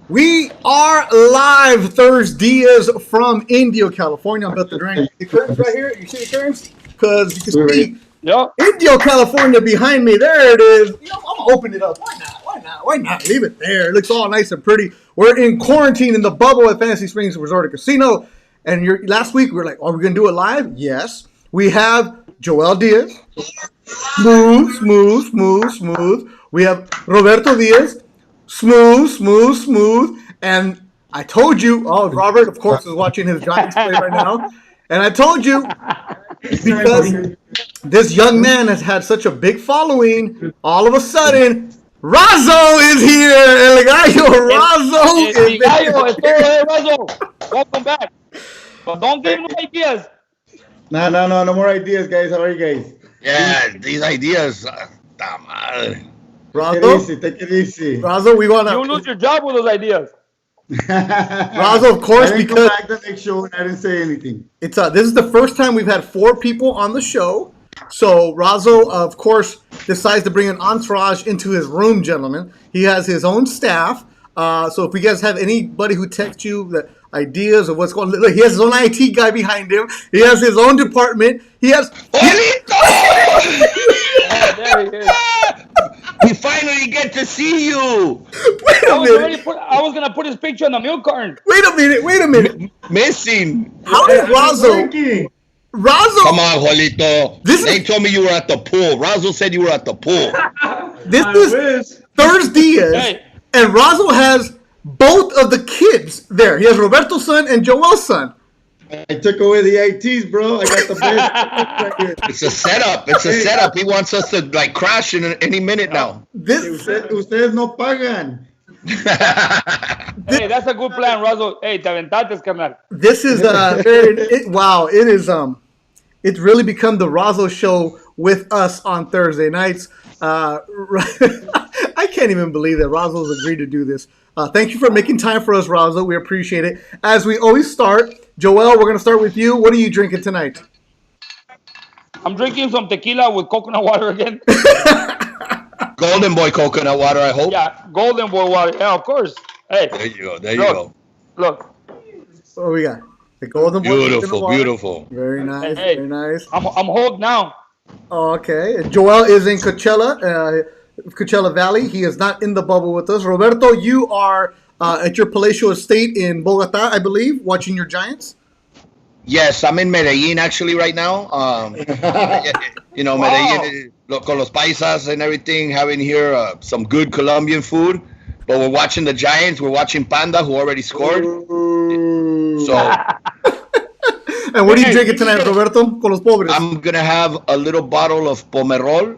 We are live, ThursDIAZ from Indio, California. I'm about to drink the curtains right here. You see the curtains? Because you can see Indio, California behind me. There it is. I'm going to open it up. Why not? Why not? Leave it there. It looks all nice and pretty. We're in quarantine in the bubble at Fantasy Springs Resort and Casino. And last week we were like, are we going to do it live? Yes. We have Joel Diaz. Smooth. We have Roberto Diaz. Smooth. And I told you, Robert, of course, is watching his Giants play right now. And I told you, because this young man has had such a big following, all of a sudden, Razo is here. El Gallo, Razo is here. Razo. Welcome back. But don't give no ideas. No more ideas, guys. How are you guys? Yeah, these ideas. Razo, take it easy. Razo, we want to. You lose your job with those ideas. Razo, of course, I didn't because come back the next show and I didn't say anything. It's this is the first time we've had 4 people on the show. So Razo, of course, decides to bring an entourage into his room, gentlemen. He has his own staff. So if you guys have anybody who texts you the ideas of what's going on, look, he has his own IT guy behind him. He has his own department. He has. There he is. We finally get to see you. Wait a minute. I was gonna put his picture on the milk carton. Wait a minute. Missing. How did Razo? Come on, Juanito. They told me you were at the pool. Razo said you were at the pool. This is ThursDIAZ, Hey. and Razo has both of the kids there. He has Roberto's son and Joel's son. I took away the ITs, bro. I got the best. It's a setup. He wants us to crash in any minute now. Ustedes no pagan. Hey, that's a good plan, Razo. Hey, te aventates, carnal. This is wow. It is it's really become the Razo show with us on Thursday nights. I can't even believe that Razo's agreed to do this. Thank you for making time for us, Razo. We appreciate it. As we always start, Joel, we're going to start with you. What are you drinking tonight? I'm drinking some tequila with coconut water again. Golden Boy coconut water, I hope. Yeah, Golden Boy water. Yeah, of course. Hey. There you go. Look. What we got? The Golden Boy. Beautiful. Very nice. Hey, very nice. I'm hooked now. Okay. Joel is in Coachella Valley. He is not in the bubble with us. Roberto, you are at your palatial estate in Bogota, I believe, watching your Giants. Yes, I'm in Medellin actually right now. Medellin, con los paisas and everything, having here some good Colombian food. But we're watching the Giants. We're watching Panda, who already scored. So. And what are you drinking tonight, Roberto? Con los pobres. I'm gonna have a little bottle of Pomerol,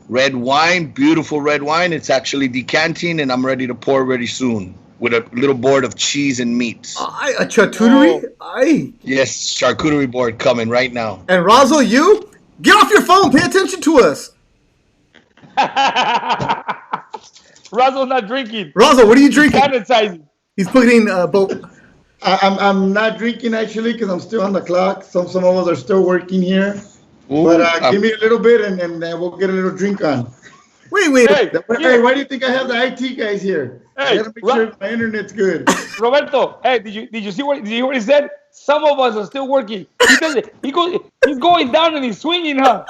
red wine, beautiful red wine. It's actually decanting, and I'm ready to pour very soon with a little board of cheese and meats. A charcuterie? Yes, charcuterie board coming right now. And Razo, you? Get off your phone. Pay attention to us. Razo's not drinking. Razo, what are you drinking? Sanitizing. He's putting both. I'm not drinking actually because I'm still on the clock. Some of us are still working here. Ooh, but give me a little bit and we'll get a little drink on. Wait. Hey, why do you think I have the IT guys here? Hey, I gotta make sure my internet's good. Roberto, hey, did you see what he said? Some of us are still working. He says it. He's going down and he's swinging, huh?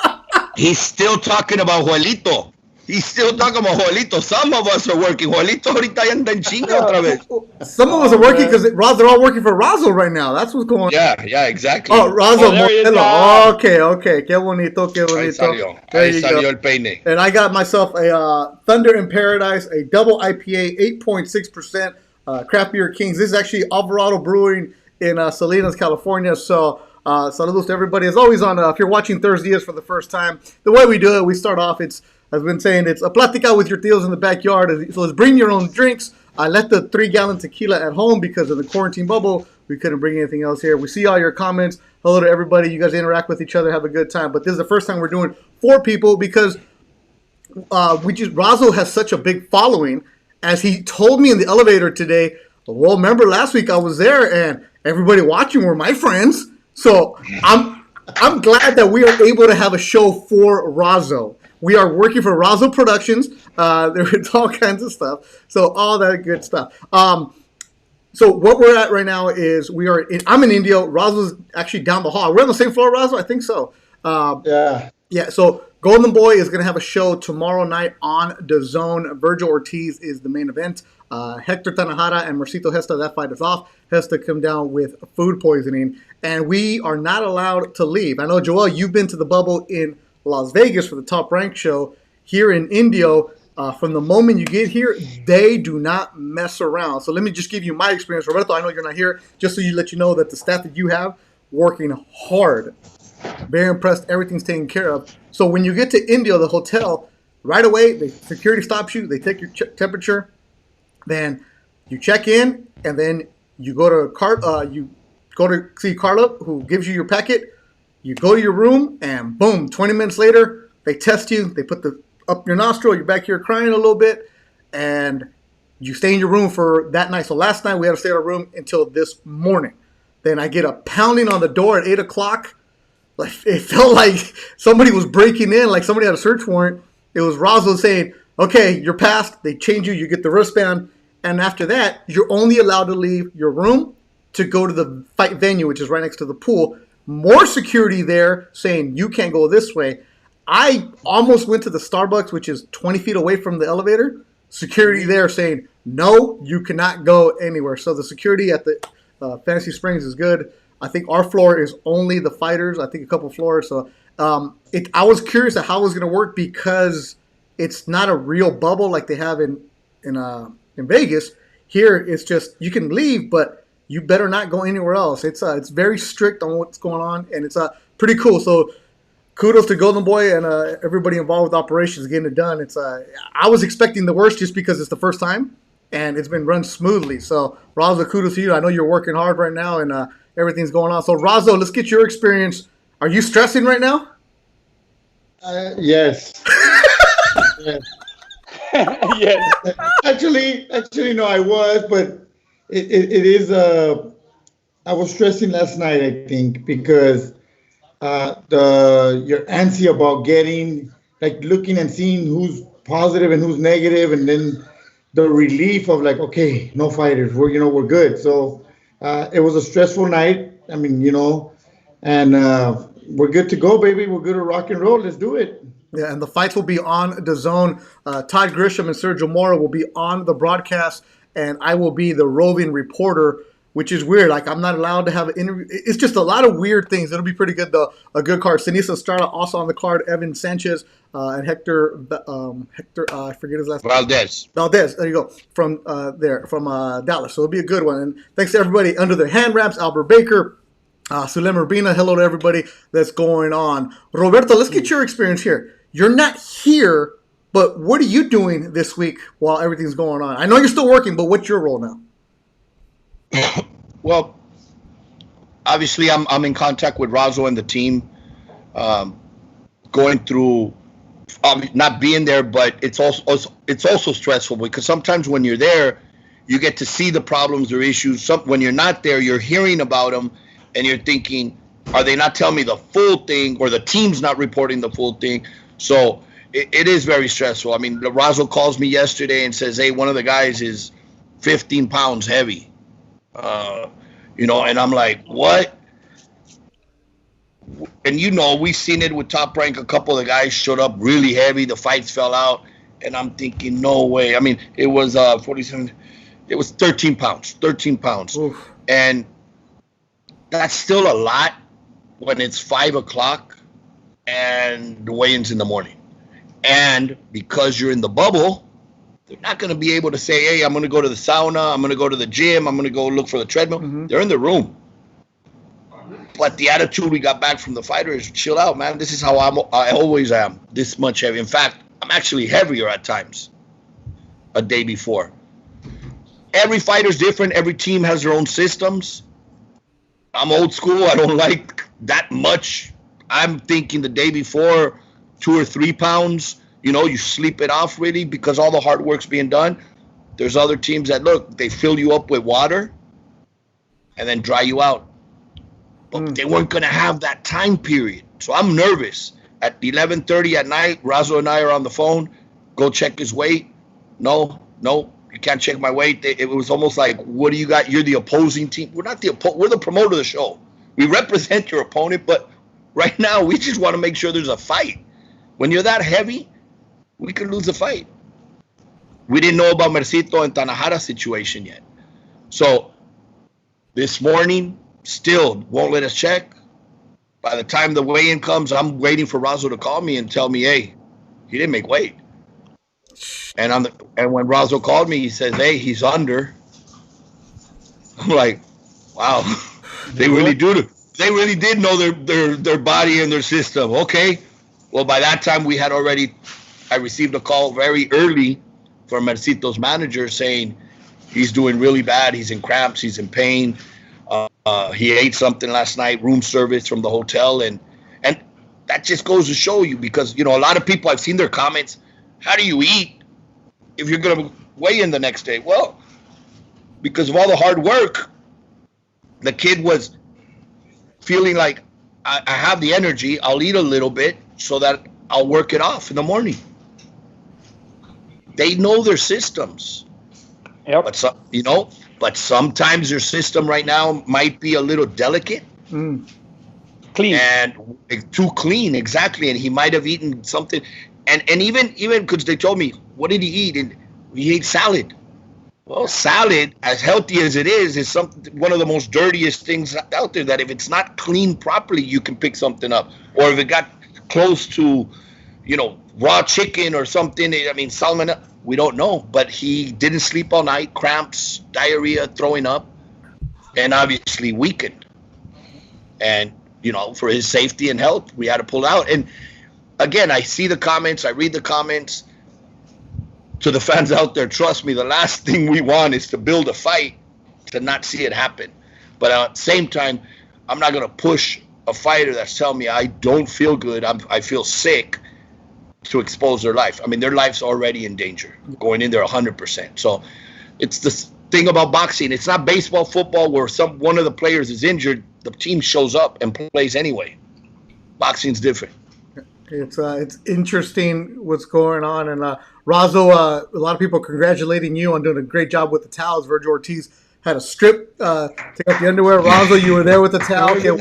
He's still talking about Juelito. Some of us are working. Juelito ahorita ya anda en chinga otra vez. Some of us are working because they're all working for Razo right now. That's what's going on. Yeah, exactly. Oh, Razo. Hello. Okay. Qué bonito. Ahí salió el peine. And I got myself a Thunder in Paradise, a double IPA, 8.6%, craft beer kings. This is actually Alvarado Brewing in Salinas, California. So saludos to everybody. As always, if you're watching ThursDIAZ for the first time, the way we do it, we start off, I've been saying it's a plática with your tíos in the backyard. So let's bring your own drinks. I left the 3-gallon tequila at home because of the quarantine bubble. We couldn't bring anything else here. We see all your comments. Hello to everybody. You guys interact with each other. Have a good time. But this is the first time we're doing 4 people because Razo has such a big following. As he told me in the elevator today, well, remember last week I was there and everybody watching were my friends. So I'm glad that we are able to have a show for Razo. We are working for Razo Productions. There's all kinds of stuff. So all that good stuff. So what we're at right now is I'm in Indio. Razo's actually down the hall. We're on the same floor, Razo? I think so. Yeah. Yeah, so Golden Boy is going to have a show tomorrow night on DAZN. Virgil Ortiz is the main event. Hector Tanahara and Mercito Hesta, that fight is off. Hesta come down with food poisoning, and we are not allowed to leave. I know, Joel, you've been to the bubble in Las Vegas for the Top Rank show. Here in Indio, from the moment you get here, they do not mess around. So let me just give you my experience. Roberto, I know you're not here, just so you let you know that the staff that you have working hard. Very impressed. Everything's taken care of. So when you get to Indio, the hotel, right away, the security stops you. They take your temperature. Then you check in, and then you go to see Carla, who gives you your packet. You go to your room, and boom, 20 minutes later, they test you. They put up your nostril. You're back here crying a little bit, and you stay in your room for that night. So last night we had to stay in our room until this morning. Then I get a pounding on the door at 8 o'clock. Like, it felt like somebody was breaking in, like somebody had a search warrant. It was Razo saying, okay, you're passed. They change you. You get the wristband. And after that, you're only allowed to leave your room to go to the fight venue, which is right next to the pool. More security there saying you can't go this way. I almost went to the Starbucks, which is 20 feet away from the elevator. Security there saying, no, you cannot go anywhere. So the security at the Fantasy Springs is good. I think our floor is only the fighters. I think a couple floors. So I was curious at how it was going to work because it's not a real bubble like they have in Vegas. Here, it's just you can leave, but you better not go anywhere else. It's very strict on what's going on, and it's pretty cool. So kudos to Golden Boy and everybody involved with operations getting it done. I was expecting the worst just because it's the first time, and it's been run smoothly. So Razo, kudos to you. I know you're working hard right now, and everything's going on. So Razo, let's get your experience. Are you stressing right now? Yes. Yes. Yes. Actually, no, I was, but it is. I was stressing last night, I think, because you're antsy about looking and seeing who's positive and who's negative, and then the relief of okay, no fighters, we're good. So it was a stressful night. I mean, and we're good to go, baby. We're good to rock and roll. Let's do it. Yeah, and the fights will be on DAZN. Todd Grisham and Sergio Mora will be on the broadcast, and I will be the roving reporter, which is weird. Like, I'm not allowed to have an interview. It's just a lot of weird things. It'll be pretty good, though. A good card. Sinisa Estrada also on the card. Evan Sanchez and Hector, I forget his last name. Valdez, there you go. From Dallas. So it'll be a good one. And thanks to everybody under their hand wraps. Albert Baker. Sulem Urbina, hello to everybody that's going on. Roberto, let's get your experience here. You're not here, but what are you doing this week while everything's going on? I know you're still working, but what's your role now? Well, obviously I'm in contact with Razo and the team, going through not being there, but it's also stressful because sometimes when you're there, you get to see the problems or issues. When you're not there, you're hearing about them. And you're thinking, are they not telling me the full thing, or the team's not reporting the full thing? So it is very stressful. I mean, Razo calls me yesterday and says, hey, one of the guys is 15 pounds heavy. And I'm like, what? And we've seen it with Top Rank. A couple of the guys showed up really heavy. The fights fell out. And I'm thinking, no way. I mean, it was 47. It was 13 pounds. 13 pounds. Oof. And that's still a lot when it's 5 o'clock and the weigh-in's in the morning. And because you're in the bubble, they're not going to be able to say, hey, I'm going to go to the sauna, I'm going to go to the gym, I'm going to go look for the treadmill. Mm-hmm. They're in the room. But the attitude we got back from the fighters is chill out, man. This is how I always am, this much heavy. In fact, I'm actually heavier at times a day before. Every fighter's different. Every team has their own systems. I'm old school. I don't like that much. I'm thinking the day before, 2 or 3 pounds, you sleep it off really because all the hard work's being done. There's other teams that, look, they fill you up with water and then dry you out. But they weren't going to have that time period. So I'm nervous. At 11:30 at night, Razo and I are on the phone. Go check his weight. No, you can't check my weight. It was almost like, what do you got? You're the opposing team. We're not we're the promoter of the show. We represent your opponent, but right now we just want to make sure there's a fight. When you're that heavy, we could lose a fight. We didn't know about Mercito and Tanahara situation yet. So this morning, still won't let us check. By the time the weigh-in comes, I'm waiting for Razo to call me and tell me, hey, he didn't make weight. And when Razo called me, he says, hey, he's under. I'm like, wow, they really did know their body and their system. Okay. Well, by that time I received a call very early from Mercito's manager saying he's doing really bad. He's in cramps. He's in pain. He ate something last night, room service from the hotel, and that just goes to show you, because a lot of people, I've seen their comments. How do you eat if you're going to weigh in the next day? Well, because of all the hard work, the kid was feeling like I have the energy. I'll eat a little bit so that I'll work it off in the morning. They know their systems. Yep. But sometimes your system right now might be a little delicate. Clean. And too clean, exactly. And he might have eaten something. And even because they told me, what did he eat? And he ate salad. Well, salad, as healthy as it is one of the most dirtiest things out there, that if it's not cleaned properly, you can pick something up. Or if it got close to, raw chicken or something, salmonella, we don't know. But he didn't sleep all night, cramps, diarrhea, throwing up, and obviously weakened. And, for his safety and health, we had to pull out. And again, I see the comments, I read the comments. To the fans out there, trust me, the last thing we want is to build a fight to not see it happen. But at the same time, I'm not going to push a fighter that's telling me I don't feel good, I feel sick, to expose their life. Their life's already in danger, going in there 100%. So it's the thing about boxing. It's not baseball, football, where one of the players is injured, the team shows up and plays anyway. Boxing's different. It's interesting what's going on. And Razo, a lot of people congratulating you on doing a great job with the towels. Virgil Ortiz had a strip, take out the underwear. Razo, you were there with the towel. Yeah,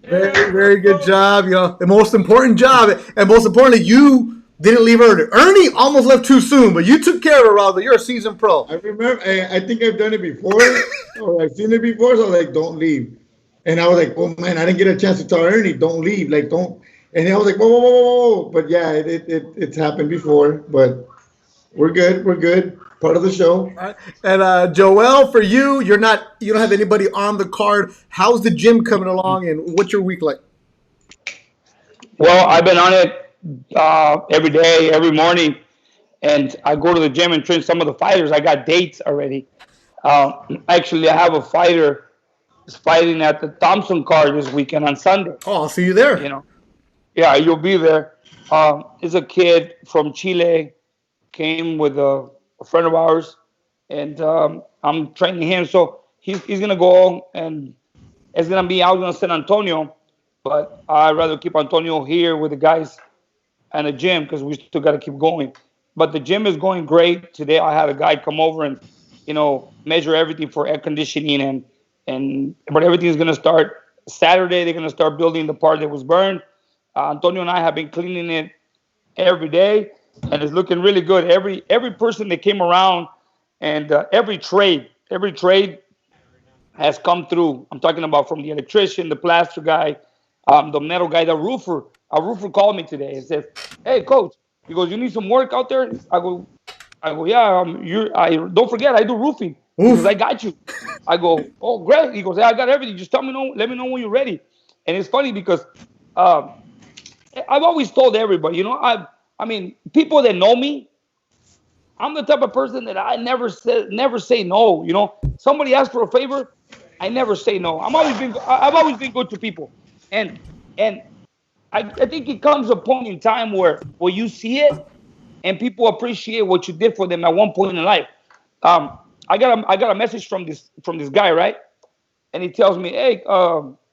very, very good job. The most important job, and most importantly, you didn't leave early. Ernie almost left too soon, but you took care of it, Razo. You're a seasoned pro. I remember. I think I've done it before, or I've seen it before. So I was like, don't leave. And I was like, oh man, I didn't get a chance to tell Ernie, don't leave, don't. And I was like, whoa. But yeah, it's happened before. But we're good. Part of the show. All right. And Joel, for you, you don't have anybody on the card. How's the gym coming along, and what's your week like? Well, I've been on it every day, every morning, and I go to the gym and train some of the fighters. I got dates already. Actually, I have a fighter who's fighting at the Thompson card this weekend on Sunday. Oh, I'll see you there. Yeah, you'll be there. It's a kid from Chile, came with a friend of ours, and I'm training him. So he's going to go, and it's going to be out in San Antonio, but I'd rather keep Antonio here with the guys and the gym, because we still got to keep going. But the gym is going great. Today I had a guy come over and, measure everything for air conditioning, but everything is going to start Saturday. They're going to start building the part that was burned. Antonio and I have been cleaning it every day, and it's looking really good. Every person that came around, and every trade has come through. I'm talking about from the electrician, the plaster guy, the metal guy, the roofer. A roofer called me today and says, "Hey, coach," he goes, "you need some work out there?" I go, "Yeah. I don't forget, I do roofing." He goes, "I got you." I go, "Oh, great." He goes, "Yeah, I got everything. Just let me know when you're ready." And it's funny because I've always told everybody, people that know me, I'm the type of person that I never say no. Somebody asks for a favor, I never say no. I've always been good to people, and I think it comes a point in time where you see it, and people appreciate what you did for them at one point in life. I got a message from this guy, right? And he tells me, "Hey,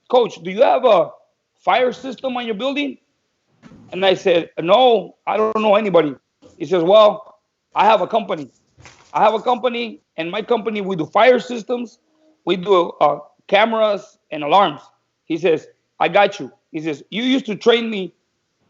coach, do you have a fire system on your building? And I said, no, I don't know anybody. He says, well, I have a company. And my company, we do fire systems, we do cameras and alarms. He says, I got you. He says, you used to train me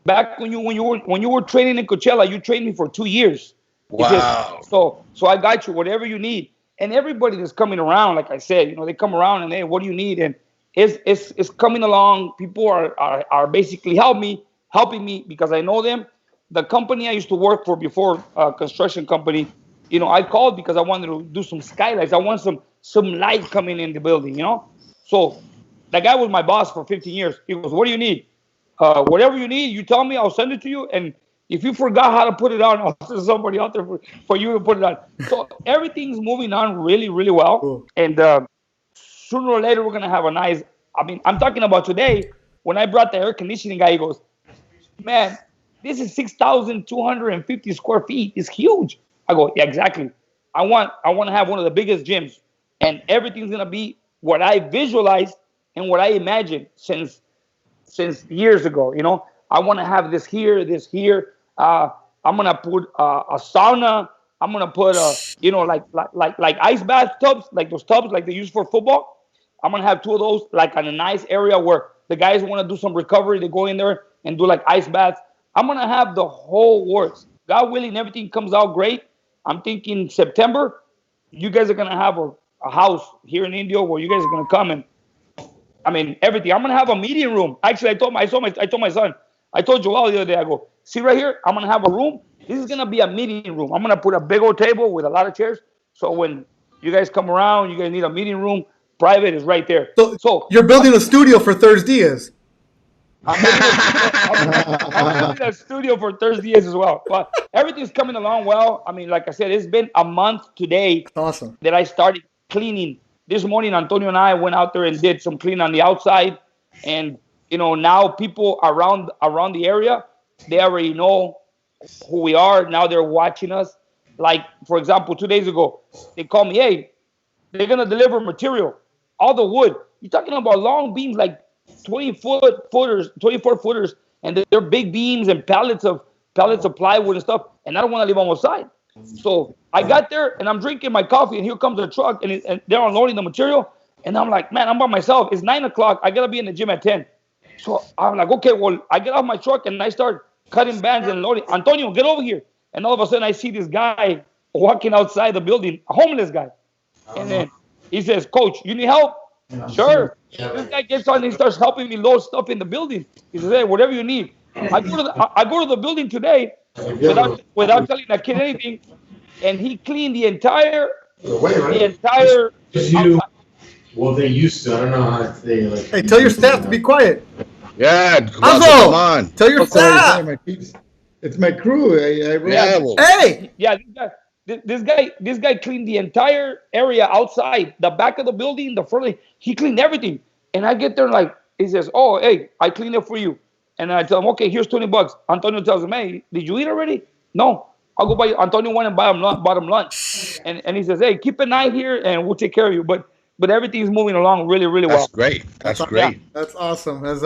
back when you were training in Coachella. You trained me for 2 years. He Wow. says, so I got you whatever you need. And everybody that's coming around, like I said, they come around and, hey, what do you need? And it's coming along. People are basically helping me because I know them. The company I used to work for before, construction company, I called because I wanted to do some skylights. I want some light coming in the building, So that guy was my boss for 15 years. He goes, what do you need? Whatever you need, you tell me, I'll send it to you. And if you forgot how to put it on, I'll send somebody out there for you to put it on. So everything's moving on really, really well. Cool. And sooner or later, we're going to have a nice, I'm talking about today, when I brought the air conditioning guy, he goes, man, this is 6,250 square feet. It's huge. I go, yeah, exactly. I want to have one of the biggest gyms. And everything's going to be what I visualized and what I imagined since years ago. I want to have this here. I'm gonna put a sauna. I'm gonna put like ice bath tubs, like those tubs like they use for football. I'm gonna have 2 of those, like in a nice area where the guys want to do some recovery. They go in there and do like ice baths. I'm gonna have the whole works. God willing, everything comes out great. I'm thinking September, you guys are gonna have a house here in Indio where you guys are gonna come and everything. I'm gonna have a meeting room. Actually, I told my son. I told Joel the other day. I go, see right here. I'm gonna have a room. This is gonna be a meeting room. I'm gonna put a big old table with a lot of chairs. So when you guys come around, you guys need a meeting room. Private is right there. So you're building a studio for ThursDIAZ. I'm building a studio for ThursDIAZ as well. But everything's coming along well. Like I said, it's been a month today. Awesome. That I started cleaning. This morning, Antonio and I went out there and did some cleaning on the outside. And, now people around the area, they already know who we are. Now they're watching us. Like, for example, 2 days ago, they called me, hey, they're going to deliver material, all the wood. You're talking about long beams, like 24 footers, and they're big beams and pallets of plywood and stuff. And I don't want to leave them outside. So I got there and I'm drinking my coffee, and here comes the truck, and they're unloading the material. And I'm like, man, I'm by myself. It's 9 o'clock. I gotta be in the gym at 10. So I'm like, okay, well, I get off my truck and I start cutting bands and loading. Antonio, get over here. And all of a sudden I see this guy walking outside the building, a homeless guy. And then he says, Coach, you need help? Sure. This guy gets on and he starts helping me load stuff in the building. He says, hey, whatever you need. I go to the building today without telling that kid anything, and he cleaned the entire. Well, they used to. I don't know how they like. Hey, tell your staff to be quiet. Yeah, Razo, come on. Tell your staff. It's my crew. Hey. Yeah, this guy cleaned the entire area outside, the back of the building, the front. He cleaned everything, and I get there like he says, "Oh, hey, I cleaned it for you." And I tell him, okay, here's $20. Antonio tells him, hey, did you eat already? No. I'll go buy. Antonio went and bought him lunch. And he says, hey, keep an eye here and we'll take care of you. But everything's moving along really, really well. That's great. That's great. Yeah, that's awesome. As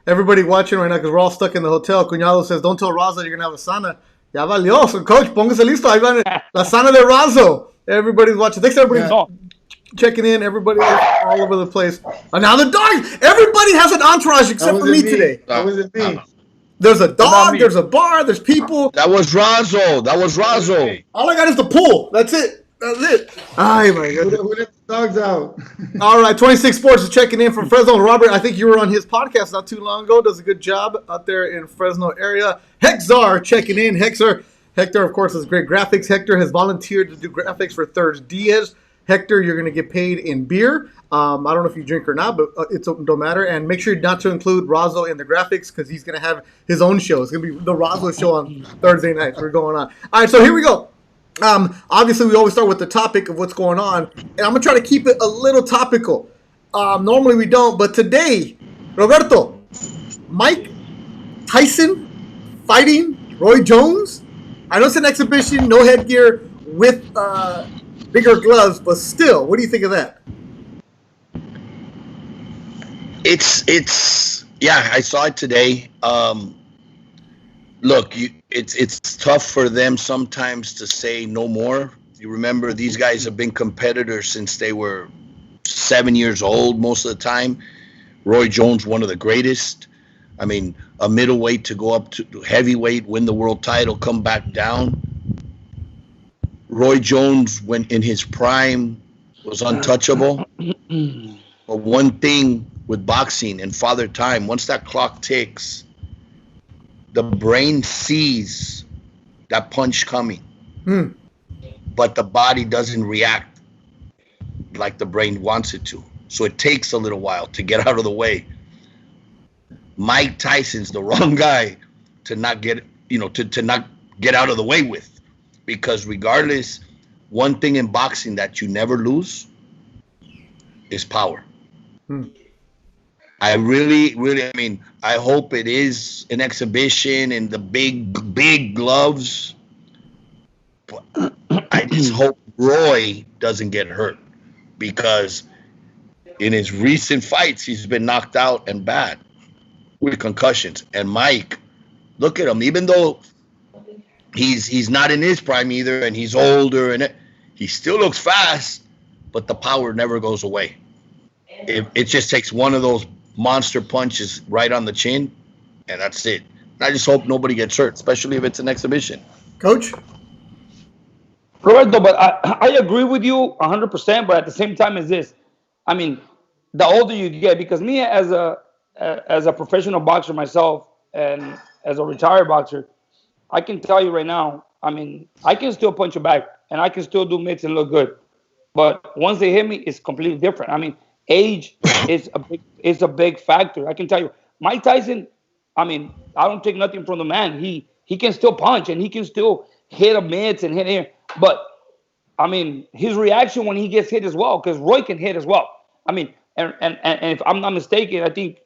everybody watching right now, because we're all stuck in the hotel, Cuñado says, don't tell Razo you're going to have a sauna. Ya valió. So, Coach, póngase listo. Ahí van la sauna de Razo. Everybody's watching. Thanks, everybody. Checking in, everybody all over the place. And now the dog. Everybody has an entourage except for me today. That wasn't me. There's a dog. There's a bar. There's people. That was Razo. All I got is the pool. That's it. Oh my God. Who let the dogs out? All right, 26 Sports is checking in from Fresno. Robert, I think you were on his podcast not too long ago. Does a good job out there in Fresno area. Hexar checking in. Hector, of course, has great graphics. Hector has volunteered to do graphics for ThursDIAZ. Hector, you're going to get paid in beer. I don't know if you drink or not, but it don't matter. And make sure not to include Razo in the graphics because he's going to have his own show. It's going to be the Razo show on Thursday nights. We're going on. All right, so here we go. Obviously, we always start with the topic of what's going on. And I'm going to try to keep it a little topical. Normally we don't, but today, Roberto, Mike Tyson fighting Roy Jones. I know it's an exhibition, no headgear, with bigger gloves, but still, what do you think of that? It's Yeah, I saw it today. Look, it's tough for them sometimes to say no more. You remember these guys have been competitors since they were 7 years old most of the time. Roy Jones, one of the greatest. I mean, a middleweight to go up to heavyweight, win the world title, come back down. Roy Jones, when in his prime, was untouchable. But one thing with boxing and Father Time, once that clock ticks, the brain sees that punch coming, but the body doesn't react like the brain wants it to. So it takes a little while to get out of the way. Mike Tyson's the wrong guy to not get, to not get out of the way with, because regardless, one thing in boxing that you never lose is power. I really, I mean, I hope it is an exhibition and the big gloves. But I just hope Roy doesn't get hurt, because in his recent fights, he's been knocked out and bad with concussions. And Mike, look at him. Even though he's not in his prime either, and he's older, and he still looks fast, but the power never goes away. It just takes one of those monster punches right on the chin, and that's it. And I just hope nobody gets hurt, especially if it's an exhibition. Coach? Roberto, but I agree with you 100%, but at the same time as this, I mean, the older you get, because me as a professional boxer myself and as a retired boxer, I can tell you right now, I mean, I can still punch you back and I can still do mitts and look good. But once they hit me, it's completely different. I mean, age is a big factor. I can tell you, Mike Tyson, I mean, I don't take nothing from the man. He can still punch and he can still hit a mitts and hit here. But I mean, his reaction when he gets hit as well, because Roy can hit as well. I mean, and if I'm not mistaken, I think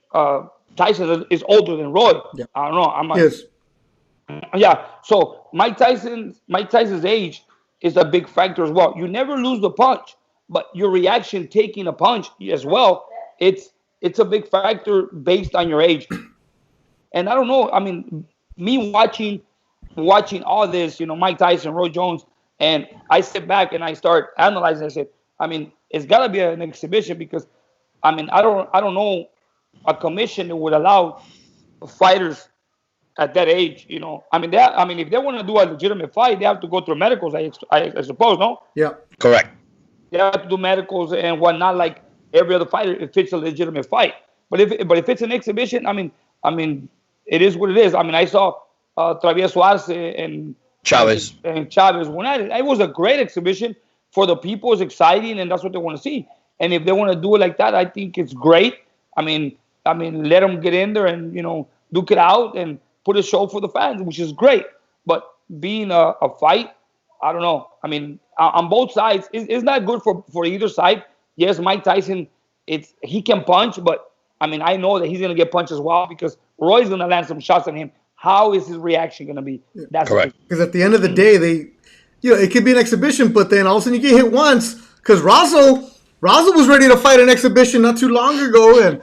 Tyson is older than Roy. Yeah. I don't know. I'm not, Yes. Yeah. So Mike Tyson's age is a big factor as well. You never lose the punch, but your reaction taking a punch as well, it's a big factor based on your age. And I don't know. I mean, me watching all this, Mike Tyson, Roy Jones, and I sit back and I start analyzing. I said, I mean, it's got to be an exhibition, because, I mean, I don't know a commission that would allow fighters at that age. I mean, if they want to do a legitimate fight, they have to go through medicals. I suppose, no? Yeah. Correct. They have to do medicals and whatnot, like every other fighter, if it's a legitimate fight. But if it's an exhibition, I mean, it is what it is. I mean, I saw Travieso Arce and Chavez. And Chavez won at it. It was a great exhibition for the people. It's exciting, and that's what they want to see. And if they want to do it like that, I think it's great. I mean, let them get in there and duke it out and put a show for the fans, which is great. But being a fight, I don't know. I mean, on both sides, it's not good for either side. Yes, Mike Tyson, he can punch, but I mean, I know that he's gonna get punched as well, because Roy's gonna land some shots on him. How is his reaction gonna be? That's correct. Because at the end of the day, it could be an exhibition, but then all of a sudden you get hit once. Because Razo was ready to fight an exhibition not too long ago, and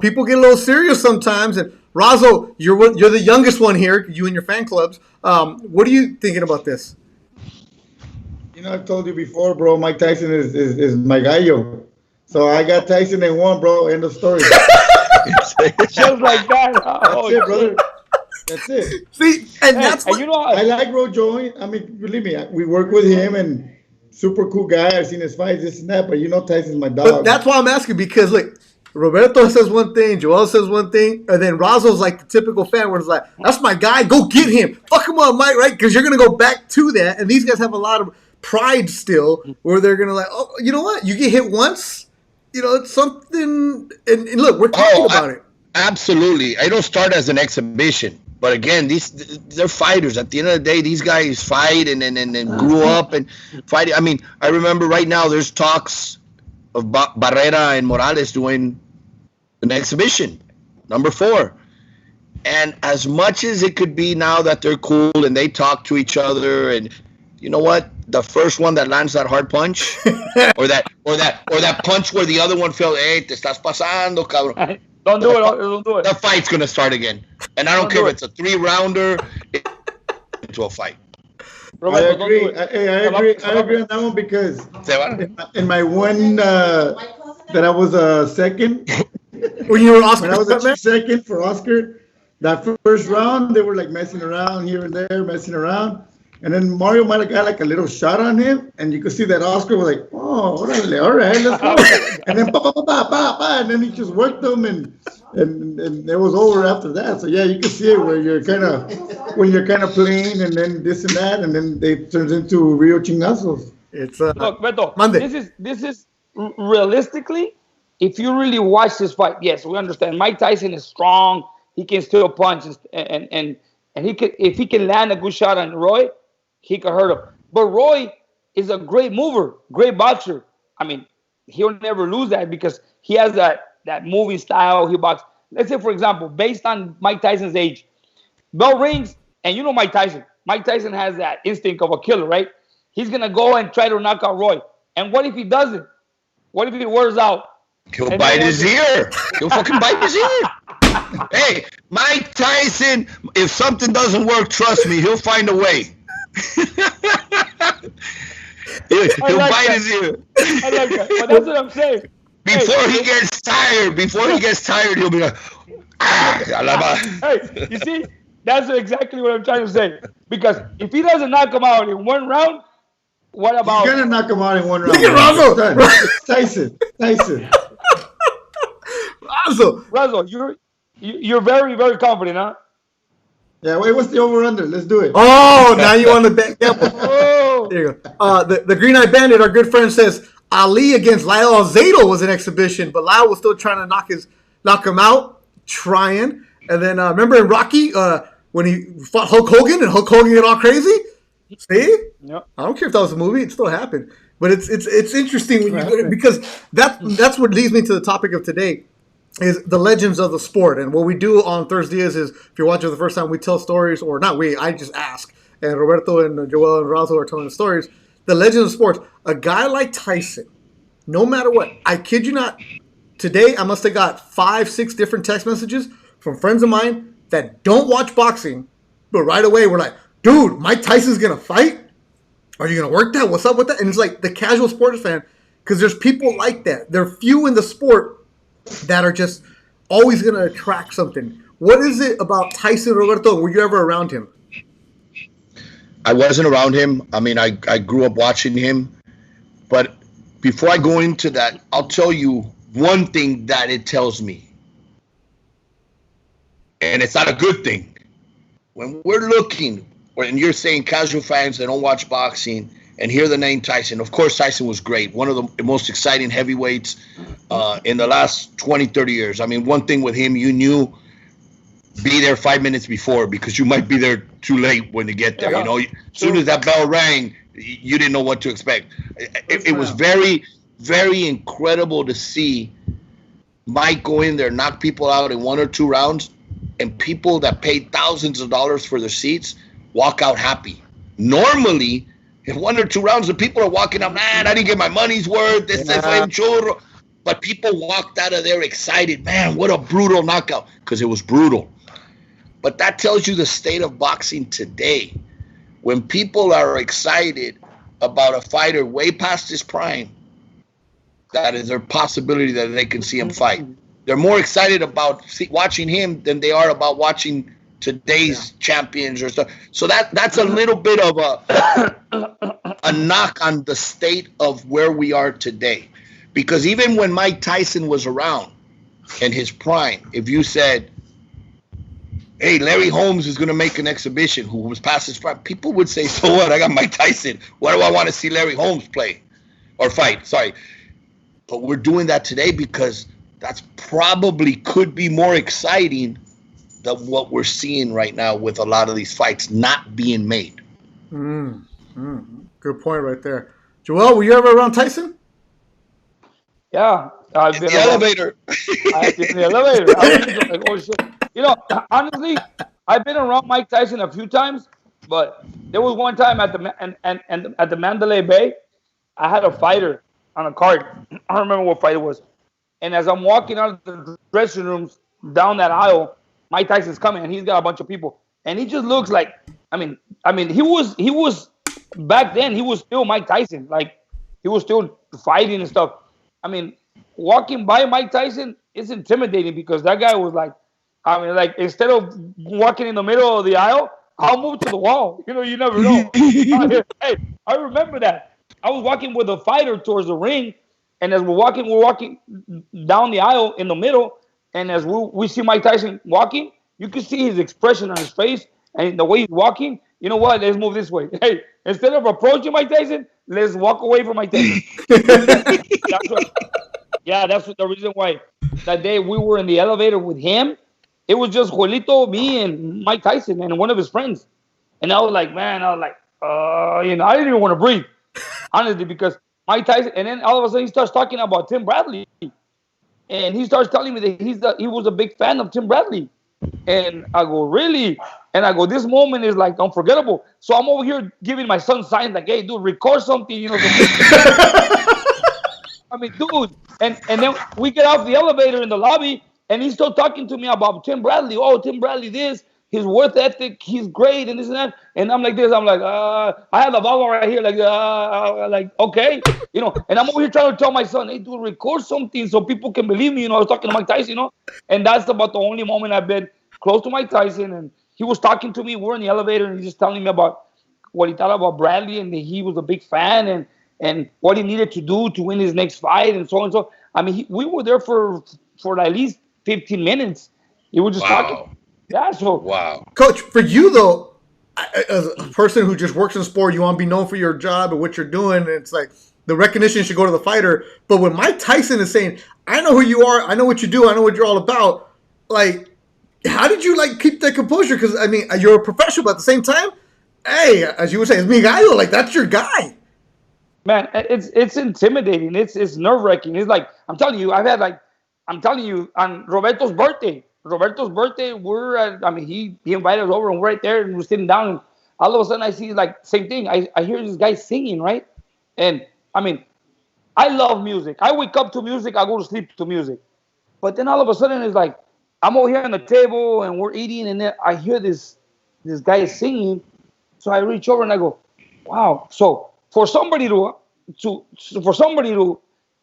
people get a little serious sometimes. And Razo, you're the youngest one here, you and your fan clubs. What are you thinking about this? I've told you before, bro. Mike Tyson is my gallo. So I got Tyson in one, bro. End of story. Just like that. That's it, brother. That's it. See, and that's what I like Roy Jones. I mean, believe me, we work with him, and super cool guy. I've seen his fights, this and that. But Tyson's my dog. But that's why I'm asking, because look, Roberto says one thing, Joel says one thing, and then Razo's like the typical fan where it's like, that's my guy, go get him. Fuck him up, Mike, right? Because you're going to go back to that. And these guys have a lot of pride still, where they're going to like, oh, you know what? You get hit once, it's something. And look, we're talking about it. Absolutely. I don't start as an exhibition. But again, they're fighters. At the end of the day, these guys fight and grew up and fight. I mean, I remember right now there's talks of Barrera and Morales doing an exhibition, number 4. And as much as it could be now that they're cool and they talk to each other, and you know what? The first one that lands that hard punch, or that punch where the other one felt, hey, te estás pasando, cabrón. Don't do it. Don't do it. The fight's gonna start again, and I don't care if it's a 3-rounder into a fight. I agree. I agree on that one because in my one that I was second, when you were Oscar, when I was actually second for Oscar, that first round they were like messing around here and there, messing around, and then Mario might have got like a little shot on him, and you could see that Oscar was like, "Oh, all right, let's go," and then and then he just worked them, and it was over after that. So yeah, you can see it where you're kind of playing, and then this and that, and then it turns into real chingazos. It's Look, Beto, Monday. This is realistically, if you really watch this fight, yes, we understand. Mike Tyson is strong. He can still punch, and he could, if he can land a good shot on Roy, he could hurt him. But Roy is a great mover, great boxer. I mean, he'll never lose that because he has that moving style. He boxes. Let's say, for example, based on Mike Tyson's age, bell rings, and you know Mike Tyson. Mike Tyson has that instinct of a killer, right? He's gonna go and try to knock out Roy. And what if he doesn't? What if he wears out? He'll bite his ear. He'll fucking bite his ear. Hey, Mike Tyson, if something doesn't work, trust me, he'll find a way. He'll bite his ear. I like that. But that's what I'm saying. Before he gets tired, he'll be like, hey, you see, that's exactly what I'm trying to say. Because if he doesn't knock him out in one round, what about? He's gonna knock him out in one round. Look at Razo. Tyson. Razo, you're very, very confident, huh? Yeah, wait, what's the over-under? Let's do it. Oh, now you want to bet. Oh. There you go. The Green Eye Bandit, our good friend, says Ali against Lyle Alzado was an exhibition, but Lyle was still trying to knock him out, trying. And then remember in Rocky when he fought Hulk Hogan and Hulk Hogan got all crazy? See? Yep. I don't care if that was a movie; it still happened. But it's interesting when because that's what leads me to the topic of today. Is the legends of the sport. And what we do on ThursDIAZ is, if you're watching for the first time, we tell stories, or not we, I just ask. And Roberto and Joel and Razo are telling the stories. The legends of sports. A guy like Tyson, no matter what, I kid you not, today I must have got 5-6 different text messages from friends of mine that don't watch boxing, but right away we're like, dude, Mike Tyson's going to fight? Are you going to work that? What's up with that? And it's like the casual sports fan, because there's people like that. There are few in the sport that are just always going to attract something. What is it about Tyson, Roberto? Were you ever around him? I wasn't around him. I mean, I grew up watching him. But before I go into that, I'll tell you one thing that it tells me. And it's not a good thing. When we're looking, and you're saying casual fans that don't watch boxing and hear the name Tyson, of course Tyson was great. One of the most exciting heavyweights in the last 20, 30 years. I mean, one thing with him, you knew be there 5 minutes before because you might be there too late when you get there. You know, as soon as that bell rang, you didn't know what to expect. It was very, very incredible to see Mike go in there, knock people out in 1 or 2 rounds, and people that paid thousands of dollars for their seats walk out happy. Normally, in 1 or 2 rounds, the people are walking out, man, I didn't get my money's worth. This is un churro. But people walked out of there excited. Man, what a brutal knockout, because it was brutal. But that tells you the state of boxing today. When people are excited about a fighter way past his prime, that is their possibility that they can see him fight. They're more excited about watching him than they are about watching today's champions or stuff. So that's a little bit of a knock on the state of where we are today. Because even when Mike Tyson was around in his prime, if you said, hey, Larry Holmes is going to make an exhibition who was past his prime, people would say, so what? I got Mike Tyson. Why do I want to see Larry Holmes play or fight? Sorry. But we're doing that today because that's probably could be more exciting than what we're seeing right now with a lot of these fights not being made. Good point right there. Joel, were you ever around Tyson? Yeah. I've been in the elevator. I've been in the elevator. I was like, oh, shit. You know, honestly, I've been around Mike Tyson a few times, but there was one time at the Mandalay Bay, I had a fighter on a card. I don't remember what fight it was. And as I'm walking out of the dressing rooms down that aisle, Mike Tyson's coming, and he's got a bunch of people, and he just looks like, I mean, he was back then. He was still Mike Tyson, like he was still fighting and stuff. I mean, walking by Mike Tyson is intimidating because that guy was like, I mean, like instead of walking in the middle of the aisle, I'll move to the wall. You never know. Hey, I remember that. I was walking with a fighter towards the ring, and as we're walking down the aisle in the middle, and as we see Mike Tyson walking, you can see his expression on his face and the way he's walking. You know what? Let's move this way. Hey, instead of approaching Mike Tyson, let's walk away from Mike Tyson. That's what, yeah, that's the reason why that day we were in the elevator with him. It was just Juelito, me, and Mike Tyson, and one of his friends. And I was like, man, I didn't even want to breathe, honestly, because Mike Tyson. And then all of a sudden he starts talking about Tim Bradley, and he starts telling me that he was a big fan of Tim Bradley. And I go, really? And I go, this moment is like unforgettable. So I'm over here giving my son signs like, hey, dude, record something, I mean, dude. And then we get off the elevator in the lobby, and he's still talking to me about Tim Bradley. Oh, Tim Bradley, this, his work ethic, he's great, and this and that. And I'm like this. I'm like, I have the Bible right here, like, okay, And I'm over here trying to tell my son, hey, dude, record something so people can believe me. I was talking to Mike Tyson, And that's about the only moment I've been close to Mike Tyson. And he was talking to me. We're in the elevator, and he's just telling me about what he thought about Bradley, and that he was a big fan, and what he needed to do to win his next fight, and so on and so. I mean, we were there for at least 15 minutes. He was just talking. Yeah, so. Wow. Coach, for you, though, as a person who just works in sport, you want to be known for your job and what you're doing, and it's like the recognition should go to the fighter. But when Mike Tyson is saying, I know who you are, I know what you do, I know what you're all about, like, how did you, like, keep that composure? Because, I mean, you're a professional, but at the same time, hey, as you would say, it's mi gallo, like, that's your guy. Man, it's intimidating. It's nerve-wracking. It's like, I'm telling you, on Roberto's birthday, he invited us over, and we're right there, and we're sitting down, and all of a sudden I see, like, same thing. I hear this guy singing, right? And, I mean, I love music. I wake up to music. I go to sleep to music. But then all of a sudden it's like, I'm over here on the table, and we're eating, and then I hear this guy singing. So I reach over, and I go, wow. So for somebody to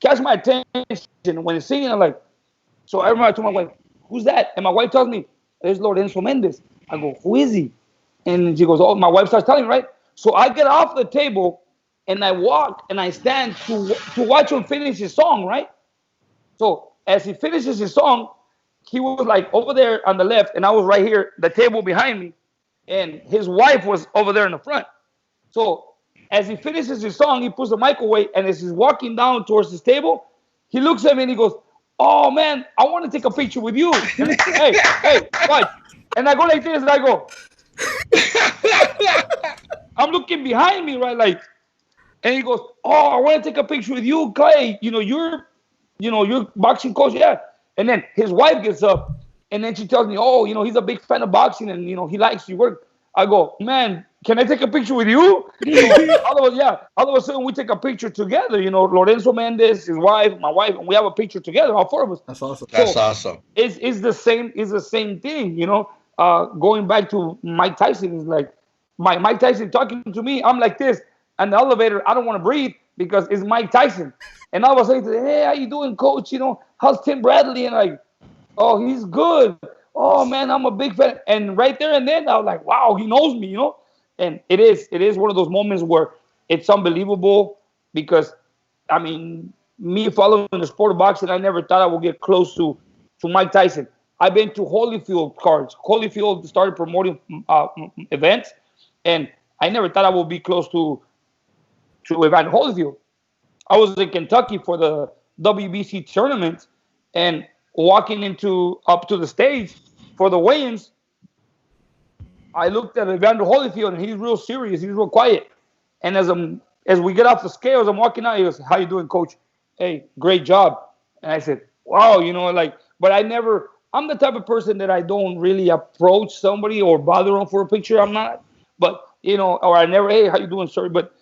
catch my attention when he's singing, I'm like, so I remember I told my wife, who's that? And my wife tells me, it's Lorenzo Mendez. I go, who is he? And she goes, oh, my wife starts telling me, right? So I get off the table, and I walk, and I stand to watch him finish his song, right? So as he finishes his song, he was like over there on the left, and I was right here, the table behind me, and his wife was over there in the front. So as he finishes his song, he puts the mic away, and as he's walking down towards his table, he looks at me and he goes, oh man, I want to take a picture with you. hey, what? And I go like this, and I go, I'm looking behind me, right? Like, and he goes, oh, I want to take a picture with you, Clay. You're boxing coach, yeah. And then his wife gets up, and then she tells me, oh, he's a big fan of boxing, and he likes your work. I go, man, can I take a picture with you? All of a sudden we take a picture together. Lorenzo Mendez, his wife, my wife, and we have a picture together, all four of us. That's awesome. That's awesome. It's the same thing, going back to Mike Tyson, is like Mike Tyson talking to me. I'm like this, and the elevator, I don't want to breathe because it's Mike Tyson. And I was saying, hey, how you doing, coach? How's Tim Bradley? And like, oh, he's good. Oh man, I'm a big fan. And right there and then I was like, wow, he knows me, And it is one of those moments where it's unbelievable because, I mean, me following the sport of boxing, I never thought I would get close to Mike Tyson. I've been to Holyfield cards. Holyfield started promoting events, and I never thought I would be close to Evander Holyfield. I was in Kentucky for the WBC tournament, and walking up to the stage for the weigh-ins, I looked at Evander Holyfield, and he's real serious. He's real quiet. And as we get off the scales, I'm walking out. He goes, how you doing, coach? Hey, great job. And I said, wow, but I'm the type of person that I don't really approach somebody or bother them for a picture. I'm not. But, or I never, hey, how you doing, sir? But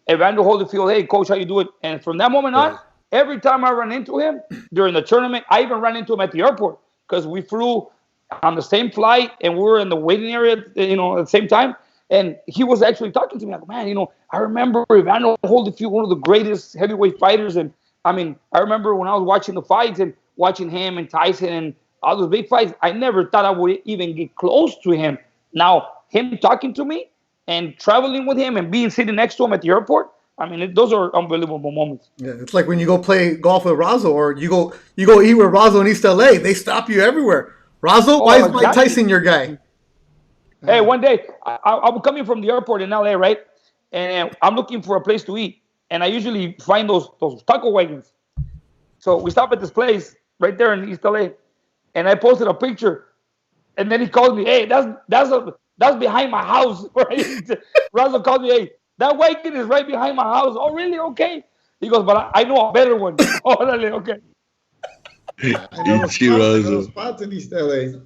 Evander Holyfield, hey, coach, how you doing? And from that moment on, every time I run into him during the tournament, I even ran into him at the airport because we flew on the same flight and we were in the waiting area, at the same time. And he was actually talking to me like, man, I remember Evander Holyfield, one of the greatest heavyweight fighters. And I mean, I remember when I was watching the fights and watching him and Tyson and all those big fights, I never thought I would even get close to him. Now, him talking to me and traveling with him and being sitting next to him at the airport, I mean, those are unbelievable moments. Yeah, it's like when you go play golf with Razo, or you go eat with Razo in East LA. They stop you everywhere. Razo, why is Mike Tyson your guy? Hey, one day I was coming from the airport in LA, right? And I'm looking for a place to eat, and I usually find those taco wagons. So we stop at this place right there in East LA, and I posted a picture, and then he called me, hey, that's behind my house. Right? Razo called me, hey, that wagon is right behind my house. Oh, really? Okay. He goes, but I know a better one. Oh, really? Okay. I know spots in East LA.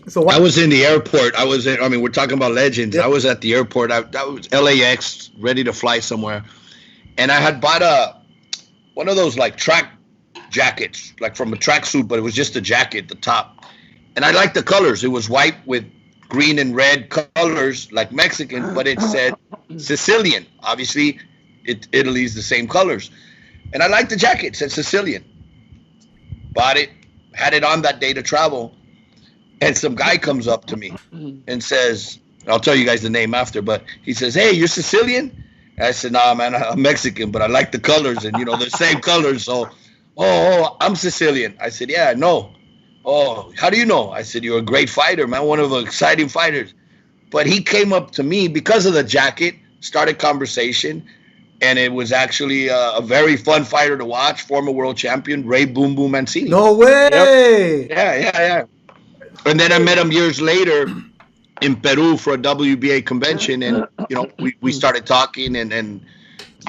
So I was in the airport. We're talking about legends. Yep. I was at the airport. I was LAX, ready to fly somewhere. And I had bought one of those like track jackets, like from a tracksuit, but it was just a jacket, the top. And I liked the colors. It was white with green and red colors, like Mexican, but it said Sicilian. Obviously, Italy's the same colors. And I liked the jacket. It said Sicilian. Bought it, had it on that day to travel. And some guy comes up to me and says, I'll tell you guys the name after, but he says, hey, you're Sicilian? And I said, nah, man, I'm Mexican, but I like the colors and, the same colors. So, I'm Sicilian. I said, yeah, no. Oh, how do you know? I said, you're a great fighter, man, one of the exciting fighters. But he came up to me because of the jacket, started conversation, and it was actually a very fun fighter to watch, former world champion, Ray Boom Boom Mancini. No way! Yep. Yeah. And then I met him years later in Peru for a WBA convention, and we started talking and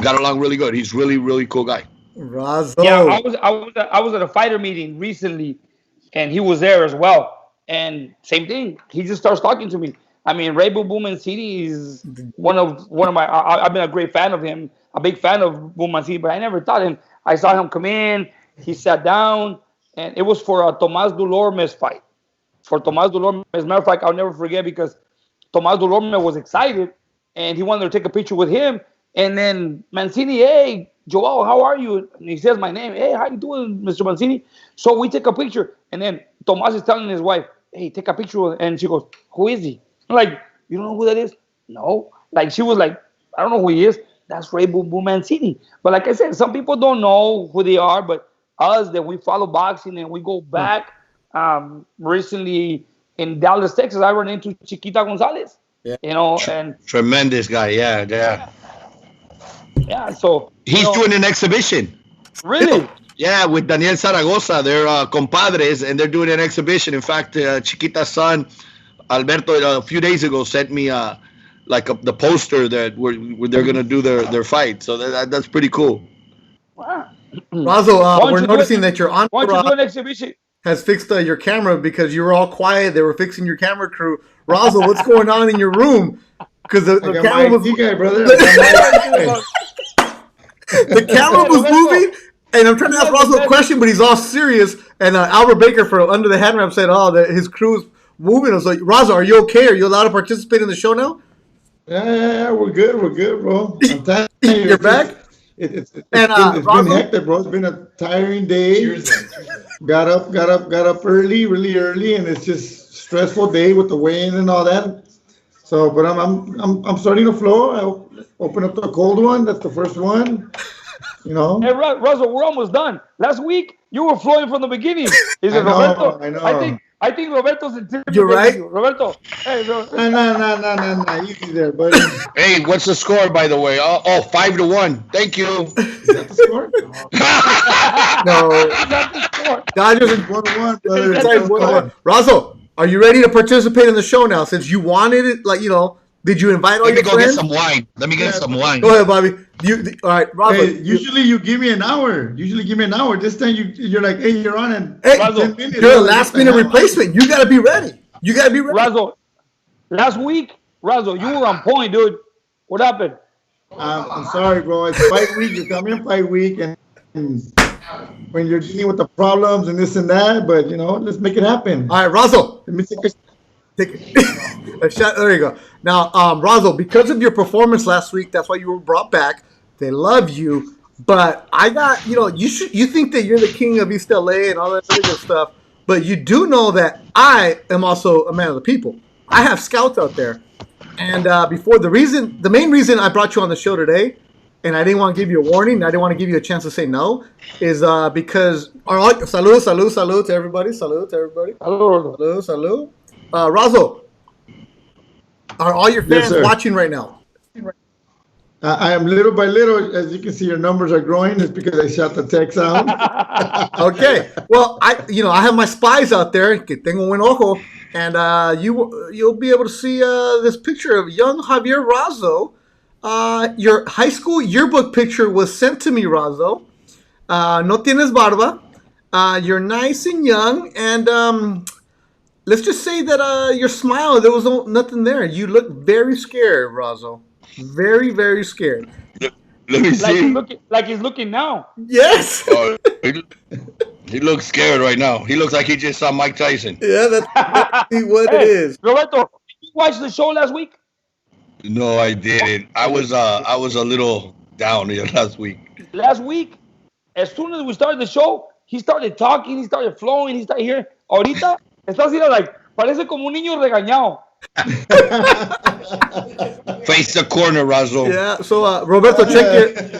got along really good. He's really, really cool guy. Razo. Yeah, I was at a fighter meeting recently, and he was there as well. And same thing, he just starts talking to me. I mean, Ray Boom Boom Mancini is one of my. I've been a great fan of him, a big fan of Boom Mancini, but I never thought him. I saw him come in. He sat down, and it was for a Tomás Delorme's fight. For Tomás Delorme, as a matter of fact, I'll never forget because Tomás Delorme was excited and he wanted to take a picture with him. And then Mancini, hey, Joel, how are you? And he says my name. Hey, how you doing, Mr. Mancini? So we take a picture. And then Tomás is telling his wife, hey, take a picture. And she goes, who is he? I'm like, you don't know who that is? No. Like, she was like, I don't know who he is. That's Ray Boom Boom Mancini. But like I said, some people don't know who they are, but us that we follow boxing and we go back. Recently in Dallas, Texas, I ran into Chiquita Gonzalez. Yeah. And tremendous guy. Yeah. So he's doing an exhibition. Really? Yeah, with Daniel Zaragoza. They're compadres, and they're doing an exhibition. In fact, Chiquita's son Alberto a few days ago sent me the poster that where they're gonna do their fight. So that's pretty cool. Wow. Razo, we're noticing that you're on. Why don't you do an exhibition? Has fixed your camera because you were all quiet. They were fixing your camera crew. Razo, what's going on in your room? Because the camera was the camera was moving, and I'm trying to ask Razo a question, but he's all serious. And Albert Baker from Under the Hand Ramp said, that his crew's moving. I was like, Razo, are you okay? Are you allowed to participate in the show now? Yeah, we're good, bro. I'm tired. You're back? It's been hectic, bro. It's been a tiring day. Got up early, really early, and it's just stressful day with the weigh-in and all that. So, but I'm starting to flow. I open up the cold one. That's the first one. Hey, Razo, we're almost done. Last week you were flowing from the beginning. Is it Roberto? I know. I think Roberto's intimidating. You're right. Roberto. Hey, no. Easy there, buddy. Hey, what's the score, by the way? 5-1. Thank you. Is that the score? No. That's not the score. Dodgers in 1-1, brother. It's 1-1. Razo, are you ready to participate in the show now? Since you wanted it, did you invite all your friends? Let me get some wine. Go ahead, Bobby. All right, Razo. Hey, usually you give me an hour. This time you're like, hey, you're on in 10 minutes. You're a last-minute replacement. You got to be ready. Razo, last week, Razo, you were on point, dude. What happened? I'm sorry, bro. It's fight week. You come in fight week, and when you're dealing with the problems and this and that. But let's make it happen. All right, Razo. Let me take a Take a shot. There you go. Now, Razo, because of your performance last week, that's why you were brought back. They love you, but I got you think that you're the king of East LA and all that other good stuff, but you do know that I am also a man of the people. I have scouts out there, and the main reason I brought you on the show today, and I didn't want to give you a warning, I didn't want to give you a chance to say no, is because salud to everybody, salud. Razo, are all your fans watching right now? I am little by little, as you can see, your numbers are growing. It's because I shot the text out. Okay. Well, I have my spies out there. Que tengo buen ojo, and you'll be able to see this picture of young Javier Razo. Your high school yearbook picture was sent to me, Razo. No tienes barba. You're nice and young, and let's just say that your smile, there was nothing there. You look very scared, Razo. Very, very scared. Let me see. Like he's looking now. Yes. He looks scared right now. He looks like he just saw Mike Tyson. Yeah, that's exactly what it is. Roberto, did you watch the show last week? No, I didn't. I was a little down here last week. Last week, as soon as we started the show, he started talking, he started flowing, he started here. Ahorita, está haciendo parece como un niño regañado. Face the corner, Razo. Yeah, so Roberto, check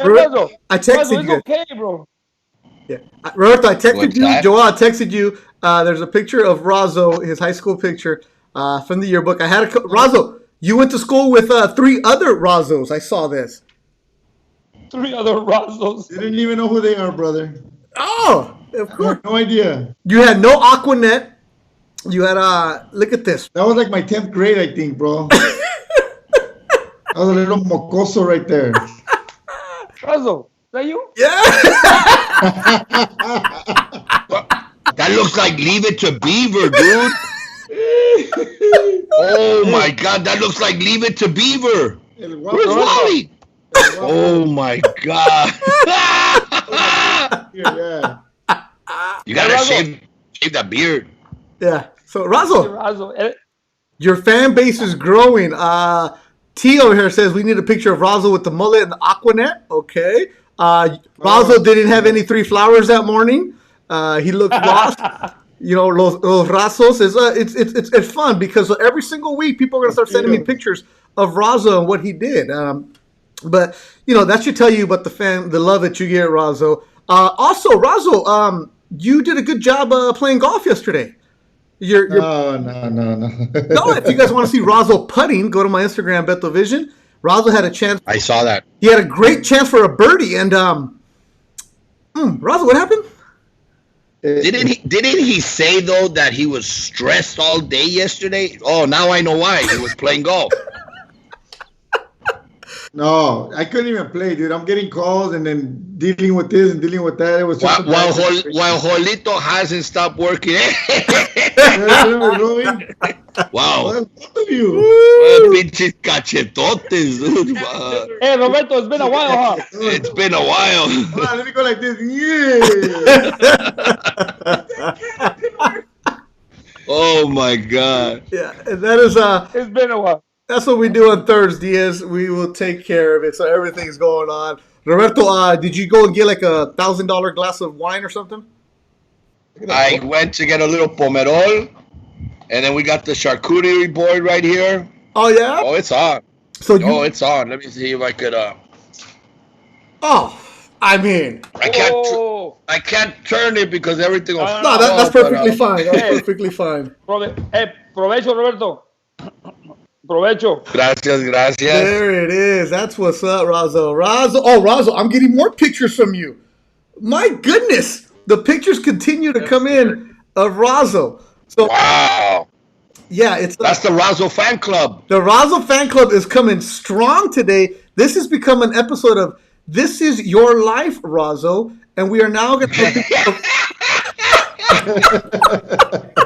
your. I texted you. It's okay, bro. Yeah, Roberto, I texted you. Joel, I texted you. There's a picture of Razo, his high school picture from the yearbook. I had Razo. You went to school with 3 other Razos. I saw this. 3 other Razos. You didn't even know who they are, brother. Oh, of course. No idea. You had no Aquanet. You had look at this. That was like my 10th grade, I think, bro. I was a little mocoso right there. Razo, is that you? Yeah. That looks like Leave It to Beaver, dude. Oh my God, that looks like Leave It to Beaver. Where's Wally? Oh my God. Yeah. You gotta shave that beard. Yeah. So Razo, your fan base is growing. T over here says we need a picture of Razo with the mullet and the Aquanet. Okay. Razo didn't have any 3 flowers that morning. He looked lost. Los Razos it's fun because every single week people are gonna start sending me pictures of Razo and what he did. But that should tell you about the love that you get, Razo. Also, Razo, you did a good job playing golf yesterday. No. No, if you guys want to see Razo putting, go to my Instagram, Beto Vision. Razo had a chance. I saw that. He had a great chance for a birdie, and Razo, what happened? Didn't he say though that he was stressed all day yesterday? Oh, now I know why. He was playing golf. No, I couldn't even play, dude. I'm getting calls and then dealing with this and dealing with that. It was just while Jolito hasn't stopped working. Wow. Both of you. Pinches cachetotes, dude. Hey, Roberto, it's been a while, huh? It's been a while. Hold on, let me go like this. Yeah. Oh my God. Yeah, and that is It's been a while. That's what we do on ThursDIAZ. We will take care of it. So everything's going on. Roberto, did you go and get like a $1,000 glass of wine or something? I went to get a little pomerol, and then we got the charcuterie board right here. Oh yeah. Oh, it's on. So it's on. Let me see if I could. Oh, I mean. I can't turn it because everything. No, that's perfectly fine. That's perfectly fine. Provecho, Roberto. Provecho. Gracias. There it is. That's what's up, Razo. Razo, I'm getting more pictures from you. My goodness. The pictures continue to come in of Razo. So, wow. Yeah, that's the Razo fan club. The Razo fan club is coming strong today. This has become an episode of This Is Your Life, Razo. And we are now going to...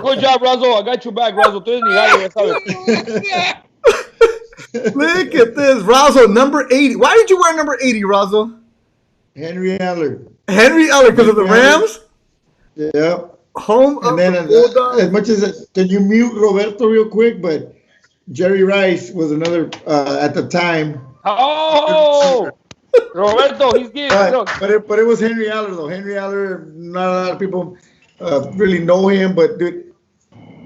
Good job, Razo. I got you back, Razo. Look at this, Razo, number 80. Why did you wear number 80, Razo? Henry Aller. Henry Eller because of the Rams. Yeah. Home of And then the Bulldogs. as much as can you mute Roberto real quick? But Jerry Rice was another at the time. Oh, Roberto, he's getting look. But it was Henry Aller though. Henry Aller, not a lot of people really know him, but dude,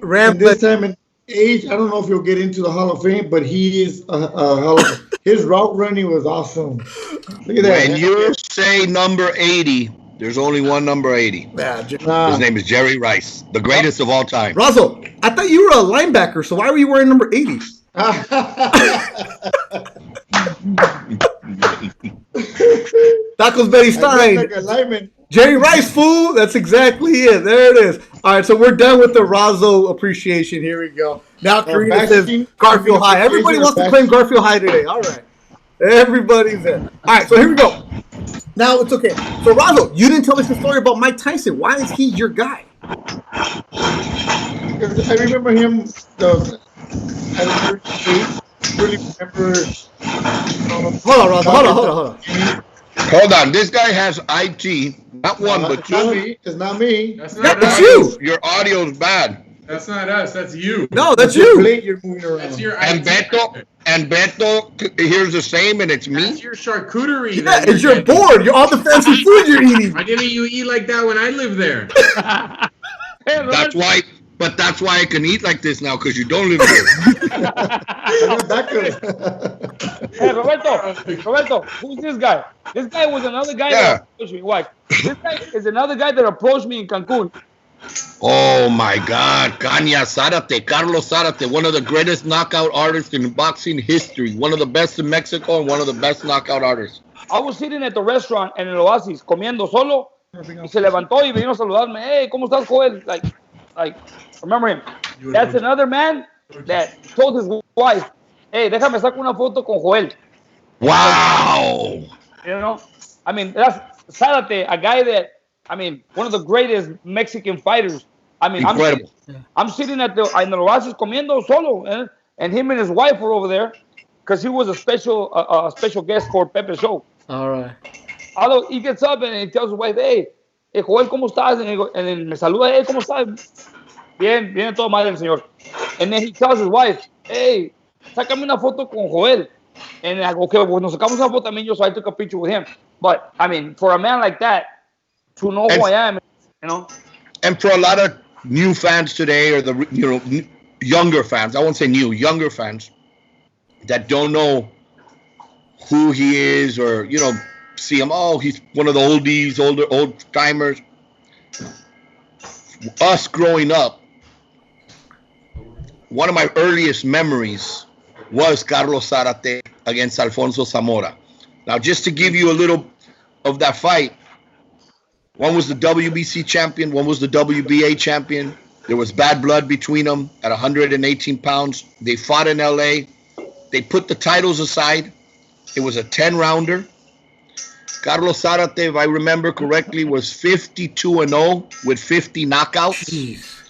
Rams. in this time and age, I don't know if he'll get into the Hall of Fame, but he is a Hall of Fame. His route running was awesome. Look at that. When you say number 80, there's only one number 80. His name is Jerry Rice, the greatest of all time. Razo, I thought you were a linebacker, so why were you wearing number 80? Tacos Betty Stein. Like a lineman. Jerry Rice, fool. That's exactly it. There it is. All right, so we're done with the Razo appreciation. Here we go. Now Karina says Garfield High. Everybody wants to claim Garfield High today. All right. Everybody's there. All right, so here we go. Now it's okay. So Razo, you didn't tell us the story about Mike Tyson. Why is he your guy? I remember him. I really remember. Hold on, Razo. Hold on. Hold on. This guy has IT. Not one, but two. It's not me. That's not That's us. you. Your audio's bad. That's not us. That's you. No, that's Your you. plate you're moving around. That's your And Beto hears the same, and it's me. That's your charcuterie. Yeah, that it's you're your getting. board. You're all the fancy food you're eating. Why didn't you eat like that when I lived there? That's why. But that's why I can eat like this now, because you don't live there. Hey, Roberto, who's this guy? This guy was another guy that approached me. What? This guy is another guy that approached me in Cancun. Oh my God, Caña Zárate, Carlos Zárate, one of the greatest knockout artists in boxing history, one of the best in Mexico, and one of the best knockout artists. I was sitting at the restaurant en el Oasis comiendo solo y se levantó y vino a saludarme. Hey, ¿cómo estás, Joel? Like, remember him? That's another man that told his wife, hey, déjame sacar una foto con Joel. Wow. You know? I mean, that's Zárate, a guy that, I mean, one of the greatest Mexican fighters. I mean, incredible. I'm sitting at the Oasis comiendo solo, and him and his wife were over there because he was a special guest for Pepe's show. All right. Although he gets up and he tells his wife, hey, Joel, ¿cómo estás? And then me saluda, hey, ¿cómo estás? Bien, bien, todo madre el señor. And then he tells his wife, hey, sácame una foto con Joel. And I go, okay, well, nos sacamos una foto también yo, so I took a picture with him. But, I mean, for a man like that, to know who I am, you know. And for a lot of new fans today, or the younger fans, I won't say new, younger fans that don't know who he is, or see him. Oh, he's one of the oldies, old timers. Us growing up, one of my earliest memories was Carlos Zárate against Alfonso Zamora. Now, just to give you a little of that fight. One was the WBC champion, one was the WBA champion. There was bad blood between them at 118 pounds. They fought in LA. They put the titles aside. It was a 10-rounder. Carlos Zárate, if I remember correctly, was 52-0 with 50 knockouts. Jeez.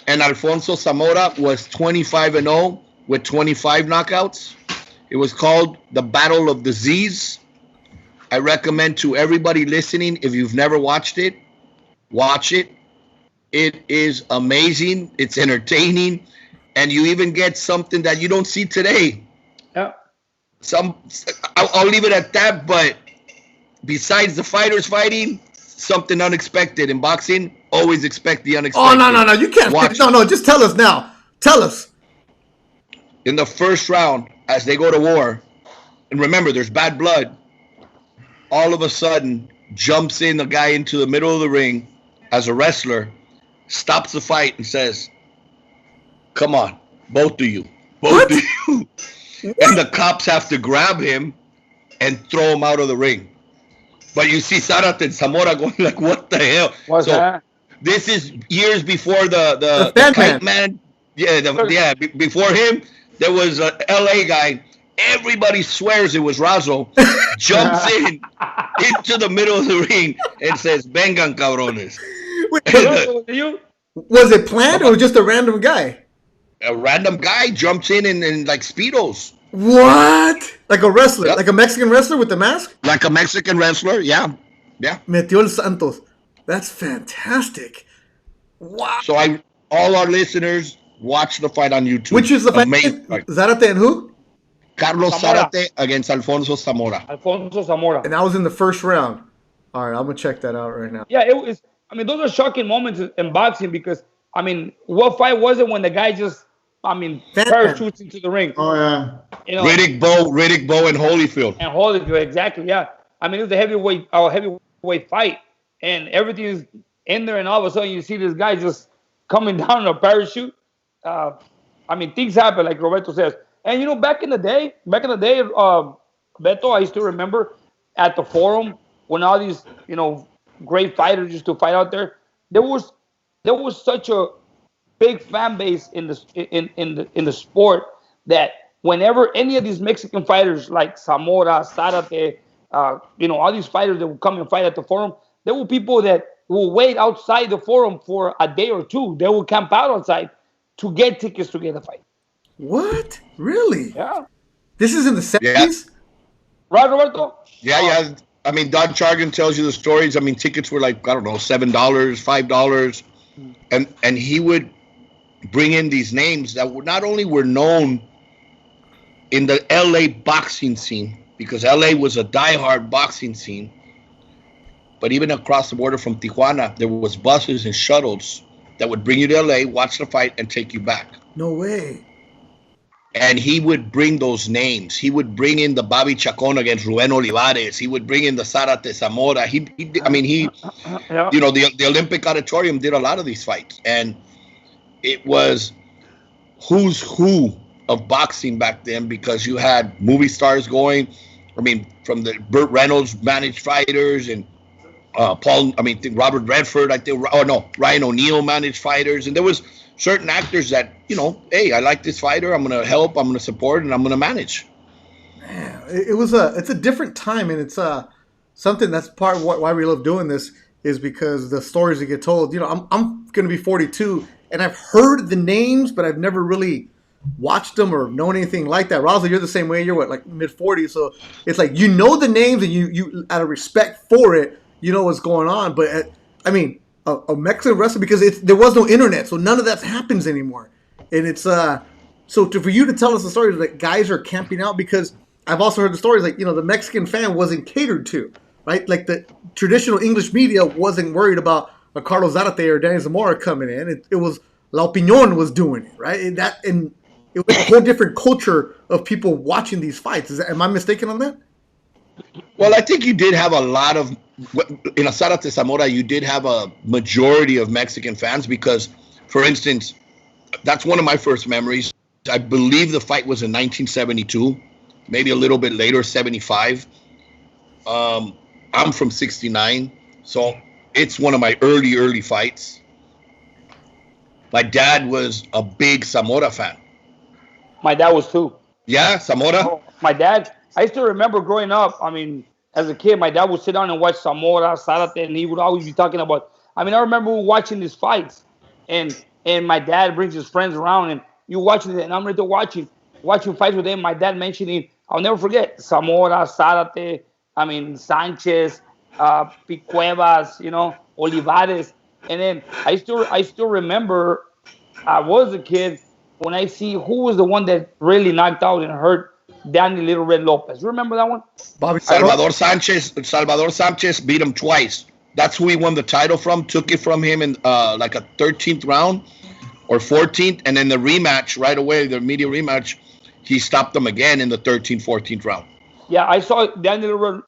And Alfonso Zamora was 25-0 with 25 knockouts. It was called the Battle of the Z's. I recommend to everybody listening, if you've never watched it, watch it. It is amazing. It's entertaining. And you even get something that you don't see today. Yeah. I'll leave it at that. But besides the fighters fighting, something unexpected in boxing, always expect the unexpected. Oh, no. You can't. No, just tell us now. Tell us. In the first round, as they go to war, and remember, there's bad blood. All of a sudden, jumps in a guy into the middle of the ring as a wrestler, stops the fight and says, come on, both of you. And the cops have to grab him and throw him out of the ring. But you see Zárate and Zamora going like, what the hell? What's that? This is years before the kite man. Yeah, before him, there was a LA guy. Everybody swears it was Razo. Jumps into the middle of the ring and says, vengan cabrones. Was it planned or just a random guy? A random guy jumps in like Speedos. What? Like a wrestler, Yep. like a Mexican wrestler with the mask? Like a Mexican wrestler, yeah. Metió el Santos. That's fantastic. Wow. So all our listeners, watch the fight on YouTube. Which is the fight? Amazing fight. Zarate and who? Carlos Zamora. Zarate against Alfonso Zamora. Alfonso Zamora. And that was in the first round. All right, I'm gonna check that out right now. Yeah, it was. I mean, those are shocking moments in boxing because, I mean, what fight was it when the guy just, parachutes into the ring? Oh yeah. You know, Riddick Bowe, and Holyfield. and Holyfield, exactly. Yeah, I mean, it was a heavyweight fight, and everything is in there, and all of a sudden you see this guy just coming down in a parachute. I mean, things happen, like Roberto says. And back in the day, Beto, I used to remember at the Forum when all these, great fighters used to fight out there. There was such a big fan base in the sport that whenever any of these Mexican fighters like Zamora, Zarate, all these fighters that would come and fight at the Forum, there were people that will wait outside the Forum for a day or two. They will camp out outside to get tickets to get a fight. What? Really? Yeah. This is in the 70s? Right, Roberto? Yeah. I mean, Don Chargan tells you the stories. I mean, tickets were like, I don't know, $7, $5. And he would bring in these names that not only were known in the LA boxing scene, because LA was a diehard boxing scene, but even across the border from Tijuana, there was buses and shuttles that would bring you to LA, watch the fight, and take you back. No way. And he would bring those names. He would bring in the Bobby Chacon against Rubén Olivares. He would bring in the Zarate Zamora. Yeah. The Olympic Auditorium did a lot of these fights. And it was who's who of boxing back then, because you had movie stars going. I mean, from the Burt Reynolds managed fighters and Robert Redford, Ryan O'Neal managed fighters. And there was certain actors that, hey, I like this fighter. I'm going to help, I'm going to support, and I'm going to manage. Man, it's a different time, and it's something that's part of why we love doing this is because the stories that get told. I'm going to be 42, and I've heard the names, but I've never really watched them or known anything like that. Razo, you're the same way. You're what, like mid-40s, so it's like you know the names, and you out of respect for it, you know what's going on. But a Mexican wrestler, because there was no internet, so none of that happens anymore. And it's for you to tell us the stories that guys are camping out, because I've also heard the stories like the Mexican fan wasn't catered to, right? Like the traditional English media wasn't worried about a Carlos Zarate or Danny Zamora coming in. It was La Opinión was doing it, right? And it was a whole different culture of people watching these fights. Am I mistaken on that? Well, I think you did have a lot of, in a Zarate Zamora, you did have a majority of Mexican fans because, for instance, that's one of my first memories. I believe the fight was in 1972, maybe a little bit later, 75. I'm from 69, so it's one of my early fights. My dad was a big Zamora fan. My dad was too. Yeah, Zamora? Oh, my dad, I still remember growing up, as a kid, my dad would sit down and watch Zamora, Zarate, and he would always be talking about, I remember watching these fights, and my dad brings his friends around, and you're watching it, and I'm right there watching fights with them. My dad mentioning, I'll never forget, Zamora, Zarate, Sanchez, Picuevas, Olivares. And then I still remember, I was a kid when I see who was the one that really knocked out and hurt Danny Little Red Lopez. Remember that one? Bobby Salvador Sanchez beat him twice. That's who he won the title from. Took it from him in like a 13th round or 14th, and then the rematch right away, the media rematch, he stopped him again in the 13th, 14th round. Yeah, I saw Danny Little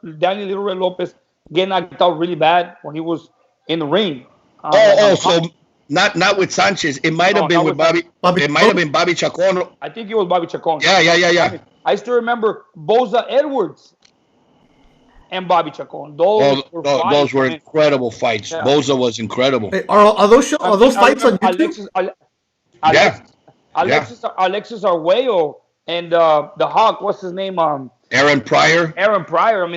Red Lopez get knocked out really bad when he was in the ring. So not with Sanchez. It might have been with Bobby. It might have been Bobby Chacon. I think it was Bobby Chacon. Yeah. I still remember Boza Edwards and Bobby Chacon. Those were incredible fights. Yeah. Boza was incredible. Hey, are those fights on YouTube? Alexis Arguello and the Hawk. What's his name? Aaron Pryor.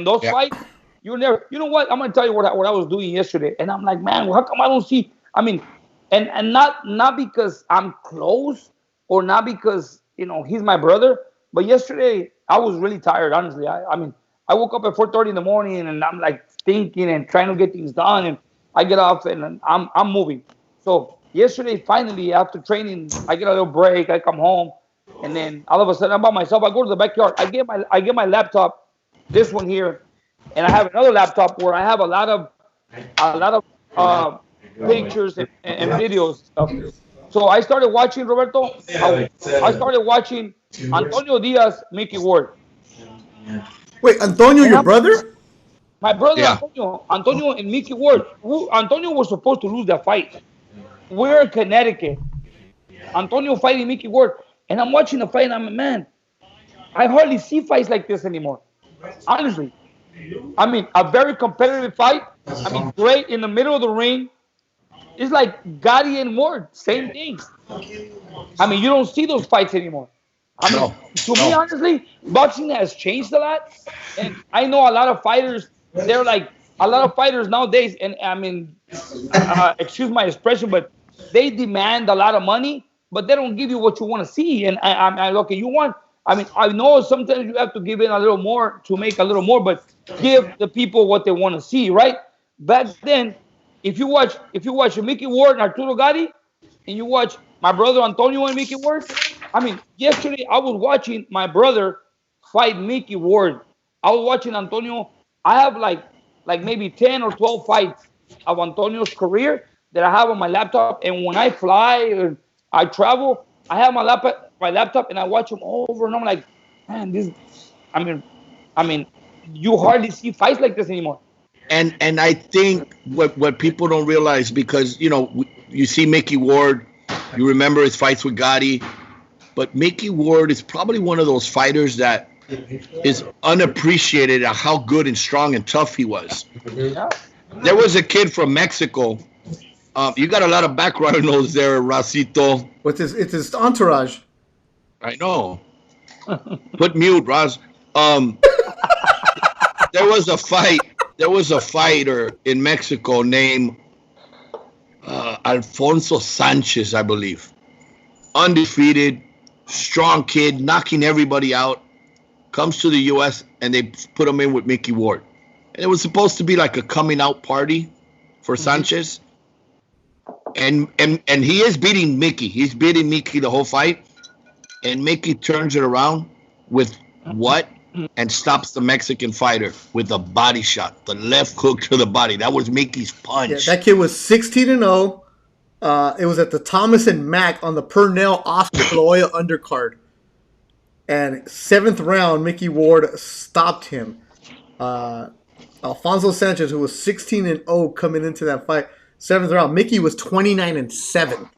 Those fights. You never. You know what? I'm gonna tell you what I was doing yesterday, and I'm like, man, how come I don't see? And not because I'm close or not because he's my brother, But yesterday, I was really tired, honestly. I mean, I woke up at 4:30 in the morning, and I'm like thinking and trying to get things done. And I get off, and I'm moving. So yesterday, finally, after training, I get a little break. I come home, and then all of a sudden, I'm by myself. I go to the backyard. I get my laptop, this one here, and I have another laptop where I have a lot of pictures and videos stuff. So I started watching, Roberto. I started watching Antonio Diaz, Mickey Ward. Wait, Antonio, And your brother? my brother Yeah. Antonio and Mickey Ward. Antonio was supposed to lose that fight. We're in Connecticut. Antonio fighting Mickey Ward. And I'm watching the fight, and I'm like, man, I hardly see fights like this anymore. Honestly. I mean, a very competitive fight. I mean, great in the middle of the ring. It's like Gotti and Ward, same thing. I mean, you don't see those fights anymore. I mean, No, to me, no. honestly, boxing has changed a lot. And I know a lot of fighters, they're like, a lot of fighters nowadays, and I mean, excuse my expression, but they demand a lot of money, but they don't give you what you want to see. And okay, I mean, I know sometimes you have to give in a little more to make a little more, but give the people what they want to see, right? Back then, if you watch Mickey Ward and Arturo Gatti, and you watch my brother Antonio and Mickey Ward, I mean, yesterday I was watching my brother fight Mickey Ward. I was watching Antonio. I have like maybe 10 or 12 fights of Antonio's career that I have on my laptop. And when I fly or I travel, I have my laptop and I watch them over, and I'm like, man, this. I mean, you hardly see fights like this anymore. And I think what people don't realize, because you see Mickey Ward, you remember his fights with Gotti, but Mickey Ward is probably one of those fighters that is unappreciated at how good and strong and tough he was. Yeah. There was a kid from Mexico. You got a lot of background noise there, Razito. It's his entourage. I know. Put mute, Raz. There was a fight. There was a fighter in Mexico named Alfonso Sanchez, I believe. Undefeated, strong kid, knocking everybody out. Comes to the U.S. and they put him in with Mickey Ward. And it was supposed to be like a coming out party for Sanchez. And he is beating Mickey. He's beating Mickey the whole fight. And Mickey turns it around with what? And stops the Mexican fighter with a body shot. The left hook to the body. That was Mickey's punch. Yeah, that kid was 16-0. It was at the Thomas and Mack on the Purnell Oscar De La Hoya undercard. And 7th round, Mickey Ward stopped him. Alfonso Sanchez, who was 16-0 coming into that fight, 7th round. Mickey was 29-7.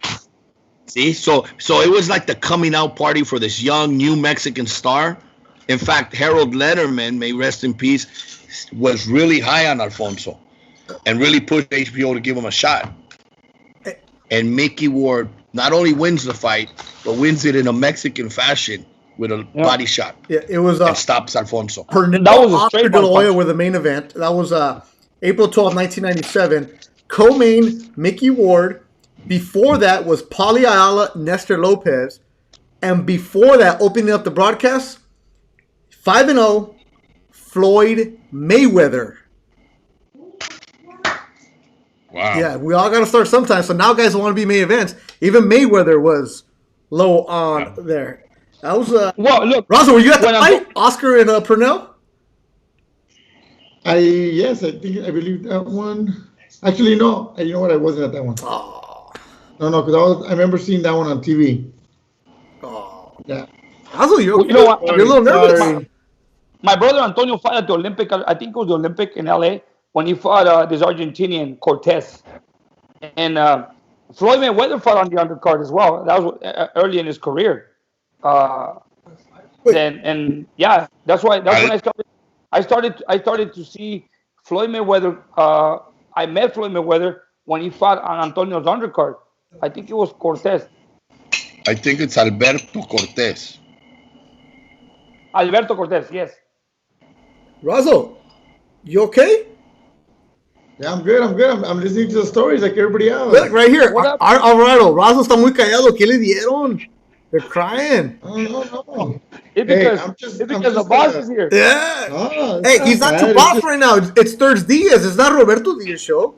See, so it was like the coming out party for this young new Mexican star. In fact, Harold Letterman, may rest in peace, was really high on Alfonso and really pushed HBO to give him a shot. And Mickey Ward not only wins the fight, but wins it in a Mexican fashion with a body shot. Yeah, it was and stops Alfonso. Purnell That was a Oscar straight De La Hoya punch. were the main event. That was April 12, 1997. Co-main, Mickey Ward. Before that was Paulie Ayala, Nestor Lopez. And before that, opening up the broadcast, 5-0, Floyd Mayweather. Wow. Yeah, we all got to start sometime. So now guys want to be main events. Even Mayweather was low on there. That was Well, look, Razo, were you at the when fight? Oscar and Purnell? Yes, I believe that one. Actually, no. You know what? I wasn't at that one. Oh, No, because I remember seeing that one on TV. oh. Yeah. Razo, You know what? you're a little nervous. Sorry. my brother Antonio fought at the Olympic. I think it was the Olympic in LA when he fought this Argentinian Cortez, and Floyd Mayweather fought on the undercard as well. That was early in his career. And yeah, that's when I started to see Floyd Mayweather. I met Floyd Mayweather when he fought on Antonio's undercard. I think it was Cortez. I think it's Alberto Cortez. Alberto Cortez, yes. Razo, you okay? Yeah, I'm good. I'm listening to the stories like everybody else. Look, right here. What up? Alvarado, Razo está muy callado. ¿Qué le dieron? They're crying. No. It's Hey, because, the boss is here. Yeah. Oh, Hey, he's not too boss right now. It's ThursDIAZ. It's not Roberto Diaz show.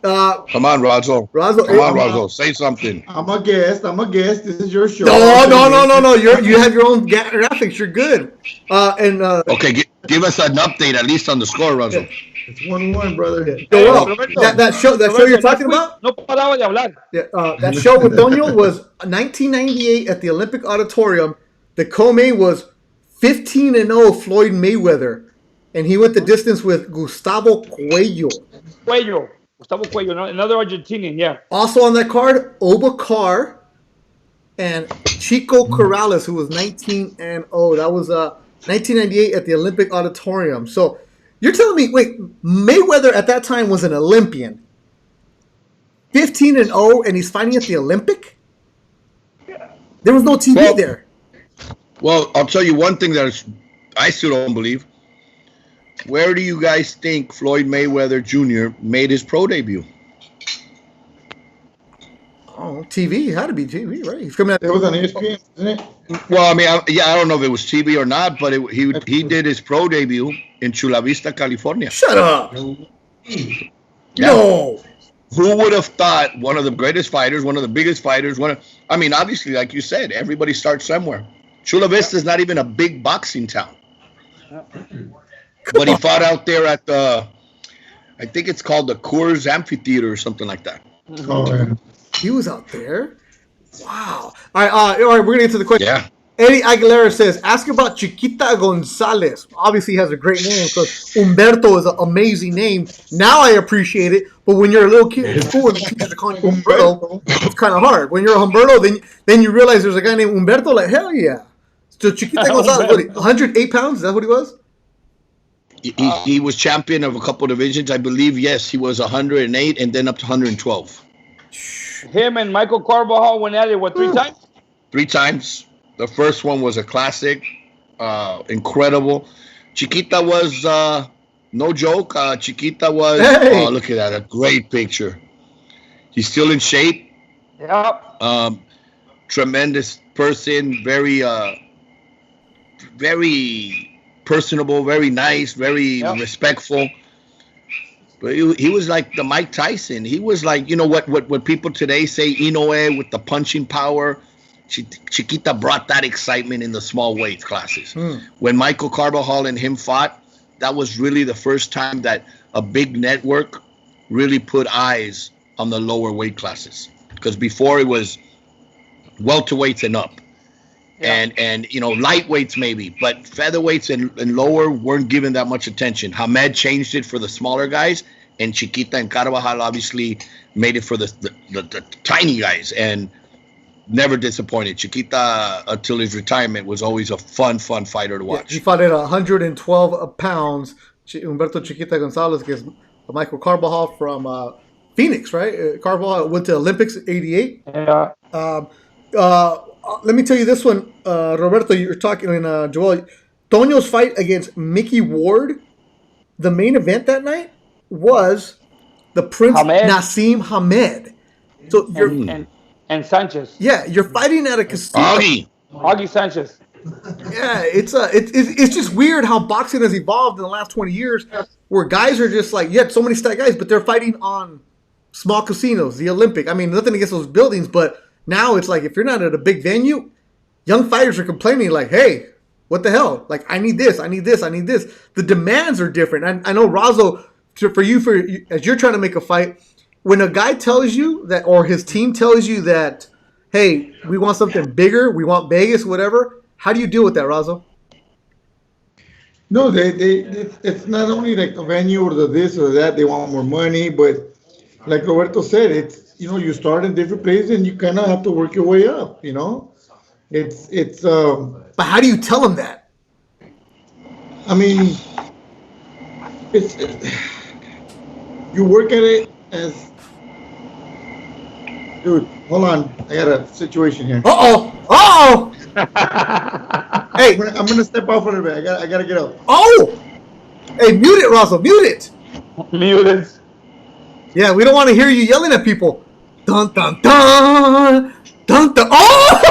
Come on, Razo. Razo, Come on, Razo. Say something. I'm a guest. This is your show. No. You have your own graphics. You're good. Okay, give us an update at least on the score, Razo. It's 1-1, brother. Joel, Roberto. that show you're talking about? No paraba de hablar. Yeah, that show with Tonio was 1998 at the Olympic Auditorium. The co-main was 15-0 Floyd Mayweather, and he went the distance with Gustavo Cuello. Gustavo Cuello, another Argentinian, yeah. Also on that card, Obacar and Chico Corrales, who was 19-0. That was 1998 at the Olympic Auditorium. So you're telling me, wait, Mayweather at that time was an Olympian, 15-0, and he's fighting at the Olympic? There was no TV there. Well, I'll tell you one thing that I still don't believe. Where do you guys think Floyd Mayweather Jr. made his pro debut? Oh, TV. It had to be TV, right? He's coming out. It was on ESPN, isn't it? Well, I mean, I don't know if it was TV or not, but he did his pro debut in Chula Vista, California. Shut up. Yeah. No. Who would have thought one of the greatest fighters, one of the biggest fighters, obviously, like you said, everybody starts somewhere. Chula Vista is not even a big boxing town. But he fought out there at I think it's called the Coors Amphitheater or something like that. Oh, yeah. He was out there. Wow. All right, we're going to get to the question. Yeah. Eddie Aguilera says, ask about Chiquita Gonzalez. Obviously, he has a great name because Humberto is an amazing name. Now I appreciate it, but when you're a little kid in school and the teachers are calling you Humberto, it's kind of hard. When you're a Humberto, then you realize there's a guy named Humberto, like, hell yeah. So Chiquita Gonzalez, 108 pounds? Is that what he was? He was champion of a couple divisions. I believe, yes, he was 108 and then up to 112. Him and Michael Carbajal went at it, 3 times? 3 times. The first one was a classic, incredible. Chiquita was no joke. Chiquita was, oh, look at that, a great picture. He's still in shape. Yeah. Tremendous person, very personable, very nice, very respectful. But he was like the Mike Tyson. He was like, you know what people today say, Inoue with the punching power. Chiquita brought that excitement in the small weight classes. When Michael Carbajal and him fought, that was really the first time that a big network really put eyes on the lower weight classes. Because before it was welterweights and up. Yeah. And lightweights maybe, but featherweights and lower weren't given that much attention. Hamed changed it for the smaller guys, and Chiquita and Carvajal obviously made it for the tiny guys, and never disappointed. Chiquita, until his retirement, was always a fun fighter to watch. Yeah, he fought at 112 pounds. Humberto Chiquita Gonzalez against Michael Carbajal from Phoenix, right? Carbajal went to Olympics '88. Yeah. Let me tell you this one, Roberto. You're talking, and Joel. Tonio's fight against Mickey Ward. The main event that night was the Prince Nassim Hamed. So you're and Sanchez. Yeah, you're fighting at a casino. Augie Sanchez. Yeah, it's just weird how boxing has evolved in the last 20 years, where guys are just like, so many stat guys, but they're fighting on small casinos, the Olympic. I mean, nothing against those buildings, but now it's like if you're not at a big venue, young fighters are complaining like, hey, what the hell? Like, I need this, I need this, I need this. The demands are different. I know, Razo, for you, as you're trying to make a fight, when a guy tells you that, or his team tells you that, hey, we want something bigger, we want Vegas, whatever, how do you deal with that, Razo? No, it's not only like the venue or the this or that, they want more money, but like Roberto said, it's, you start in different places and you kind of have to work your way up, It's But how do you tell them that? I mean, it's you work at it as, dude, hold on, I got a situation here. Uh-oh! Hey, I'm gonna step off a little bit. I gotta get up. Oh! Hey, mute it, Razo, mute it! Mute it. Yeah, we don't want to hear you yelling at people. Dun, dun, dun! Dun, dun! Oh!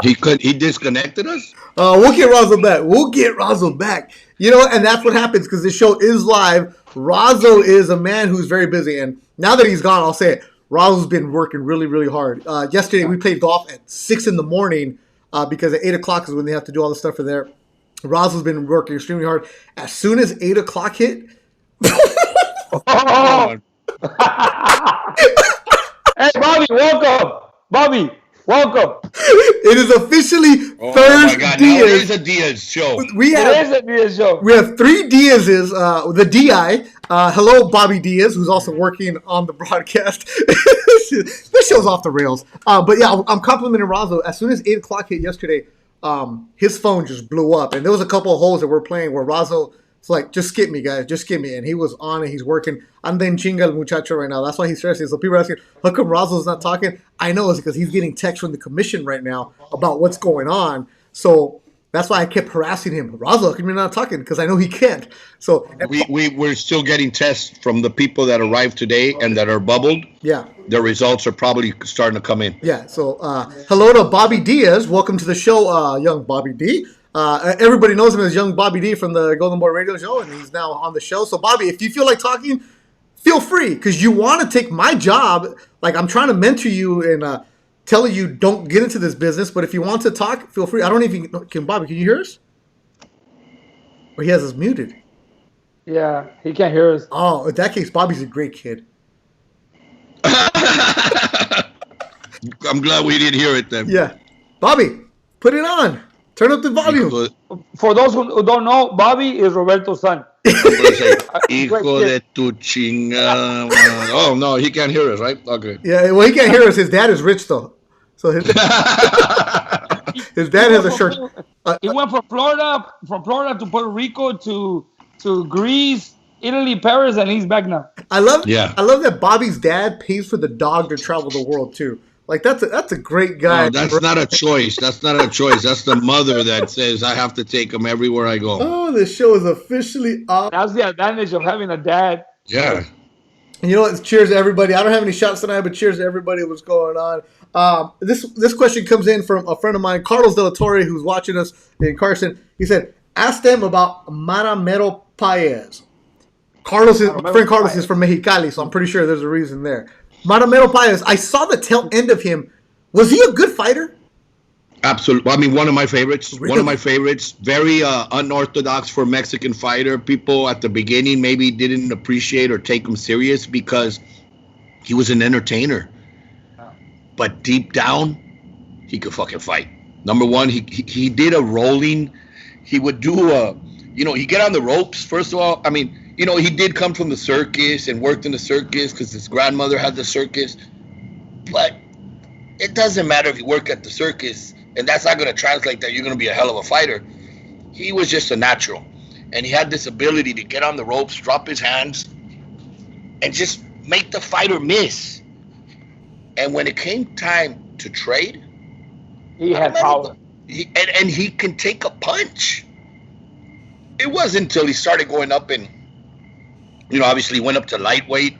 He disconnected us. We'll get Razo back. We'll get Razo back. You know, and that's what happens because this show is live. Razo is a man who's very busy, and now that he's gone, I'll say it. Razo's been working really, really hard. Yesterday we played golf at 6 in the morning because at 8 o'clock is when they have to do all the stuff for there. Razo's been working extremely hard. As soon as 8 o'clock hit. Oh. Hey, Bobby, welcome. Bobby, welcome. It is officially Oh my God! Now it is ThursDIAZ. a Diaz show. We It have is a Diaz show. we have 3 Diaz's. The DI. Hello, Bobby Diaz, who's also working on the broadcast. This show's off the rails. But yeah, I'm complimenting Razo. As soon as 8 o'clock hit yesterday, his phone just blew up, and there was a couple of holes that we're playing where Razo. It's like, just skip me, guys. Just skip me. And he was on and he's working. Anda en chinga el muchacho right now. That's why he's stressing. So people are asking, how come Razo's not talking? I know it's because he's getting texts from the commission right now about what's going on. So that's why I kept harassing him. Razo, how come you're not talking? Because I know he can't. So We're still getting tests from the people that arrived today and that are bubbled. yeah. The results are probably starting to come in. Yeah. So hello to Bobby Diaz. Welcome to the show, young Bobby D. Everybody knows him as Young Bobby D from the Golden Boy Radio Show, and he's now on the show. So, Bobby, if you feel like talking, feel free, because you want to take my job. Like, I'm trying to mentor you and tell you don't get into this business, but if you want to talk, feel free. I don't even can Bobby, can you hear us? Or he has us muted. Yeah, he can't hear us. Oh, in that case, Bobby's a great kid. I'm glad we didn't hear it then. Yeah. Bobby, put it on. Turn up the volume. For those who don't know, Bobby is Roberto's son. I'm gonna say, hijo de tu chinga. Oh, no, he can't hear us, right? Okay. Yeah, well, he can't hear us. His dad is rich, though. So his dad has a shirt. He went from Florida to Puerto Rico to Greece, Italy, Paris, and he's back now. I love that Bobby's dad pays for the dog to travel the world too. Like that's a great guy. No, that's not a choice. That's not a choice. That's the mother that says I have to take him everywhere I go. Oh, this show is officially off. That's the advantage of having a dad. Yeah. And you know what? Cheers to everybody. I don't have any shots tonight, but cheers to everybody. What's going on? This question comes in from a friend of mine, Carlos De La Torre, who's watching us in Carson. He said, "Ask them about Manuel Paez." My friend Carlos is from Mexicali, so I'm pretty sure there's a reason there. Manuel Paez, I saw the tail end of him. Was he a good fighter? Absolutely. I mean, one of my favorites. Really? One of my favorites. Very unorthodox for a Mexican fighter. People at the beginning maybe didn't appreciate or take him serious because he was an entertainer. But deep down, he could fucking fight. Number one, he did a rolling. He would do he'd get on the ropes. First of all, I mean, he did come from the circus and worked in the circus because his grandmother had the circus. But it doesn't matter if you work at the circus, and that's not going to translate that you're going to be a hell of a fighter. He was just a natural. And he had this ability to get on the ropes, drop his hands, and just make the fighter miss. And when it came time to trade, he had power. And he can take a punch. It wasn't until he started going up and, obviously went up to lightweight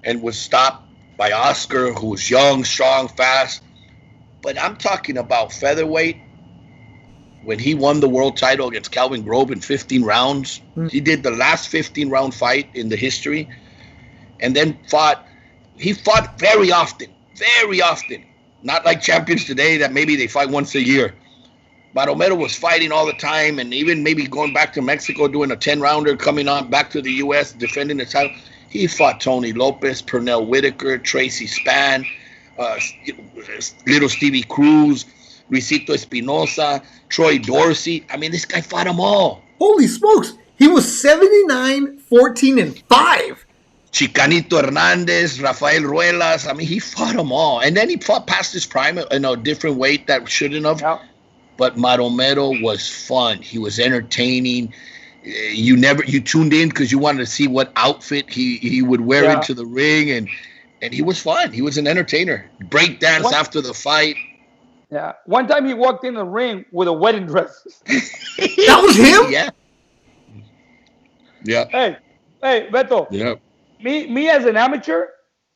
and was stopped by Oscar, who was young, strong, fast. But I'm talking about featherweight. When he won the world title against Calvin Grove in 15 rounds, he did the last 15-round fight in the history, and then he fought very often. Not like champions today that maybe they fight once a year. Manuel was fighting all the time, and even maybe going back to Mexico, doing a 10-rounder, coming on back to the U.S., defending the title. He fought Tony Lopez, Pernell Whitaker, Tracy Spann, little Stevie Cruz, Luisito Espinosa, Troy Dorsey. I mean, this guy fought them all. Holy smokes. He was 79, 14, and 5. Chicanito Hernandez, Rafael Ruelas. I mean, he fought them all. And then he fought past his prime in a different weight that shouldn't have. Yeah. But Manuel was fun. He was entertaining. You tuned in because you wanted to see what outfit he would wear into the ring, and he was fun. He was an entertainer. Break dance after the fight. Yeah. One time he walked in the ring with a wedding dress. That was him? Yeah. Yeah. Hey, Beto. Yeah. Me as an amateur,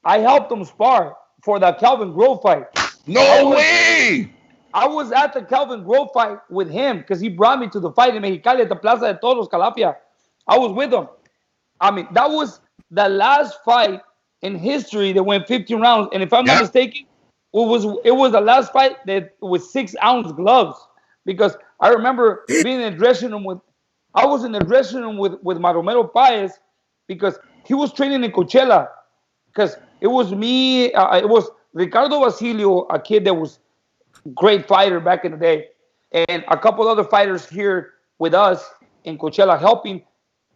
I helped him spar for that Calvin Grove fight. No way! I was at the Calvin Grove fight with him because he brought me to the fight in Mexicali at the Plaza de Toros, Calafia. I was with him. I mean, that was the last fight in history that went 15 rounds. And if I'm not mistaken, it was the last fight that was 6-ounce gloves. Because I remember being in the dressing room with Manuel Medina because he was training in Coachella. Because it was me, it was Ricardo Basilio, a kid that was great fighter back in the day, and a couple other fighters here with us in Coachella helping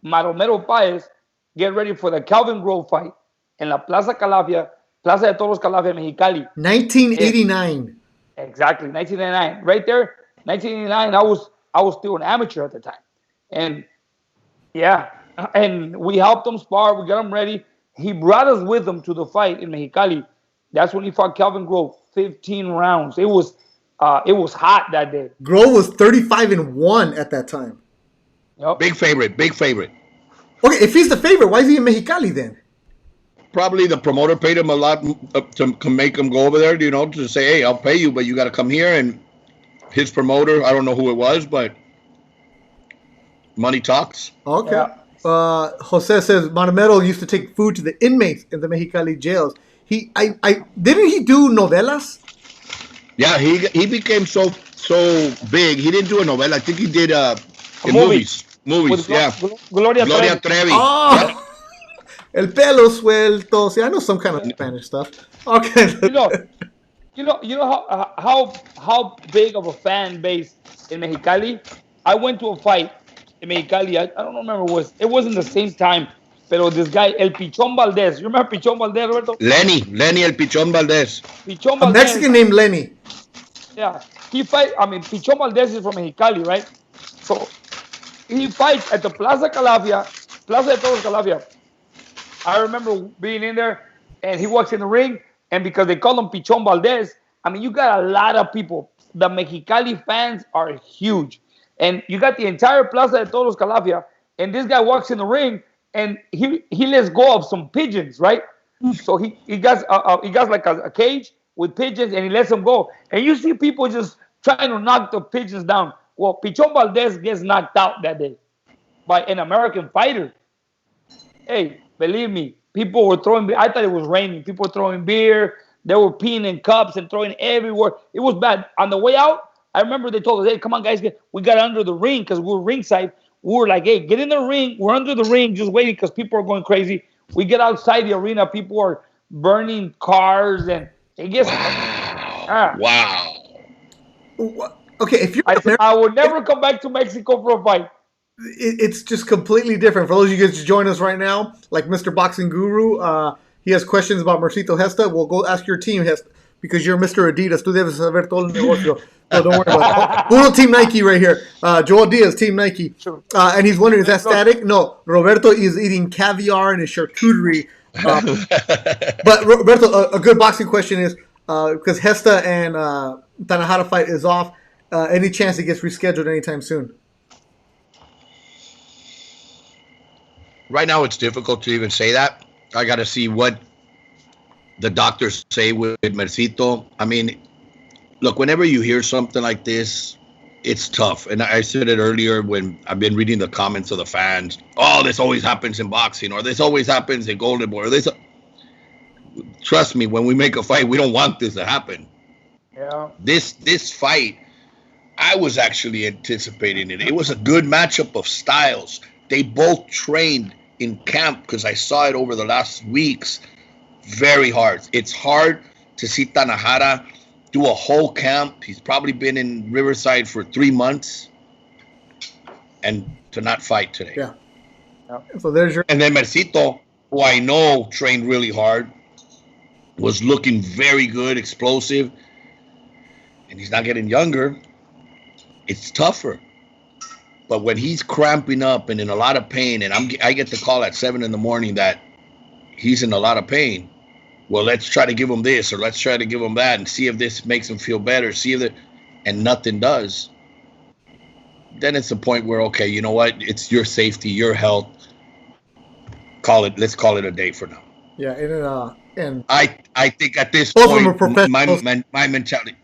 Maromero Paez get ready for the Calvin Grove fight in La Plaza Calafia, Plaza de Toros Calafia, Mexicali. 1989. Exactly, 1999. Right there, 1989. I was still an amateur at the time, and yeah, and we helped him spar. We got him ready. He brought us with him to the fight in Mexicali. That's when he fought Calvin Grove. 15 rounds. It was hot that day. Grove was 35-1 at that time. Yep. Big favorite. Okay, if he's the favorite, why is he in Mexicali then? Probably the promoter paid him a lot to make him go over there, to say, hey, I'll pay you, but you got to come here. And his promoter, I don't know who it was, but money talks. Okay. Yeah. Jose says Manuel used to take food to the inmates in the Mexicali jails. Didn't he do novelas? Yeah, he became so big. He didn't do a novella. I think he did movies. Movies, yeah. Gloria Trevi. Oh, el pelo suelto. See, I know some kind of Spanish stuff. Okay. You know how big of a fan base in Mexicali. I went to a fight in Mexicali. I don't remember it wasn't the same time. Pero this guy, El Pichón Valdez. You remember Pichón Valdez, Roberto? Lenny El Pichón Valdez. Pichón A Valdez. Mexican named Lenny. Yeah. Pichón Valdez is from Mexicali, right? So he fights at the Plaza Calafia, Plaza de Toros Calafia. I remember being in there, and he walks in the ring, and because they call him Pichón Valdez, you got a lot of people. The Mexicali fans are huge. And you got the entire Plaza de Toros Calafia, and this guy walks in the ring, and he lets go of some pigeons, right? So he got like a cage with pigeons, and he lets them go. And you see people just trying to knock the pigeons down. Well, Pichón Valdez gets knocked out that day by an American fighter. Hey, believe me, people were throwing. I thought it was raining. People were throwing beer. They were peeing in cups and throwing everywhere. It was bad. On the way out, I remember they told us, "Hey, come on, guys, we got under the ring because we were ringside." We were like, hey, get in the ring. We're under the ring just waiting because people are going crazy. We get outside the arena. People are burning cars. And it gets... Wow. Okay, if you're... I would never come back to Mexico for a fight. It's just completely different. For those of you guys who join us right now, like Mr. Boxing Guru, he has questions about Mercito Hesta. We'll go ask your team, Hesta, because you're Mr. Adidas. Tú debes saber todo el negocio. So don't worry about it. Uno Team Nike right here. Joel Diaz, Team Nike. Sure. And he's wondering, is that static? No. Roberto is eating caviar and his charcuterie. But Roberto, a good boxing question is, because Hesta and Tanahara fight is off, any chance it gets rescheduled anytime soon? Right now, it's difficult to even say that. I got to see what the doctors say with Mercito. Look, whenever you hear something like this, it's tough. And I said it earlier when I've been reading the comments of the fans. Oh, this always happens in boxing, or this always happens in Golden Boy. Trust me, when we make a fight, we don't want this to happen. Yeah. This fight, I was actually anticipating it. It was a good matchup of styles. They both trained in camp because I saw it over the last weeks. Very hard. It's hard to see Tanahara do a whole camp. He's probably been in Riverside for 3 months, and to not fight today. Yeah. So there's your. And then Mercito, who I know trained really hard, was looking very good, explosive, and he's not getting younger. It's tougher. But when he's cramping up and in a lot of pain, and I get the call at 7 a.m. that he's in a lot of pain. Well, let's try to give him this, or let's try to give him that, and see if this makes him feel better. And nothing does. Then it's the point where, okay, you know what? It's your safety, your health. Let's call it a day for now. Yeah, and I think at this both of them point, are professionals. my mentality.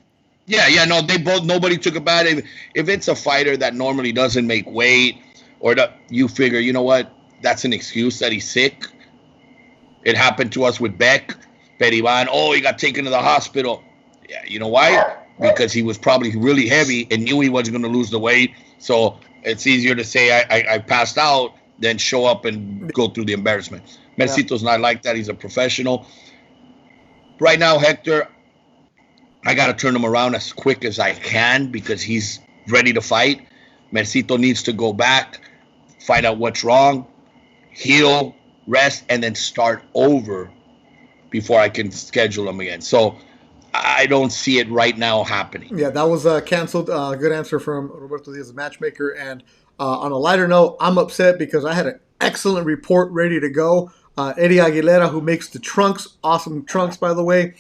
Yeah. No, nobody took it bad. If it's a fighter that normally doesn't make weight, or you figure, you know what, that's an excuse that he's sick. It happened to us with Periban. Oh, he got taken to the hospital. Yeah, you know why? Because he was probably really heavy and knew he wasn't going to lose the weight. So it's easier to say I passed out than show up and go through the embarrassment. Mercito's not like that. He's a professional. Right now, Hector, I got to turn him around as quick as I can because he's ready to fight. Mercito needs to go back, find out what's wrong, heal, rest, and then start over before I can schedule him again. So I don't see it right now happening. Yeah, that was canceled. Good answer from Roberto Diaz, the matchmaker. And on a lighter note, I'm upset because I had an excellent report ready to go. Eddie Aguilera, who makes the trunks, awesome trunks, by the way.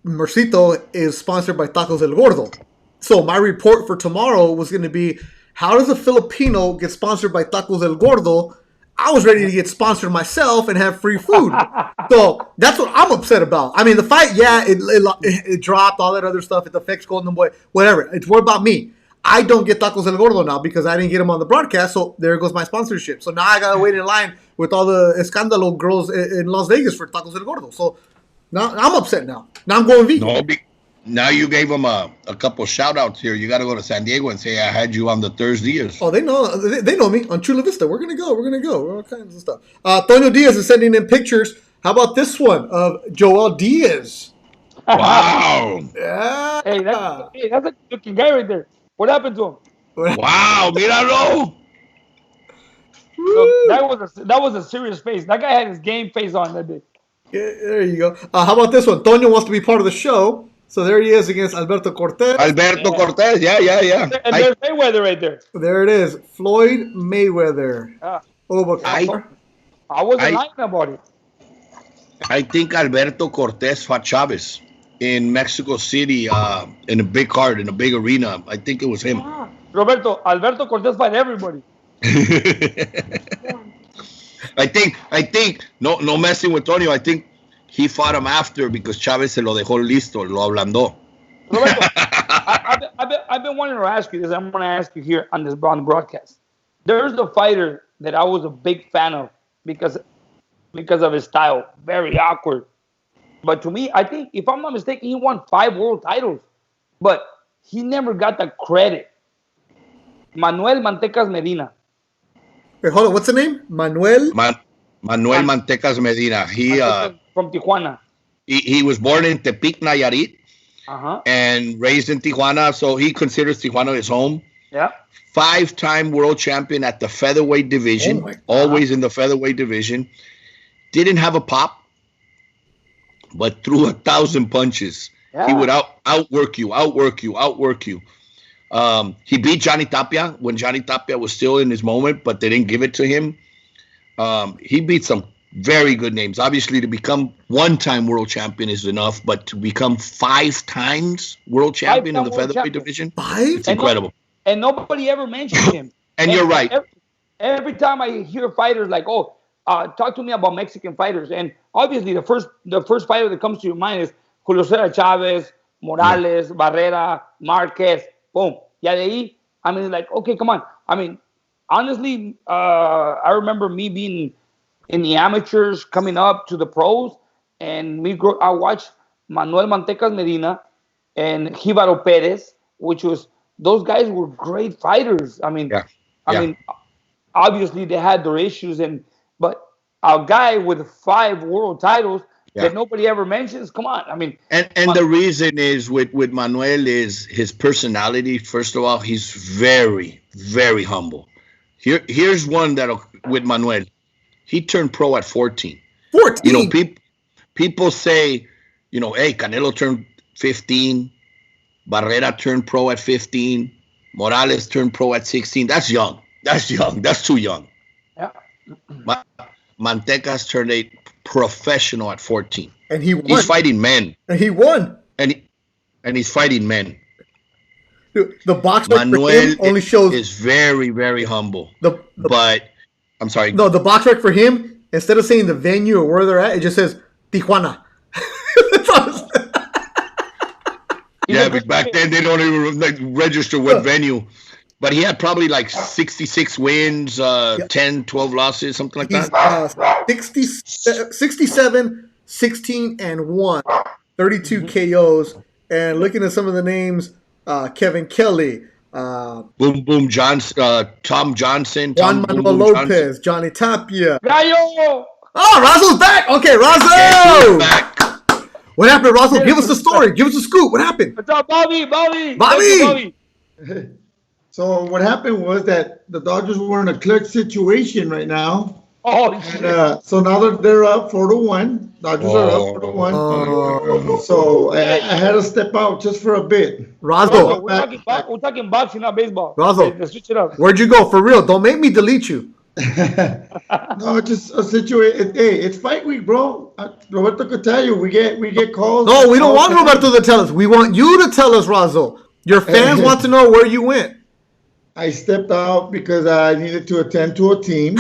Mercito is sponsored by Tacos El Gordo. So my report for tomorrow was going to be, how does a Filipino get sponsored by Tacos El Gordo? I was ready to get sponsored myself and have free food. So that's what I'm upset about. I mean, the fight, yeah, it dropped, all that other stuff. It affects Golden Boy, whatever. It's more about me. I don't get Tacos El Gordo now because I didn't get him on the broadcast, so there goes my sponsorship. So now I got to wait in line with all the Escándalo girls in Las Vegas for Tacos El Gordo. So now I'm upset now. Now I'm going vegan. No, now you gave him a couple shout outs here. You got to go to San Diego and say, I had you on the ThursDIAZ. Oh, they know me on Chula Vista. We're going to go. All kinds of stuff. Antonio Diaz is sending in pictures. How about this one of Joel Diaz? Wow. Yeah. Hey, that's a good looking guy right there. What happened to him? Wow, míralo. So that was a serious face. That guy had his game face on that day. Yeah, there you go. How about this one? Tonio wants to be part of the show. So there he is against Alberto Cortez. Cortez, yeah. And there's Mayweather right there. There it is. Floyd Mayweather. I wasn't lying about it. I think Alberto Cortez fought Chavez in Mexico City in a big card, in a big arena. I think it was him. Alberto Cortez fought everybody. I think, no messing with Tonio. I think he fought him after because Chavez se lo dejó listo, lo ablandó. Roberto, I've been wanting to ask you this. I'm going to ask you here on the broadcast. There's a fighter that I was a big fan of because of his style. Very awkward. But to me, I think, if I'm not mistaken, he won 5 world titles. But he never got the credit. Manuel Mantecas Medina. Wait, hold on. What's the name? Manuel Mantecas Medina. He from Tijuana. He was born in Tepic, Nayarit, and raised in Tijuana. So he considers Tijuana his home. Yeah. 5-time world champion at the featherweight division. Always in the featherweight division. Didn't have a pop, but threw 1,000 punches. Yeah. He would outwork you. He beat Johnny Tapia when Johnny Tapia was still in his moment, but they didn't give it to him. He beat some very good names. Obviously, to become 1-time world champion is enough, but to become 5 times world champion in the featherweight division, it's incredible. And nobody ever mentioned him. And you're right. Every time I hear fighters like, talk to me about Mexican fighters, and obviously the first fighter that comes to your mind is Julio César Chávez, Morales, Barrera, Marquez. Boom. Yeah, I mean, like, okay, come on. I mean, honestly, I remember me being in the amateurs coming up to the pros, and I watched Manuel Mantecas Medina and Jibaro Perez, those guys were great fighters. I mean, I mean, obviously they had their issues, but a guy with 5 world titles that nobody ever mentions. Come on, I mean, and the reason is with Manuel is his personality. First of all, he's very, very humble. Here's one that with Manuel, he turned pro at 14. 14. You know, people say, you know, hey, Canelo turned 15, Barrera turned pro at 15, Morales turned pro at 16. That's young. That's too young. Yeah. Mantecas turned professional at 14. And he won. He's fighting men. And he won. And he's fighting men. Dude, the box Manuel for him only shows is very, very humble. But I'm sorry. No, the box rec for him, instead of saying the venue or where they're at, it just says Tijuana. He's Yeah, a good back then they don't even like register what venue. But he had probably like 66 wins, 10, 12 losses, something like He's that. 67, 16, and 1, 32 KOs. And looking at some of the names, Kevin Kelly, Boom Boom Johnson, Tom Johnson, Juan Tom Boom Manuel Boom Lopez, Johnson. Johnny Tapia. Gallo! Oh, Razo's back. Okay, Guess who's Razo. back? What happened, Razo? Give us the story. Give us the scoop. What happened? What's up, Bobby? Bobby! Thank you, Bobby. So what happened was that the Dodgers were in a clutch situation right now. Oh, shit. And, so now they're up 4-1. Dodgers are up 4-1. So I had to step out just for a bit. Razo, We're talking boxing, not baseball. Razo. Let's switch it up. where'd you go? For real, don't make me delete you. No, it's just a situation. Hey, it's fight week, bro. Roberto could tell you we get calls. No, we don't want Roberto to tell us. We want you to tell us, Razo. Your fans want to know where you went. I stepped out because I needed to attend to a team,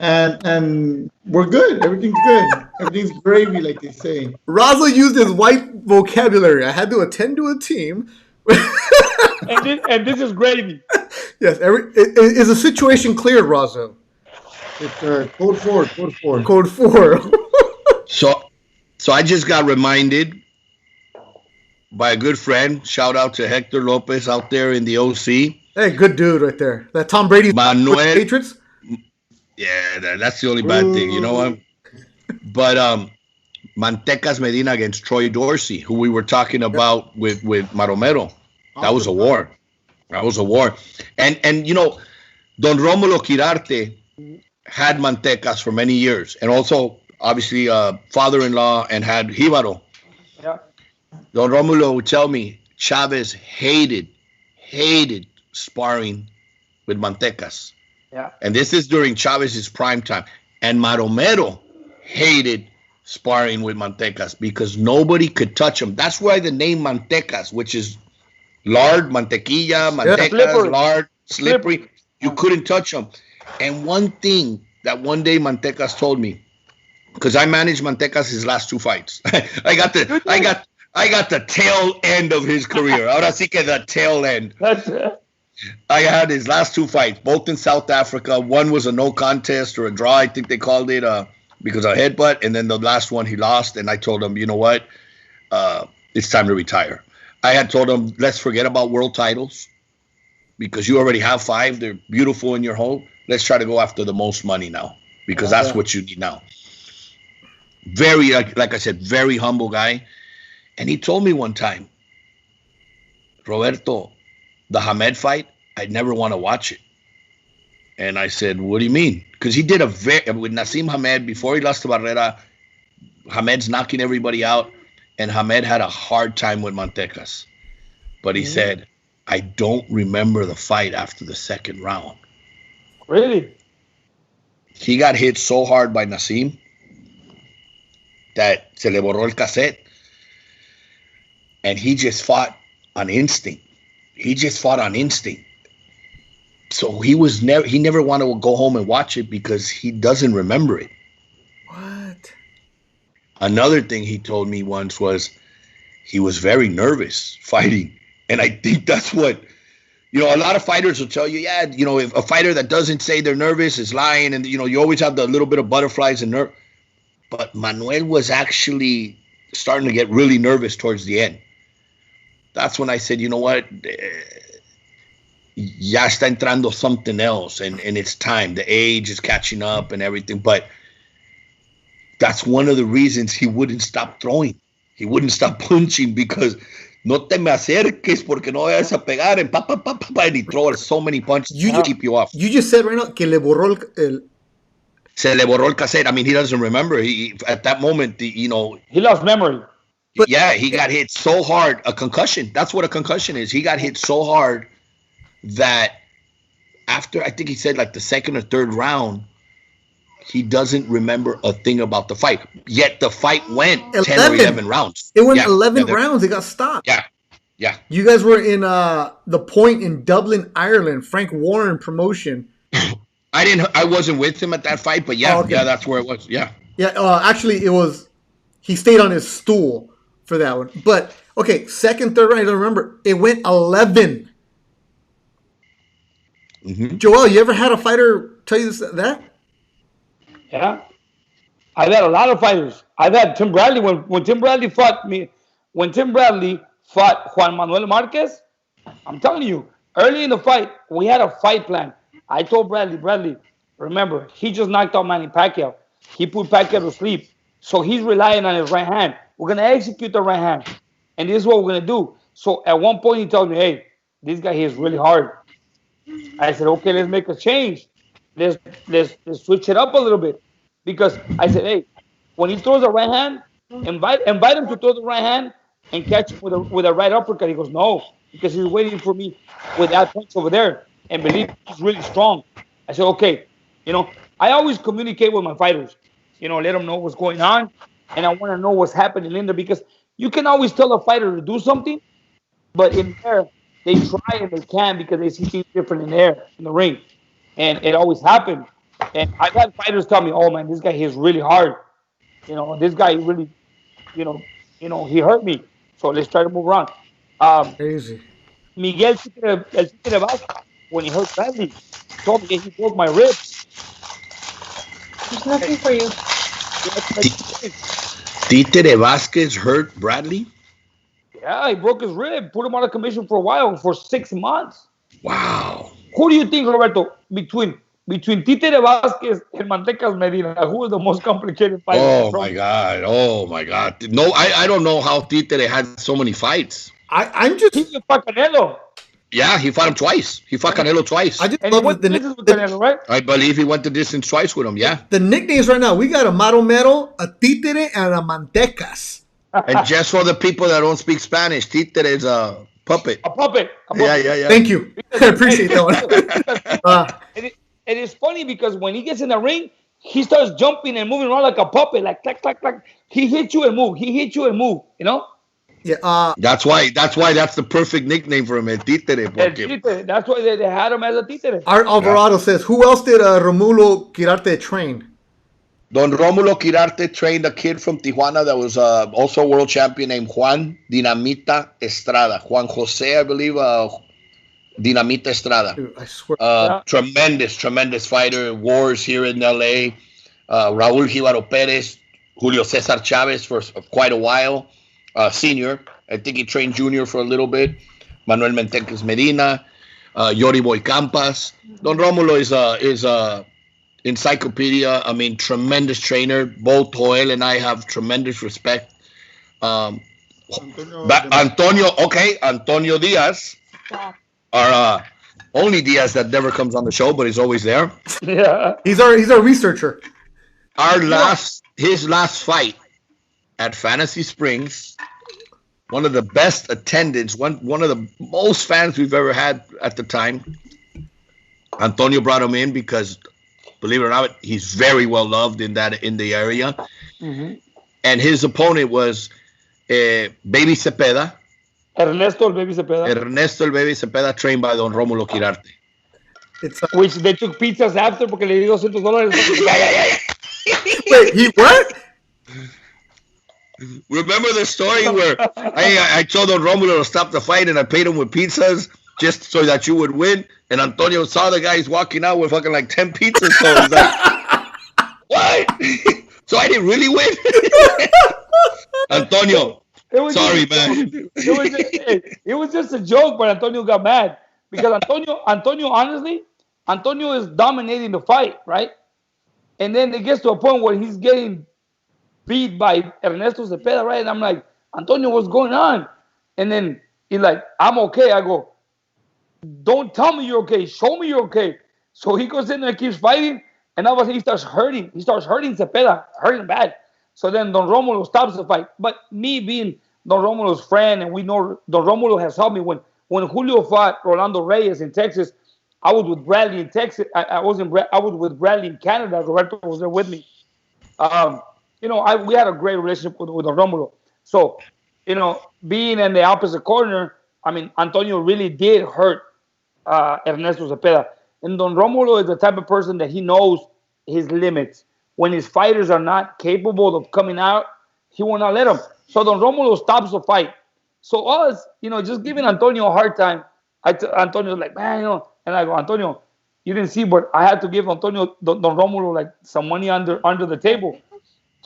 and we're good. Everything's good. Everything's gravy, like they say. Razo used his white vocabulary. I had to attend to a team. and this is gravy. Yes, is the situation cleared, Razo? It's code 4. Code 4. So I just got reminded by a good friend. Shout out to Hector Lopez out there in the OC. Hey, good dude right there. That Tom Brady Manuel. Patriots? Yeah, that's the only bad thing. You know what? But Mantecas Medina against Troy Dorsey, who we were talking about with Maromero. That was a war. And you know, Don Romulo Quirarte had Mantecas for many years, and also obviously father-in-law, and had Jibaro. Yeah. Don Romulo would tell me Chavez hated sparring with Mantecas. Yeah. And this is during Chavez's prime time. And Maromero hated sparring with Mantecas because nobody could touch him. That's why the name Mantecas, which is lard, mantequilla, mantecas, lard, slippery. You couldn't touch him. And one thing that one day Mantecas told me, because I managed Mantecas his last 2 fights. I got the tail end of his career. Ahora sí que the tail end. That's it. I had his last 2 fights, both in South Africa. One was a no contest or a draw, I think they called it, because of headbutt. And then the last one he lost. And I told him, you know what? It's time to retire. I had told him, let's forget about world titles because you already have 5. They're beautiful in your home. Let's try to go after the most money now because that's what you need now. Very, like I said, very humble guy. And he told me one time, Roberto, the Hamed fight, I'd never want to watch it. And I said, what do you mean? Because he did with Naseem Hamed, before he lost to Barrera, Hamed's knocking everybody out, and Hamed had a hard time with Mantecas. But he said, I don't remember the fight after the second round. Really? He got hit so hard by Naseem that se le borró el cassette. And he just fought on instinct. So he never wanted to go home and watch it because he doesn't remember it. What? Another thing he told me once was he was very nervous fighting. And I think that's what, a lot of fighters will tell you, if a fighter that doesn't say they're nervous is lying. And, you always have the little bit of butterflies and nerve. But Manuel was actually starting to get really nervous towards the end. That's when I said, you know what? Ya está entrando something else, and it's time. The age is catching up and everything. But that's one of the reasons he wouldn't stop throwing. He wouldn't stop punching because no te me acerques porque no vayas a pegar and and he throws so many punches to keep you off. You just said right now que le borró Se le borró el cassette. I mean, he doesn't remember. He at that moment, he lost memory. But he got hit so hard. A concussion. That's what a concussion is. He got hit so hard that after, I think he said like the second or third round, he doesn't remember a thing about the fight. Yet the fight went 10 or 11 rounds. It went 11 rounds. It got stopped. Yeah. You guys were in the Point in Dublin, Ireland. Frank Warren promotion. I wasn't with him at that fight, but that's where it was. Yeah. Yeah. Actually, it was. He stayed on his stool for that one. But Okay, second, third round, I don't remember. It went 11. Mm-hmm. Joel, you ever had a fighter tell you that? Yeah. I've had a lot of fighters. I've had Tim Bradley when Tim Bradley fought me. When Tim Bradley fought Juan Manuel Marquez, I'm telling you, early in the fight, we had a fight plan. I told Bradley, remember, he just knocked out Manny Pacquiao. He put Pacquiao to sleep. So he's relying on his right hand. We're going to execute the right hand. And this is what we're going to do. So at one point, he told me, hey, this guy here is really hard. I said, okay, let's make a change. Let's switch it up a little bit. Because I said, hey, when he throws a right hand, invite him to throw the right hand and catch him with a right uppercut. He goes, no, because he's waiting for me with that punch over there. And believe me, he's really strong. I said, okay, I always communicate with my fighters, let them know what's going on. And I want to know what's happening in there because you can always tell a fighter to do something, but in there, they try and they can because they see things different in there, in the ring. And it always happened. And I've had fighters tell me, oh, man, this guy is really hard. This guy really, he hurt me. So let's try to move around. Crazy. Miguel Chiquita Gonzalez, when he hurt Bradley, told me he broke my ribs. There's nothing for you. Títere Vasquez hurt Bradley? Yeah, he broke his rib, put him out of commission for a while, for 6 months. Wow. Who do you think, Roberto, between Títere Vasquez and Mantecas Medina, who is the most complicated fighter? Oh my God. No, I don't know how Títere had so many fights. I'm just. He fought Canelo. Yeah, he fought him twice. He fought Canelo twice. I just And he love went the distance with Canelo, right? I believe he went the distance twice with him, yeah. the nicknames right now. We got a Maromero, a Títere, and a Mantecas. And just for the people that don't speak Spanish, Títere is a puppet. A puppet. Yeah. Thank you. I appreciate that one. It is funny because when he gets in the ring, he starts jumping and moving around like a puppet, like clack, clack, clack. He hits you and move. Yeah. That's why that's the perfect nickname for him, El Títere. Títere. That's why they had him as a Títere. Art Alvarado says, who else did Romulo Quirarte train? Don Romulo Quirarte trained a kid from Tijuana that was also a world champion named Juan Dinamita Estrada. Juan Jose, I believe, Dinamita Estrada. Dude, I swear. Tremendous fighter. Wars here in L.A. Raúl Jíbaro Pérez, Julio Cesar Chavez for quite a while. Senior. I think he trained junior for a little bit. Manuel Medina, Yori Boy Campas. Don Romulo is a encyclopedia. I mean, tremendous trainer. Both Joel and I have tremendous respect. Antonio Diaz, our only Diaz that never comes on the show, but he's always there. Yeah. He's our researcher. His last fight at Fantasy Springs, one of the best attendants, one of the most fans we've ever had at the time. Antonio brought him in because, believe it or not, he's very well loved in the area. Mm-hmm. And his opponent was Baby Cepeda. Ernesto el Baby Cepeda, trained by Don Romulo Quirarte. Which they took pizzas after porque le di $200. Wait, he what? Remember the story where I told Don Romulo to stop the fight and I paid him with pizzas just so that you would win? And Antonio saw the guys walking out with fucking like 10 pizzas. So he's like, what? So I didn't really win? Antonio, sorry, man. It was just a joke, but Antonio got mad. Because Antonio, honestly, Antonio is dominating the fight, right? And then it gets to a point where he's getting beat by Ernesto Cepeda, right? And I'm like, Antonio, what's going on? And then he's like, I'm okay. I go, don't tell me you're okay. Show me you're okay. So he goes in there and keeps fighting. And all of a sudden he starts hurting. He starts hurting Cepeda, hurting bad. So then Don Romulo stops the fight. But me being Don Romulo's friend, and we know Don Romulo has helped me. When Julio fought Rolando Reyes in Texas, I was with Bradley in Texas. I was with Bradley in Canada. Roberto was there with me. We had a great relationship with Don Romulo. So, being in the opposite corner, I mean, Antonio really did hurt Ernesto Cepeda. And Don Romulo is the type of person that he knows his limits. When his fighters are not capable of coming out, he will not let them. So Don Romulo stops the fight. So us, just giving Antonio a hard time. Antonio's like, man, and I go, Antonio, you didn't see, but I had to give Antonio Don Romulo like some money under the table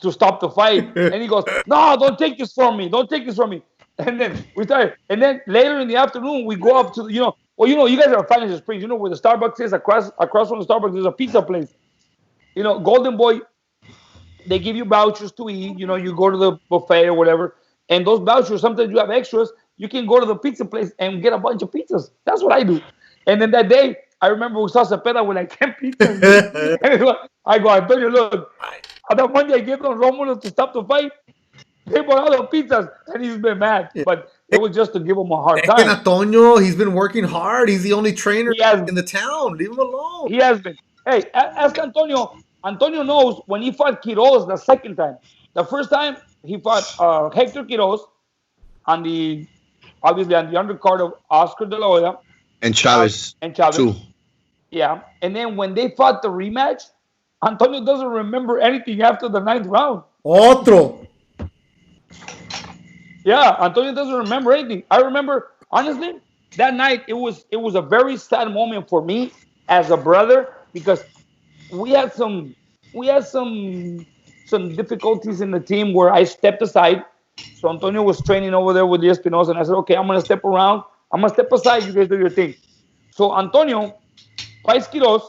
to stop the fight. And he goes, no, don't take this from me. Don't take this from me. And then we started. And then later in the afternoon, we go up to, you guys are Financial Springs. You know where the Starbucks is? Across from the Starbucks, there's a pizza place. Golden Boy, they give you vouchers to eat. You go to the buffet or whatever. And those vouchers, sometimes you have extras. You can go to the pizza place and get a bunch of pizzas. That's what I do. And then that day, I remember we saw Cepeda with like 10 pizzas. And I go, Antonio, look, on that Monday I gave them Romulo to stop the fight. They bought all the pizzas, and he's been mad. Yeah. But it was just to give him a hard time. And Antonio, he's been working hard. He's the only trainer in the town. Leave him alone. He has been. Hey, ask Antonio. Antonio knows when he fought Quiroz the second time. The first time he fought Hector Quiroz obviously on the undercard of Oscar De La Hoya. And Chavez. Too. Yeah. And then when they fought the rematch, Antonio doesn't remember anything after the 9th round. Otro. Yeah, Antonio doesn't remember anything. I remember, honestly, that night it was a very sad moment for me as a brother because we had some difficulties in the team where I stepped aside. So Antonio was training over there with the Espinosa, and I said, okay, I'm going to step around. I'm going to step aside. You guys do your thing. So Antonio fights Quiroz,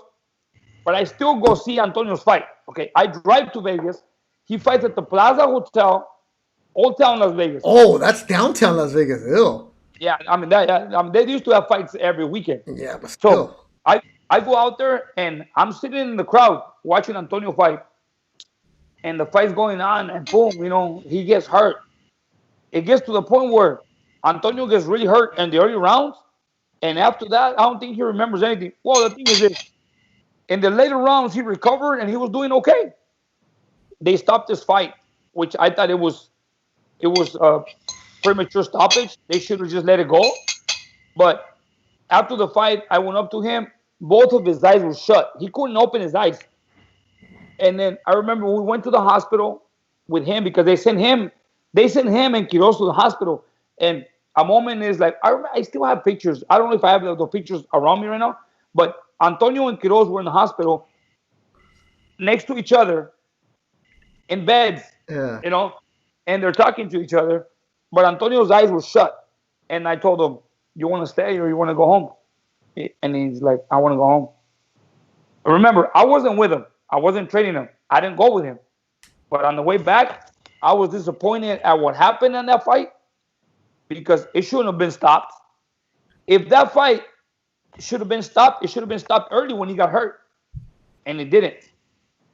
but I still go see Antonio's fight. Okay, I drive to Vegas. He fights at the Plaza Hotel, Old Town Las Vegas. Oh, that's downtown Las Vegas. Ew. Yeah, they used to have fights every weekend. Yeah, but still. So I go out there, and I'm sitting in the crowd watching Antonio fight. And the fight's going on, and boom, he gets hurt. It gets to the point where Antonio gets really hurt in the early rounds. And after that, I don't think he remembers anything. Well, the thing is this. In the later rounds, he recovered, and he was doing okay. They stopped this fight, which I thought it was a premature stoppage. They should have just let it go. But after the fight, I went up to him. Both of his eyes were shut. He couldn't open his eyes. And then I remember we went to the hospital with him because they sent him and Quiroz to the hospital. And a moment is like, I still have pictures. I don't know if I have the pictures around me right now. But Antonio and Quiroz were in the hospital next to each other in beds, and they're talking to each other. But Antonio's eyes were shut. And I told him, you want to stay or you want to go home? And he's like, I want to go home. Remember, I wasn't with him. I wasn't training him. I didn't go with him. But on the way back, I was disappointed at what happened in that fight because it shouldn't have been stopped. If that fight should have been stopped, it should have been stopped early when he got hurt. And it didn't.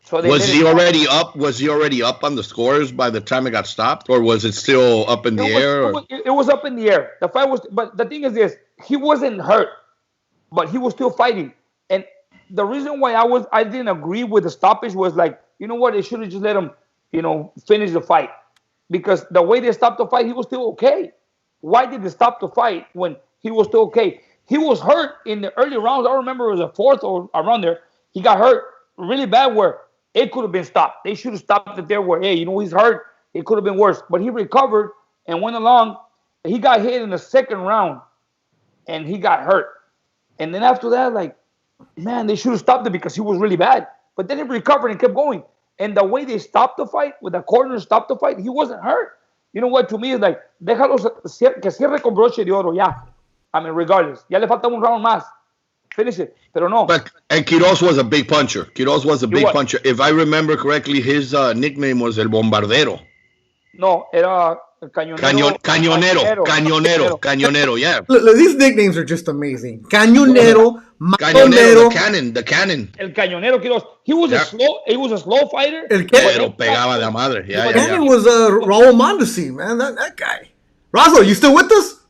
So was he already up? Was he already up on the scores by the time it got stopped, or was it still up in the air? It was up in the air. The fight was, but the thing is this: he wasn't hurt, but he was still fighting. And the reason why I didn't agree with the stoppage was like, you know what? They should have just let him, finish the fight, because the way they stopped the fight, he was still okay. Why did they stop the fight when he was still okay? He was hurt in the early rounds. I remember it was a fourth or around there. He got hurt really bad where it could have been stopped. They should have stopped it there where, hey, he's hurt. It could have been worse. But he recovered and went along. He got hit in the second round, and he got hurt. And then after that, like, man, they should have stopped it because he was really bad. But then he recovered and kept going. And the way they stopped the fight, with the corner stopped the fight, he wasn't hurt. You know what? To me, it's like, déjalo que cierre con broche de oro, ya. I mean, regardless. Ya le falta un round más. Finish it. Pero no. And Quiroz was a big puncher. Quiroz was a big puncher. If I remember correctly, his nickname was El Bombardero. No, era Cañonero. Cañonero, yeah. Look, these nicknames are just amazing. Cañonero, Cañonero, the cannon. El Cañonero Quiroz. He was a slow fighter. Pero pegaba de madre. Yeah, Cannon was Raul Mondesi, man. That guy. Razo, you still with us?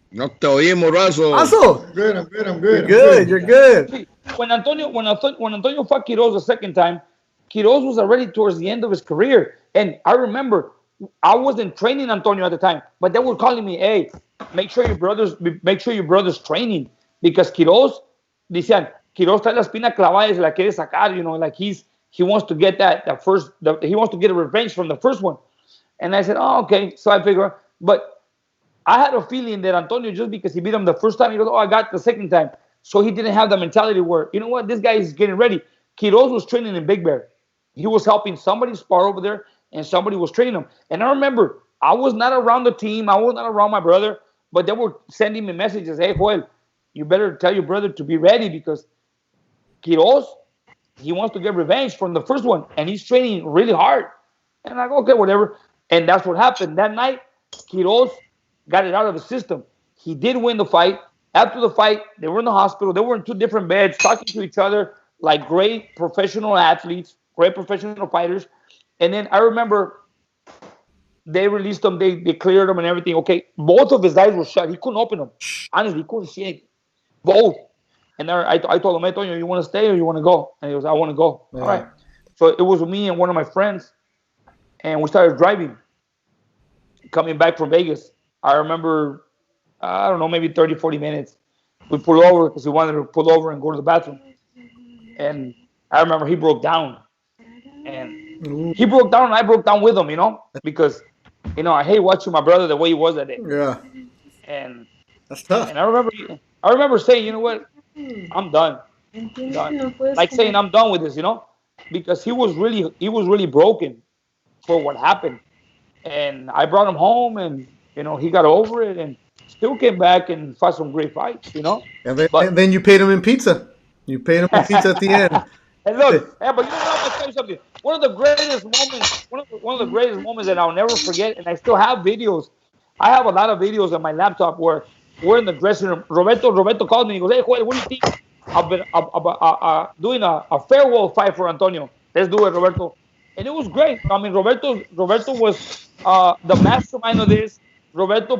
No te oímos, Razo. Razo. I'm good. You're good. When Antonio fought Quiroz the second time, Quiroz was already towards the end of his career. And I remember I wasn't training Antonio at the time, but they were calling me, hey, make sure your brother's training. Because Quiroz, decían, Quiroz trae la espina clavada y se la quiere sacar, like he wants to get he wants to get a revenge from the first one. And I said, oh, okay. So I figured, but I had a feeling that Antonio, just because he beat him the first time, he goes, oh, I got the second time. So he didn't have the mentality where, you know what, this guy is getting ready. Quiroz was training in Big Bear. He was helping somebody spar over there, and somebody was training him. And I remember, I was not around the team. I was not around my brother, but they were sending me messages. Hey, Joel, you better tell your brother to be ready because Quiroz, he wants to get revenge from the first one, and he's training really hard. And I'm like, okay, whatever. And that's what happened. That night, Quiroz got it out of the system. He did win the fight. After the fight, they were in the hospital. They were in two different beds, talking to each other like great professional athletes, great professional fighters. And then I remember they released him. They cleared him and everything. Okay, both of his eyes were shut. He couldn't open them. Honestly, he couldn't see it. Both. And I told him, Antonio, you want to stay or you want to go? And he goes, I want to go. Yeah. All right. So it was me and one of my friends, and we started driving, coming back from Vegas. I remember, I don't know, maybe 30, 40 minutes. We pulled over because we wanted to pull over and go to the bathroom. And I remember he broke down. And he broke down and I broke down with him, because, I hate watching my brother the way he was that day. Yeah. And that's tough. And I remember saying, you know what? I'm done. Like saying I'm done with this, because he was really broken for what happened. And I brought him home and, he got over it and still came back and fought some great fights, And then you paid him in pizza. You paid him in pizza at the end. And look, but you know what? I'll tell you something. One of the greatest moments that I'll never forget, and I still have videos. I have a lot of videos on my laptop where we're in the dressing room. Roberto called me. He goes, hey, what do you think about doing a farewell fight for Antonio? Let's do it, Roberto. And it was great. I mean, Roberto was the mastermind of this. Roberto,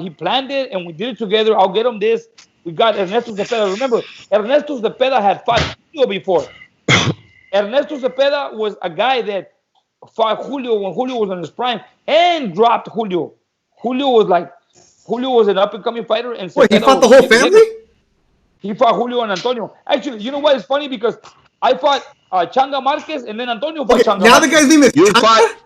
he planned it, and we did it together. I'll get him this. We got Ernesto Cepeda. Remember, Ernesto Cepeda had fought Julio before. Ernesto Cepeda was a guy that fought Julio when Julio was in his prime and dropped Julio. Julio was an up-and-coming fighter. And wait, he fought the whole family? He fought Julio and Antonio. Actually, you know what? It's funny because I fought Changa Marquez and then Antonio fought Changa now Marquez. The guy's name is Changa?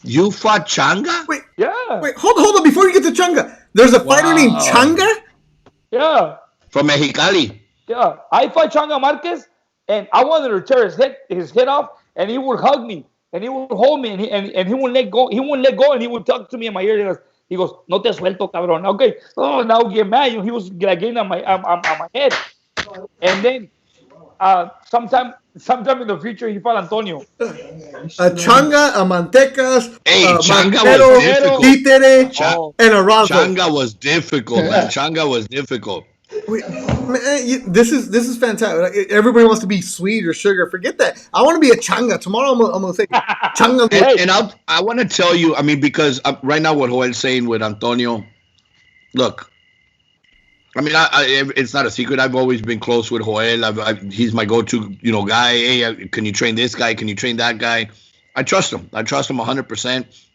You fought Changa? Wait, yeah. Wait, hold on. Before you get to Changa, there's a fighter named Changa? Yeah. From Mexicali. Yeah. I fought Changa Marquez, and I wanted to tear his head off, and he would hug me, and he would hold me, and he wouldn't let go. He wouldn't let go, and he would talk to me in my ear. He goes, no te suelto, cabrón. Okay. Oh, now get mad. He was like getting on my head. And then sometime in the future, he fought Antonio. A Changa, a Mantecas, Changa Mantero, was difficult. Títere, and a Razo. Changa was difficult, man. Changa was difficult. Wait, man, this is fantastic. Everybody wants to be sweet or sugar. Forget that. I want to be a Changa. Tomorrow I'm gonna say Changa. And I want to tell you, I mean, because right now what Joel's saying with Antonio, look, I mean, it's not a secret. I've always been close with Joel. He's my go-to, guy. Hey, can you train this guy? Can you train that guy? I trust him. 100%.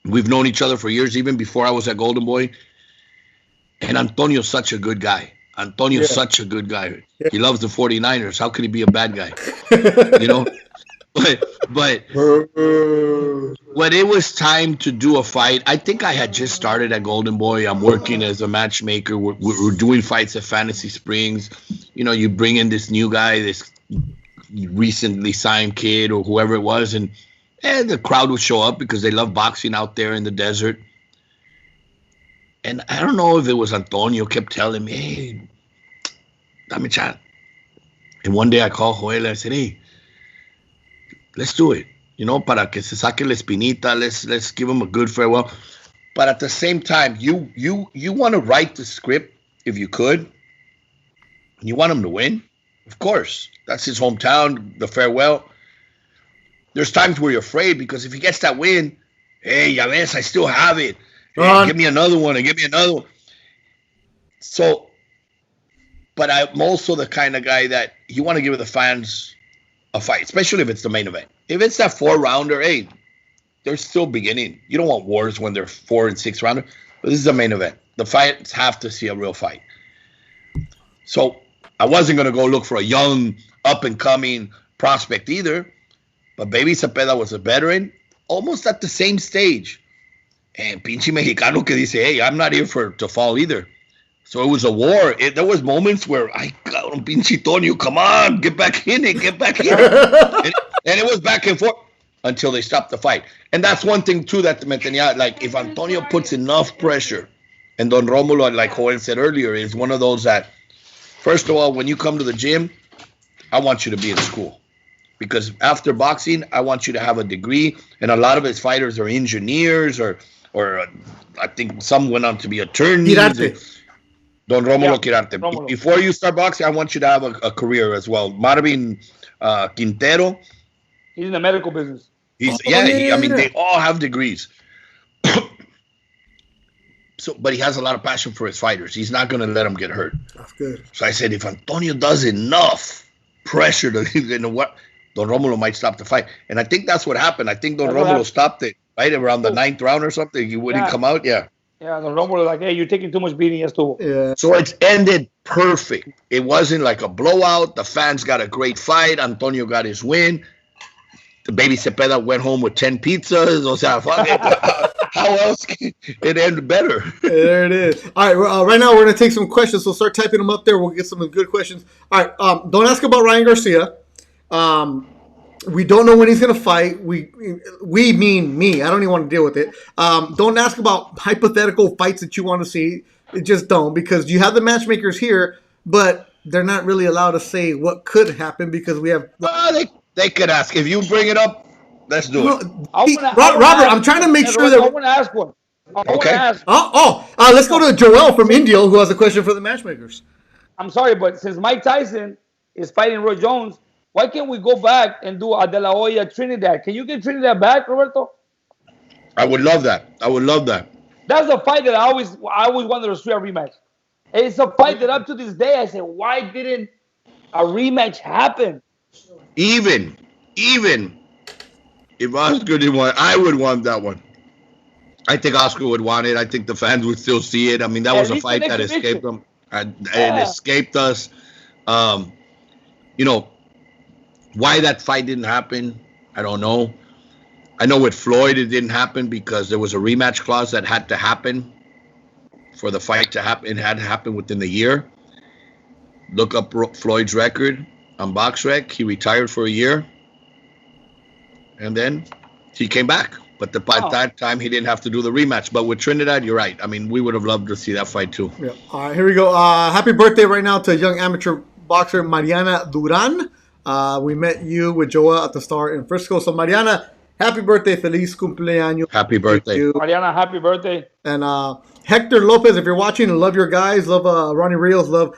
We've known each other for years, even before I was at Golden Boy. And Antonio's such a good guy. Such a good guy. Yeah. He loves the 49ers. How could he be a bad guy? But when it was time to do a fight, I think I had just started at Golden Boy. I'm working as a matchmaker. We're doing fights at Fantasy Springs. You bring in this new guy, this recently signed kid or whoever it was, and the crowd would show up because they love boxing out there in the desert. And I don't know if it was Antonio kept telling me, hey, dame chat. And one day I called Joel and I said, hey, let's do it. Para que se saque la espinita, let's give him a good farewell. But at the same time, you want to write the script if you could. And you want him to win? Of course. That's his hometown, the farewell. There's times where you're afraid because if he gets that win, hey, ya ves, I still have it. Hey, give me another one and give me another one. So, but I'm also the kind of guy that you want to give the fans a fight, especially if it's the main event. If it's that 4-rounder, hey, they're still beginning. You don't want wars when they're 4- and 6-rounder, but this is a main event. The fights have to see a real fight. So I wasn't going to go look for a young, up-and-coming prospect either, but Baby Cepeda was a veteran. almost at the same stage. And pinche Mexicano que dice, hey, I'm not here to fall either. So it was a war. There was moments where I got on pinche Tonio, come on, get back in it. And it was back and forth until they stopped the fight. And that's one thing, too, that me tenía, like, if Antonio puts enough pressure, and Don Romulo, like Joel said earlier, is one of those that, first of all, when you come to the gym, I want you to be in school. Because after boxing, I want you to have a degree. And a lot of his fighters are engineers or I think some went on to be attorneys. Don Romulo Quirarte. Romulo. Before you start boxing, I want you to have a career as well. Marvin Quintero. He's in the medical business. I mean, they all have degrees. But he has a lot of passion for his fighters. He's not going to let them get hurt. That's good. So I said, if Antonio does enough pressure to what, Don Romulo might stop the fight. And I think that's what happened. I think Don Romulo stopped it right around the 9th round or something. He wouldn't come out. Yeah. Yeah, Don Romulo like, hey, you're taking too much beating. Yeah. So it's ended perfect. It wasn't like a blowout. The fans got a great fight. Antonio got his win. The baby Cepeda went home with 10 pizzas. O sea, fuck it. How else can it end better? There it is. All right, right now we're going to take some questions, so start typing them up there. We'll get some good questions. All right, don't ask about Ryan Garcia. We don't know when he's going to fight. We mean me. I don't even want to deal with it. Don't ask about hypothetical fights that you want to see. Just don't, because you have the matchmakers here, but they're not really allowed to say what could happen because we have... They could ask. If you bring it up, let's do it. Robert, I'm trying to make sure that... I want to ask one. Okay. Let's go to Joel from Indio, who has a question for the matchmakers. I'm sorry, but since Mike Tyson is fighting Roy Jones, why can't we go back and do a De La Hoya Trinidad? Can you get Trinidad back, Roberto? I would love that. That's a fight that I always wanted to see a rematch. It's a fight that up to this day I say, why didn't a rematch happen? Even if Oscar didn't want it, I would want that one. I think Oscar would want it. I think the fans would still see it. I mean, that was a fight that escaped them. It escaped us. Why that fight didn't happen, I don't know. I know with Floyd it didn't happen because there was a rematch clause that had to happen for the fight to happen. It had to happen within the year. Look up Floyd's record on BoxRec. He retired for a year, and then he came back. But by that time, he didn't have to do the rematch. But with Trinidad, you're right. I mean, we would have loved to see that fight too. Yeah. All right, here we go. Happy birthday right now to young amateur boxer Mariana Duran. We met you with Joel at the Star in Frisco. So, Mariana, happy birthday. Feliz cumpleaños. Happy birthday. Mariana, happy birthday. And Hector Lopez, if you're watching, love your guys. Love Ronnie Rios. Love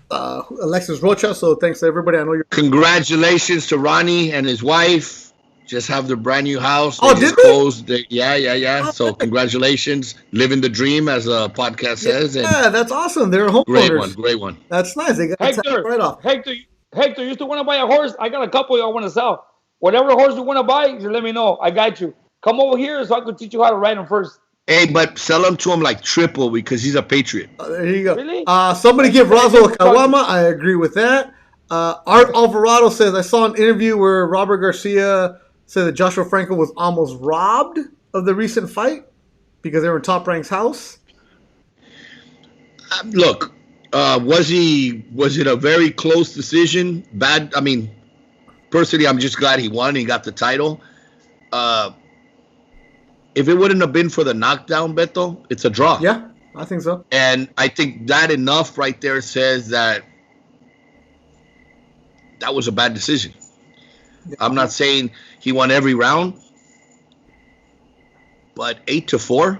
Alexis Rocha. So, thanks to everybody. I know you're... Congratulations to Ronnie and his wife. Just have their brand new house. Did they? Closed. Yeah. So congratulations. Living the dream, as a podcast says. And that's awesome. They're homeowners. Great one. That's nice. They got Hector, right off. Hector, you still want to buy a horse? I got a couple I want to sell. Whatever horse you want to buy, just let me know. I got you. Come over here so I can teach you how to ride them first. Hey, but sell him to him like triple because he's a patriot. There you go. Really? Somebody give Razo a Kawama. I agree with that. Art Alvarado says, I saw an interview where Robert Garcia said that Joshua Franco was almost robbed of the recent fight because they were in Top Rank's house. Look, was it a very close decision? Bad. I mean, personally, I'm just glad he won. He got the title. If it wouldn't have been for the knockdown, Beto, it's a draw. Yeah, I think so. And I think that enough right there says that was a bad decision. I'm not saying he won every round, but 8-4,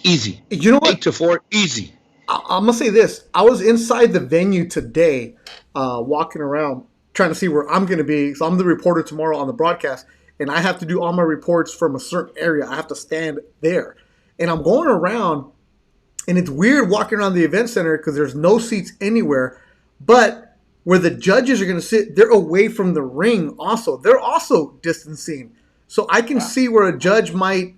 easy. You know what? 8-4, easy. I'm gonna say this. I was inside the venue today, walking around, trying to see where I'm gonna be. So I'm the reporter tomorrow on the broadcast, and I have to do all my reports from a certain area. I have to stand there, and I'm going around, and it's weird walking around the event center because there's no seats anywhere, but where the judges are going to sit, they're away from the ring also. They're also distancing. So I can see where a judge might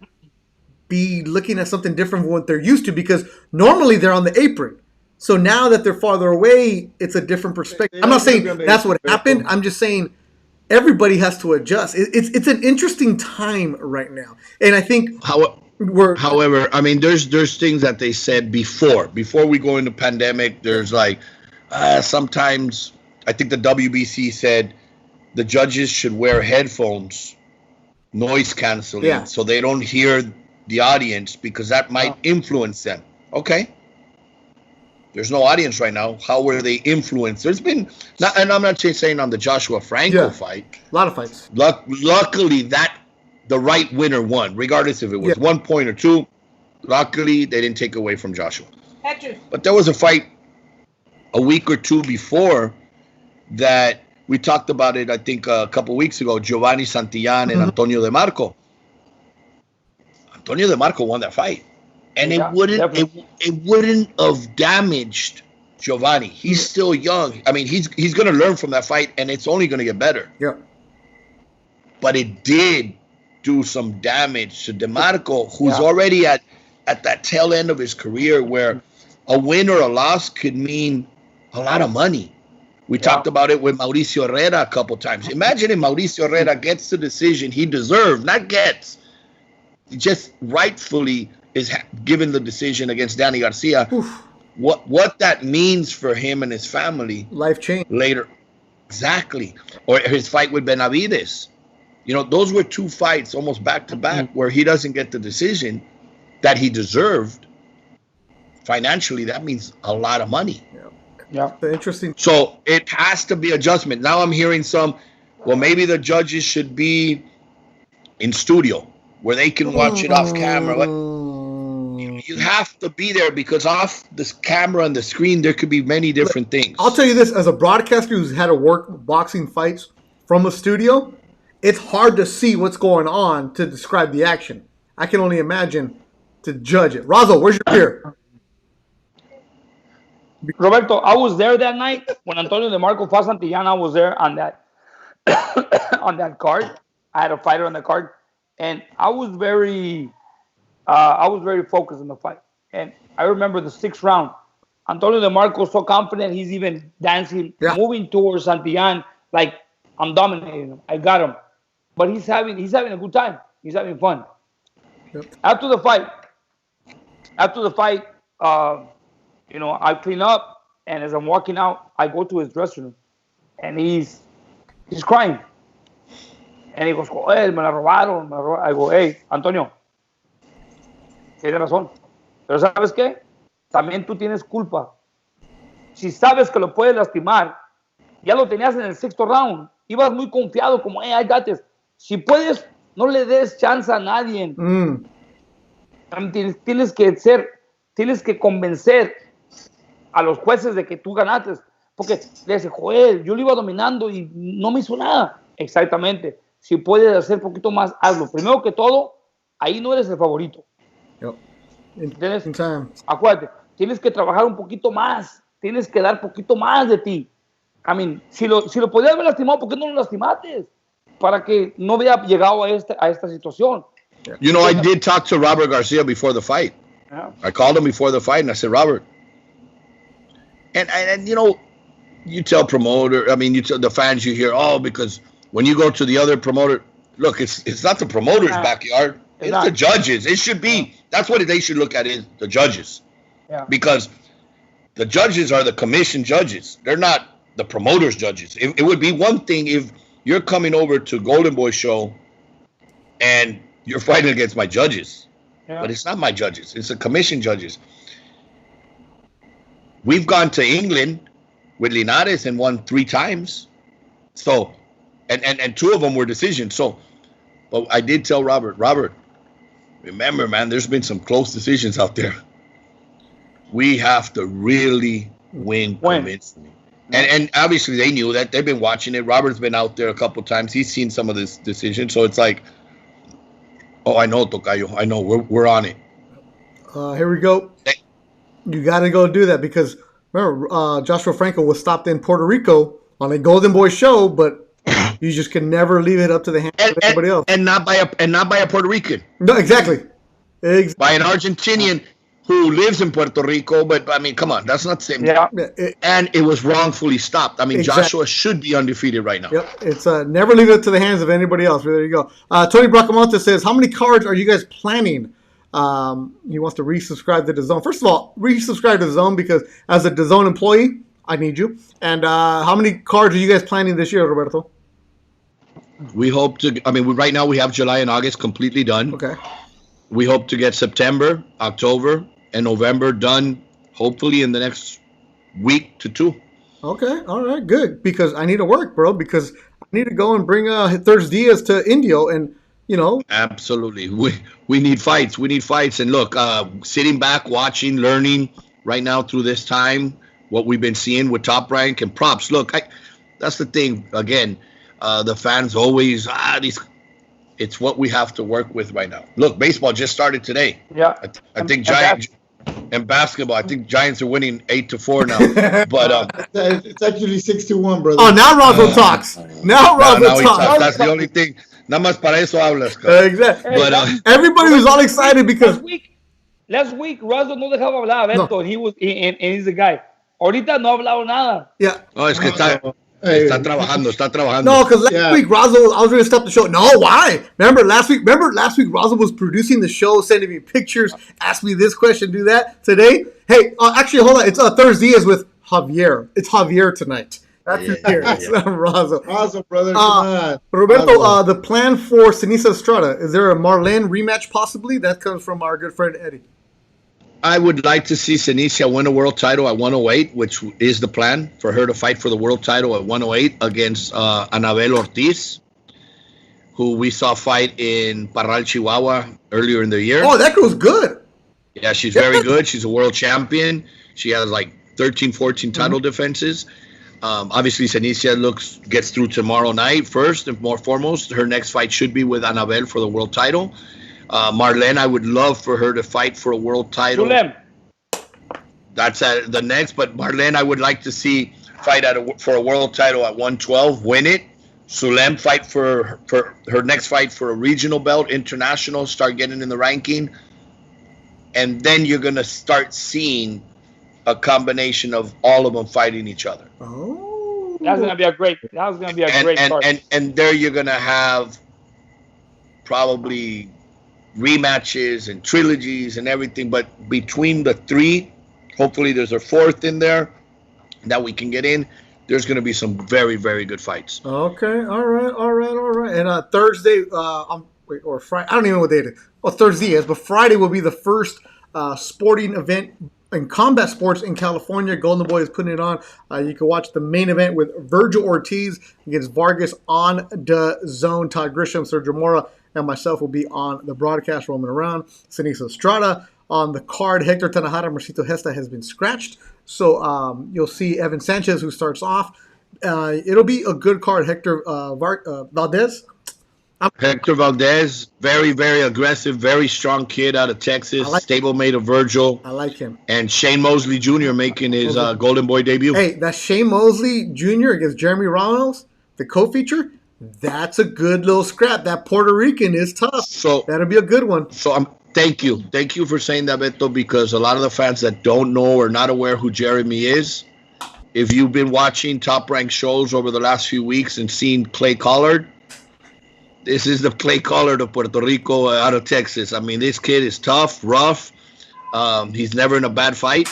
be looking at something different from what they're used to because normally they're on the apron. So now that they're farther away, it's a different perspective. I'm not saying that's what happened. I'm just saying everybody has to adjust. It's an interesting time right now, and I think However, I mean, there's things that they said before we go into pandemic. There's like sometimes I think the WBC said the judges should wear headphones, noise canceling, so they don't hear the audience because that might influence them. Okay. There's no audience right now. How were they influenced? There's been, and I'm not saying on the Joshua Franco fight. A lot of fights. Luckily, the right winner won, regardless if it was 1 point or 2. Luckily, they didn't take away from Joshua. But there was a fight a week or 2 before that we talked about it, I think, a couple weeks ago, Giovanni Santillan and Antonio De Marco. Antonio De Marco won that fight. And it wouldn't have damaged Giovanni. He's still young. I mean, he's going to learn from that fight, and it's only going to get better. Yeah. But it did do some damage to DeMarco, who's already at that tail end of his career where a win or a loss could mean a lot of money. We talked about it with Mauricio Herrera a couple times. Imagine if Mauricio Herrera gets the decision he deserved, not gets, just rightfully is given the decision against Danny Garcia. Oof. What that means for him and his family. Life change. Later. Exactly. Or his fight with Benavides. You know, those were 2 fights almost back to back where he doesn't get the decision that he deserved. Financially, that means a lot of money. Yeah. Interesting. So it has to be adjustment. Now I'm hearing maybe the judges should be in studio where they can watch it off camera. You have to be there because off this camera and the screen, there could be many different things. I'll tell you this, as a broadcaster who's had to work boxing fights from a studio, it's hard to see what's going on to describe the action. I can only imagine to judge it. Razo, where's your beer? Roberto, I was there that night when Antonio De Marco fought Santillana. I was there on that on that card. I had a fighter on the card, and I was very focused on the fight. And I remember the 6th round. Antonio De Marco so confident, he's even dancing, moving towards Santillana like I'm dominating him. I got him, but he's having a good time. He's having fun. Yep. After the fight, I clean up, and as I'm walking out, I go to his dressing room, and he's crying. And he goes, me la robaron. I go, hey, Antonio, tienes razón. Pero ¿sabes qué? También tú tienes culpa. Si sabes que lo puedes lastimar, ya lo tenías en el 6th round. Ibas muy confiado, como, hey, I got this. Si puedes, no le des chance a nadie. Tienes que convencer a los jueces de que tú ganaste, porque le dice, joder, yo lo iba dominando y no me hizo nada. Exactamente. Si puedes hacer un poquito más, hazlo. Primero que todo, ahí no eres el favorito. ¿Entiendes? Acuérdate, tienes que trabajar un poquito más, tienes que dar un poquito más de ti. I mean, si lo podías haber lastimado, ¿por qué no lo lastimaste? Para que no hubiera llegado a esta situación. You know, I did talk to Robert Garcia before the fight. Yeah. I called him before the fight, and I said, Robert, and you know, you tell you tell the fans, you hear, because when you go to the other promoter, look, it's not the promoter's backyard. It's the judges. It should be. That's what they should look at, is the judges. Yeah. Because the judges are the commission judges. They're not the promoter's judges. It would be one thing if you're coming over to Golden Boy show and you're fighting against my judges. Yeah. But it's not my judges. It's the commission judges. We've gone to England with Linares and won 3 times. So, and 2 of them were decisions. So, but I did tell Robert, remember, man, there's been some close decisions out there. We have to really win convincingly. And obviously they knew that. They've been watching it. Robert's been out there a couple times. He's seen some of this decision. So it's like, I know, Tocayo. I know. We're on it. Here we go. You got to go do that because, remember, Joshua Franco was stopped in Puerto Rico on a Golden Boy show, but you just can never leave it up to the hands of anybody else. And not by a Puerto Rican. No, exactly. By an Argentinian. who lives in Puerto Rico, but I mean, come on, that's not the same. Yeah. And it was wrongfully stopped. I mean, Exactly. Joshua should be undefeated right now. Yep, it's never leave it to the hands of anybody else. There you go. Tony Bracamonte says, how many cards are you guys planning? He wants to resubscribe to DAZN. First of all, resubscribe to DAZN because as a DAZN employee, I need you. And how many cards are you guys planning this year, Roberto? We hope to, I mean, right now we have July and August completely done. Okay. We hope to get September, October, and November done, hopefully in the next week to 2. Okay, all right, good. Because I need to work, bro. Because I need to go and bring ThursDIAZ to Indio, and you know. Absolutely, we need fights. We need fights. And look, sitting back, watching, learning right now through this time, what we've been seeing with Top Rank and props. Look, that's the thing. Again, the fans always it's what we have to work with right now. Look, baseball just started today. Yeah. I think Giants. And basketball, I think Giants are winning 8-4 now. But it's actually 6-1, brother. Oh, now Razo talks. Now Razo talks. That's the only thing. Nada más para eso hablas. Exactly. But everybody was all excited because last week Razo no dejaba hablar a Beto, and he's the guy. Ahorita no ha hablado nada. Yeah. No, es que está trabajando. No, because last week Razo, I was going to stop the show. No, why? Remember last week Razo was producing the show, sending me pictures, asked me this question, do that. Today, hey, actually, hold on. It's ThursDIAZ with Javier. It's Javier tonight. That's it here. It's not Razo. Razo, brother, come on. Roberto, the plan for Sinisa Estrada, is there a Marlene rematch possibly? That comes from our good friend Eddie. I would like to see Senicia win a world title at 108, which is the plan for her to fight for the world title at 108 against Anabel Ortiz, who we saw fight in Parral, Chihuahua earlier in the year. Oh, that girl's good. Yeah, she's very good. She's a world champion. She has like 13, 14 title defenses. Obviously, Senicia gets through tomorrow night first and more foremost. Her next fight should be with Anabel for the world title. Marlene, I would love for her to fight for a world title. Sulem. That's at the next, but Marlene, I would like to see fight for a world title at 112, win it. Sulem fight for her next fight for a regional belt, international, start getting in the ranking. And then you're going to start seeing a combination of all of them fighting each other. Oh. That's going to be a great card. And there you're going to have probably rematches and trilogies and everything, but between the three, hopefully there's a fourth in there that we can get in. There's going to be some very, very good fights. Okay, all right. And Thursday, or Friday, I don't even know what day it is. Well, ThursDIAZ, but Friday will be the first sporting event in combat sports in California. Golden Boy is putting it on. You can watch the main event with Virgil Ortiz against Vargas on DAZN. Todd Grisham, Sergio Mora, and myself will be on the broadcast roaming around. Sinisa Estrada on the card. Hector Tanajara, Marcito Hesta has been scratched. So you'll see Evan Sanchez, who starts off. It'll be a good card. Hector Valdez. Hector Valdez, very, very aggressive, very strong kid out of Texas. Stablemate of Virgil. I like him. And Shane Mosley Jr. making his Golden Boy debut. Hey, that Shane Mosley Jr. against Jeremy Ramos, the co-feature, that's a good little scrap. That Puerto Rican is tough. So that'll be a good one. So thank you for saying that, Beto, because a lot of the fans that don't know or not aware who Jeremy is, if you've been watching Top Rank shows over the last few weeks and seen Clay Collard, this is the Clay Collard of Puerto Rico out of Texas. I mean, this kid is tough, rough. He's never in a bad fight.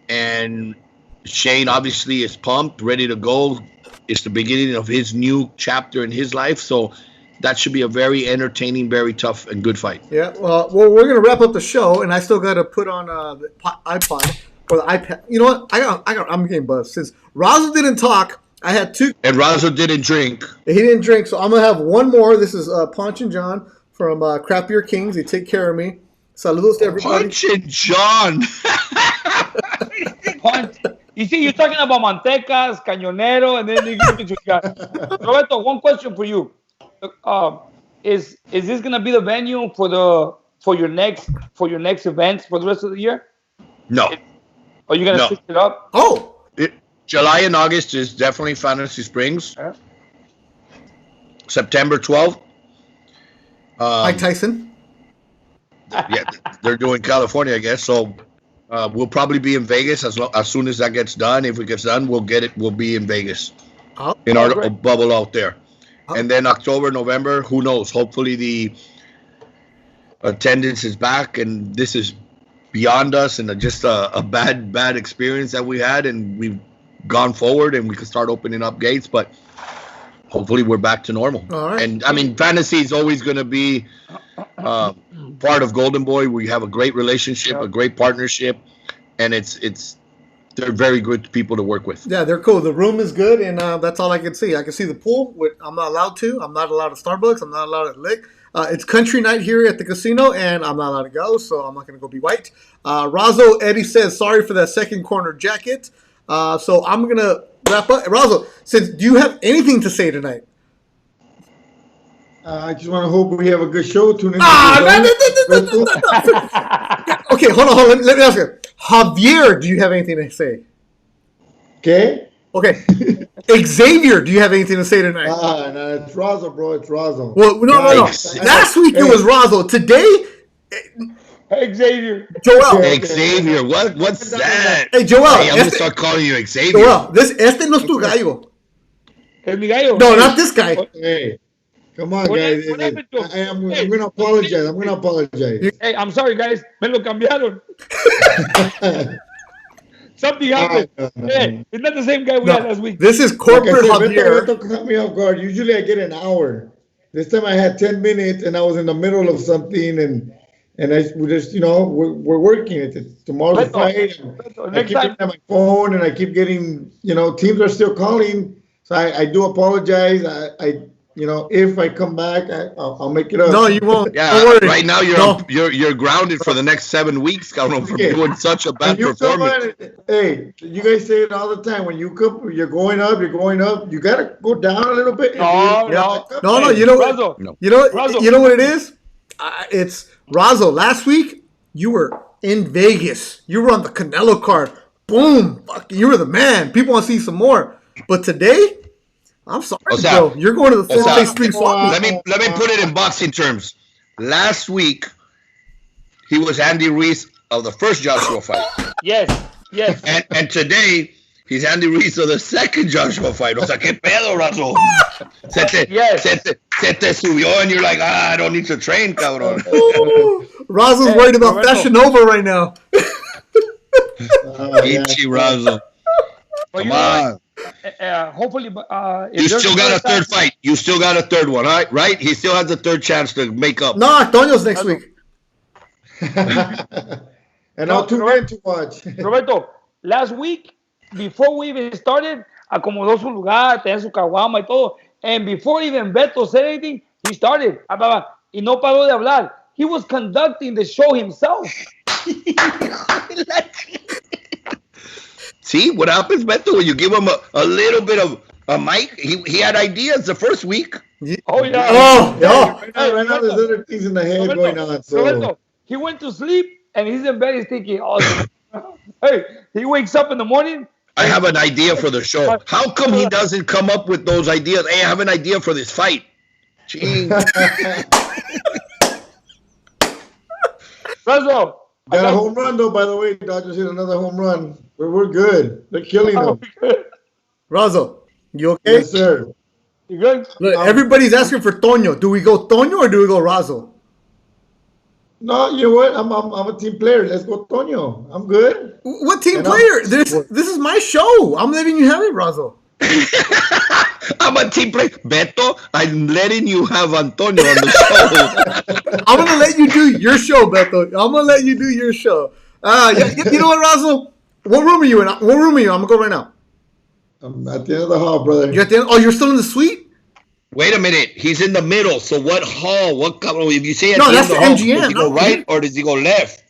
And Shane obviously is pumped, ready to go. It's the beginning of his new chapter in his life. So that should be a very entertaining, very tough, and good fight. Yeah, well we're going to wrap up the show, and I still got to put on the iPod or the iPad. You know what? I'm getting buzzed. Since Razo didn't talk, I had two. And Razo didn't drink. He didn't drink, so I'm going to have one more. This is Ponch and John from Craft Beer Kings. They take care of me. Saludos to everybody. Ponch and John. Ponch. You see, you're talking about Mantecas, Cañonero, and then you get to Roberto, one question for you. Is this gonna be the venue for your next events for the rest of the year? No. Are you gonna switch it up? Oh. July and August is definitely Fantasy Springs. Yeah. September 12th. Mike Tyson. Yeah, they're doing California, I guess. So we'll probably be in Vegas as soon as that gets done. If it gets done, we'll get it. We'll be in Vegas Oh, in our great. bubble out there. Oh. And then October, November, who knows? Hopefully the attendance is back, and this is beyond us, and just a bad experience that we had, and we've gone forward, and we can start opening up gates. But hopefully we're back to normal. All right. And I mean, fantasy is always going to be part of Golden Boy. We have a great relationship, a great partnership, and they're very good people to work with. Yeah, they're cool. The room is good, and that's all I can see. I can see the pool. I'm not allowed to. I'm not allowed at Starbucks. I'm not allowed at Lick. It's country night here at the casino, and I'm not allowed to go, so I'm not going to go be white. Razo, Eddie says, sorry for that second corner jacket. So I'm going to wrap up. Razo, do you have anything to say tonight? I just want to hope we have a good show. Tune in. Okay, hold on. Let me ask you. Javier, do you have anything to say? Okay. Okay. Xavier, do you have anything to say tonight? No, it's Razo, bro. It's Razo. Well, no. Last week it was Razo. Today, Xavier. Joel. Okay. Xavier, what's that? Hey, Joel. Hey, I'm gonna start calling you Xavier. Joel, este no es tu gallo. Es mi gallo. No, not this guy. Hey, come on, guys. What happened to him? I'm going to apologize. Hey, I'm sorry, guys. Me lo cambiaron. Something happened. Hey, it's not the same guy we had last week. This is Like corporate I said, Javier. Roberto caught me off guard. Usually I get an hour. This time I had 10 minutes, and I was in the middle of something, and we just, we're working. It's tomorrow's the fight. I Next keep time, looking at my phone, and I keep getting, teams are still calling. So I do apologize. If I come back, I'll make it up. No, you won't. Yeah, Don't worry. right now No. you're grounded for the next 7 weeks, cabrón, from Okay. doing such a bad When you come performance. on, hey, you guys say it all the time. When you come, you're going up. You gotta go down a little bit. No. No, you know Razo. what? No. You know Razo. you know what it is? It's Razo. Last week you were in Vegas. You were on the Canelo card. Boom! Fuck, you were the man. People want to see some more. But today, I'm sorry, bro. You're going to the Sensei Street Swap. Let me put it in boxing terms. Last week, he was Andy Ruiz of the first Joshua fight, Yes. and today he's Andy Ruiz of the second Joshua fight. O sea, qué pedo, Razo. Se te subió, and you're like, I don't need to train, cabrón. Razo's worried about Roberto. Fashion Nova right now. Ichi Razo. But Come on. Hopefully, if You there's still got a time- third fight. You still got a third one, all right? Right? He still has a third chance to make up. No, Antonio's next week. And I'll tune in to watch. Roberto, last week, before we even started, acomodó su lugar, tenía su caguama y todo. And before even Beto said anything, he started. Y no paró de hablar. He was conducting the show himself. See what happens, Beto, when you give him a little bit of a mic? He had ideas the first week. Oh, yeah. Oh. Right now, there's other things in the head going on. So Roberto, he went to sleep and he's in bed. He's thinking, hey, he wakes up in the morning. I have an idea for the show. How come he doesn't come up with those ideas? Hey, I have an idea for this fight. Jeez. Razo, got a home run, though, by the way. Dodgers hit another home run. We're good. They're killing them. Razo, you okay? Yes, sir. You good? Look, everybody's asking for Toño. Do we go Toño or do we go Razo? No, you know what? I'm a team player. Let's go, Toño. I'm good. What team And player? This is my show. I'm letting you have it, Razo. I'm a team player. Beto, I'm letting you have Antonio on the show. I'm gonna let you do your show, Beto. I'm gonna let you do your show. You know what, Razo? What room are you in? I'm gonna go right now. I'm at the end of the hall, brother. You're at the end. Oh, you're still in the suite? Wait a minute. He's in the middle. So what hall? What color? If you say at No, the that's end the of the hall, MGM, does he go no. right or does he go left?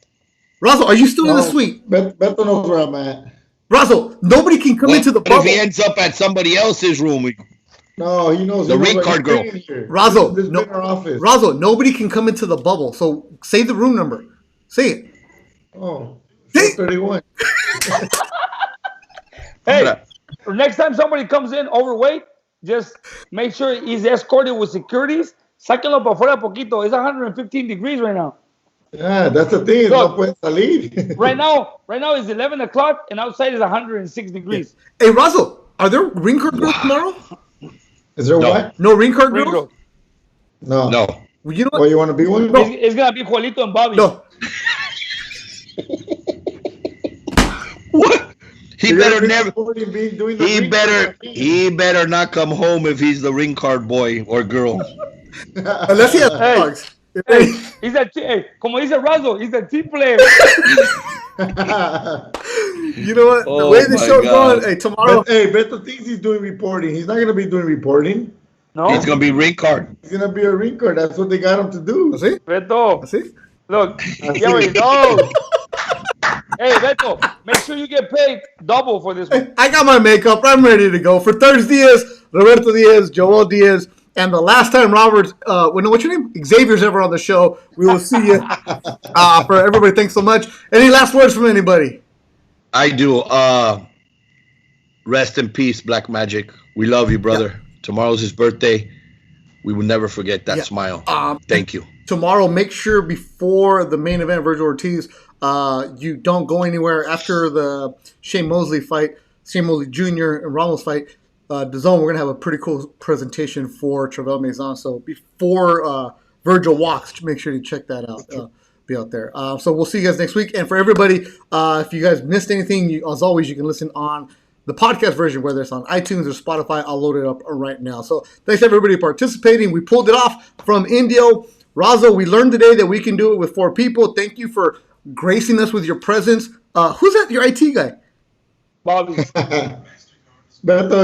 Razo, are you still in the suite? Beto knows where I'm at. Razo, nobody can come What into the if bubble. he ends up at somebody else's room? No, he knows. The he knows ring what card he's girl. doing here. Razo, This no- is our office. Razo, nobody can come into the bubble. So say the room number. Say it. Oh, Hey. 431. Hey, next time somebody comes in overweight, just make sure he's escorted with securities. Sáquenlo para afuera poquito. It's 115 degrees right now. Yeah, that's the thing. Look, No pueden salir. right now it's 11 o'clock and outside is 106 degrees. Hey, Razo, are there ring card girls tomorrow? Is there No. what? No ring card Ring girls? girls. No. No. Well, you know Oh, what? you want to be one? No. It's gonna be Juanito and Bobby. No. What? He You're better gonna be never. supporting me doing the He ring better. card. He better not come home if he's the ring card boy or girl. Unless he has Hey. dogs. Hey, he's a como dice Razo, he's a team player. You know what? The Oh way the my show's God. going, hey, tomorrow. But, hey, Beto thinks he's doing reporting. He's not going to be doing reporting. No, He's gonna be ring card. He's going to be a ring card. That's what they got him to do. ¿Así? Beto. ¿Así? Look, he already knows. Hey, Beto, make sure you get paid double for this one. I got my makeup. I'm ready to go. For ThursDIAZ, Roberto Diaz, Joel Diaz, and the last time Robert, what's your name? Xavier's ever on the show. We will see you. For everybody, thanks so much. Any last words from anybody? I do. Rest in peace, Black Magic. We love you, brother. Tomorrow's his birthday. We will never forget that smile. Thank you. Tomorrow, make sure before the main event, Virgil Ortiz, you don't go anywhere after the Shane Mosley fight, Shane Mosley Jr. and Ramos fight. The Zone, we're going to have a pretty cool presentation for Travel Maison. So before Virgil walks, make sure you check that out. Be out there. So we'll see you guys next week. And for everybody, if you guys missed anything, as always, you can listen on the podcast version, whether it's on iTunes or Spotify. I'll load it up right now. So thanks everybody participating. We pulled it off from Indio. Razo, we learned today that we can do it with 4 people. Thank you for gracing us with your presence. Who's that? Your IT guy? Bobby. Beto,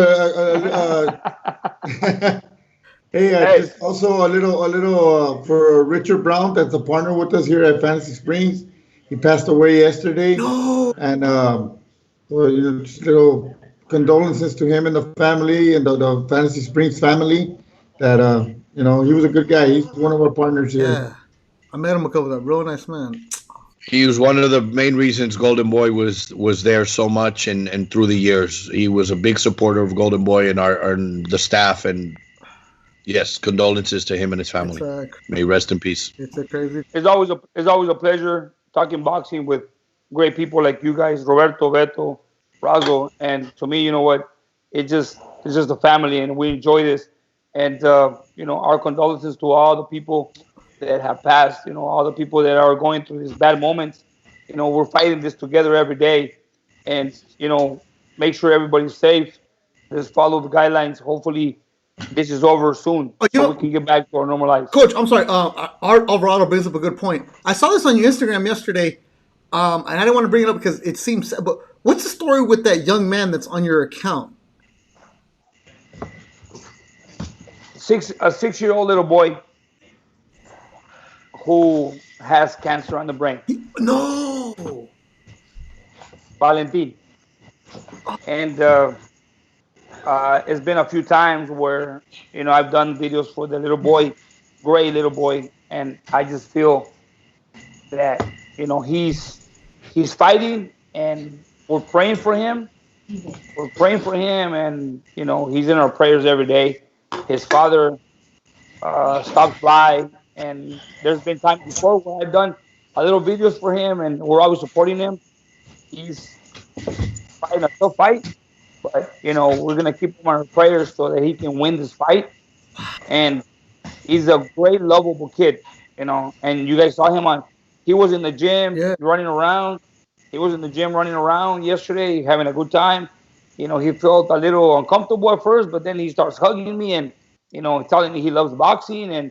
hey, just also a little for Richard Brown, that's a partner with us here at Fantasy Springs. He passed away yesterday. No. And just little condolences to him and the family and the Fantasy Springs family. That he was a good guy. He's one of our partners here. Yeah. I met him a couple of times. Real nice man. He was one of the main reasons Golden Boy was there so much and through the years. He was a big supporter of Golden Boy and the staff. And yes, condolences to him and his family. May he rest in peace. It's a crazy. It's always a pleasure talking boxing with great people like you guys, Roberto, Beto, Razo, and to me, you know what? It's just a family, and we enjoy this. And our condolences to all the people that have passed. All the people that are going through these bad moments. We're fighting this together every day, and make sure everybody's safe. Just follow the guidelines. Hopefully, this is over soon, so we can get back to our normal lives. Coach, I'm sorry. Art Alvarado brings up a good point. I saw this on your Instagram yesterday, and I didn't want to bring it up because it seems sad, but what's the story with that young man that's on your account? A 6-year-old little boy who has cancer on the brain. No. Valentin. And it's been a few times where, I've done videos for the little boy, great little boy, and I just feel that, he's fighting and we're praying for him. We're praying for him, and, he's in our prayers every day. His father stopped by, and there's been times before where I've done a little videos for him, and we're always supporting him. He's fighting a tough fight, but we're gonna keep him on our prayers so that he can win this fight. And he's a great, lovable kid, And you guys saw him he was in the gym running around. He was in the gym running around yesterday, having a good time. He felt a little uncomfortable at first, but then he starts hugging me and, telling me he loves boxing. And,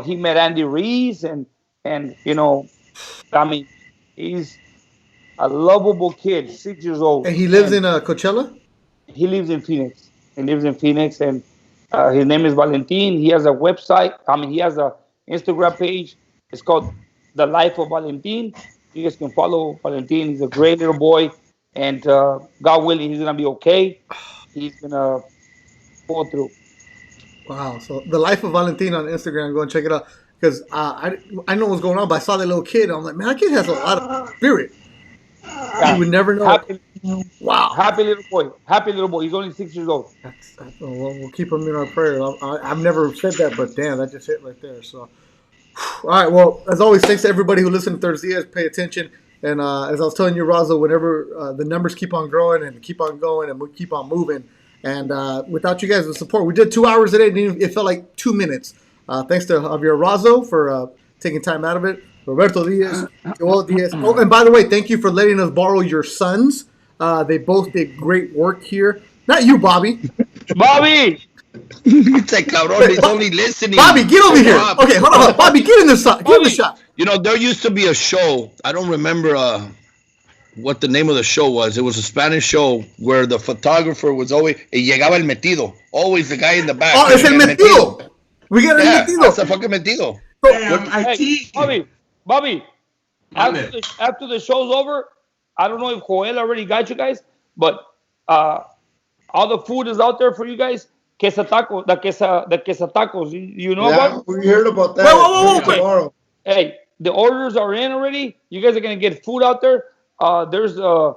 he met Andy Reese and he's a lovable kid, 6 years old. And he lives in Coachella? He lives in Phoenix. And his name is Valentin. He has a website. He has a Instagram page. It's called The Life of Valentin. You guys can follow Valentin. He's a great little boy. And God willing, he's going to be okay. He's going to pull through. Wow. So The Life of Valentin on Instagram. Go and check it out. Because I know what's going on, but I saw that little kid. I'm like, man, that kid has a lot of spirit. You would never know. Wow. Happy little boy. Happy little boy. He's only 6 years old. Well, we'll keep him in our prayers. I've never said that, but damn, that just hit right there. So All right. Well, as always, thanks to everybody who listened to ThursDIAZ. Pay attention. And as I was telling you, Razo, whenever the numbers keep on growing and keep on going and we keep on moving, and without you guys' support, we did 2 hours a day. It felt like 2 minutes. Thanks to Javier Razo for taking time out of it. Roberto Diaz, Joel Diaz. Oh, and by the way, thank you for letting us borrow your sons. They both did great work here. Not you, Bobby. Bobby. Este cabrón is only listening. Bobby, get over here. Rob. Okay, hold on. Bobby, get in the shot. Get in the shot. You know, there used to be a show. I don't remember what the name of the show was. It was a Spanish show where the photographer was always llegaba el metido. Always the guy in the back. Oh, it's el metido. We got el metido. That's a fucking metido. Hey, Bobby. After the show's over, I don't know if Joel already got you guys, but all the food is out there for you guys. Queso tacos, the queso tacos. You know about? We heard about that. Wait. Hey, the orders are in already. You guys are gonna get food out there. There's a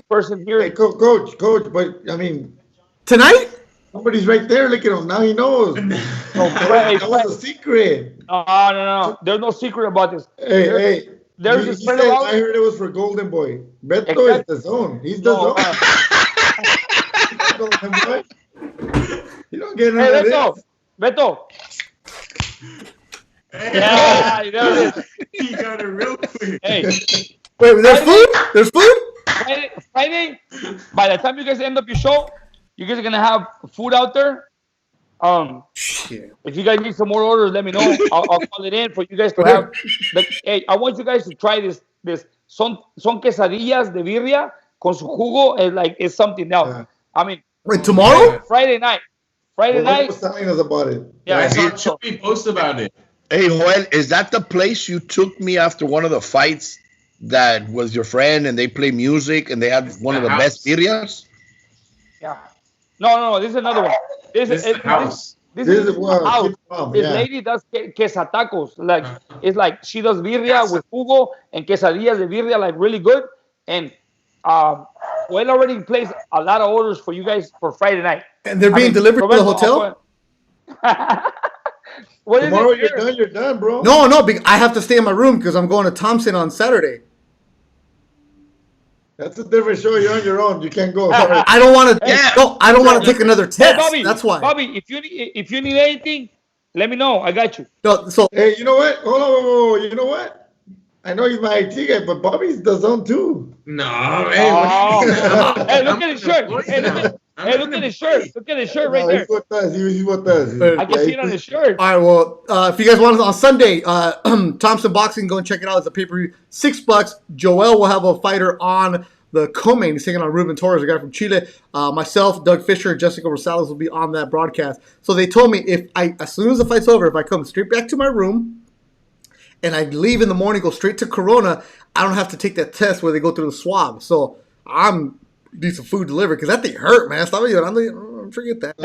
person here. Hey, coach, but I mean, tonight? Somebody's right there. Look at him. Now he knows. That was a secret. No. There's no secret about this. Hey. There's this friend of ours. I heard it was for Golden Boy. Beto is the zone. He's the zone. Golden Boy. You don't get none of this. Beto. Yeah, you know this. He got it real quick. Hey. Wait, there's food? There's food? Friday, by the time you guys end up your show, you guys are going to have food out there. Shit. If you guys need some more orders, let me know. I'll call it in for you guys to have. Hey, I want you guys to try this. Son quesadillas de birria con su jugo. It's something else. Yeah. I mean. Wait, tomorrow? Friday night. He was telling us about it. Yeah, I saw Chubby post about it. Hey, Joel, is that the place you took me after one of the fights that was your friend and they play music and they had one of the best birrias? Yeah. No, this is another one. This is the house. This is a house. This lady does quesatacos. It's like she does birria with jugo and quesadillas de birria, like really good. And Joel already placed a lot of orders for you guys for Friday night. And they're being delivered to the hotel? Tomorrow you're done, bro. No, I have to stay in my room because I'm going to Thompson on Saturday. That's a different show. You're on your own. You can't go. I don't want to. I don't want to take another test. Hey, Bobby, that's why. Bobby, if you need anything, let me know. I got you. No, so hey, you know what? Hold on. You know what? I know he's my IT guy, but Bobby's the zone too. No, hey, hey, look at his shirt. Hey, look at his shirt. Look at his shirt right there. He's with us. I can see it on his shirt. All right, well, if you guys want it on Sunday, Thompson Boxing, go and check it out. It's a pay-per-view, $6. Joel will have a fighter on the co-main. He's taking on Ruben Torres, a guy from Chile. Myself, Doug Fisher, and Jessica Rosales will be on that broadcast. So they told me as soon as the fight's over, if I come straight back to my room and I leave in the morning, go straight to Corona, I don't have to take that test where they go through the swab. So I'm need some food delivered because that thing hurt, man. Stop it. Forget that.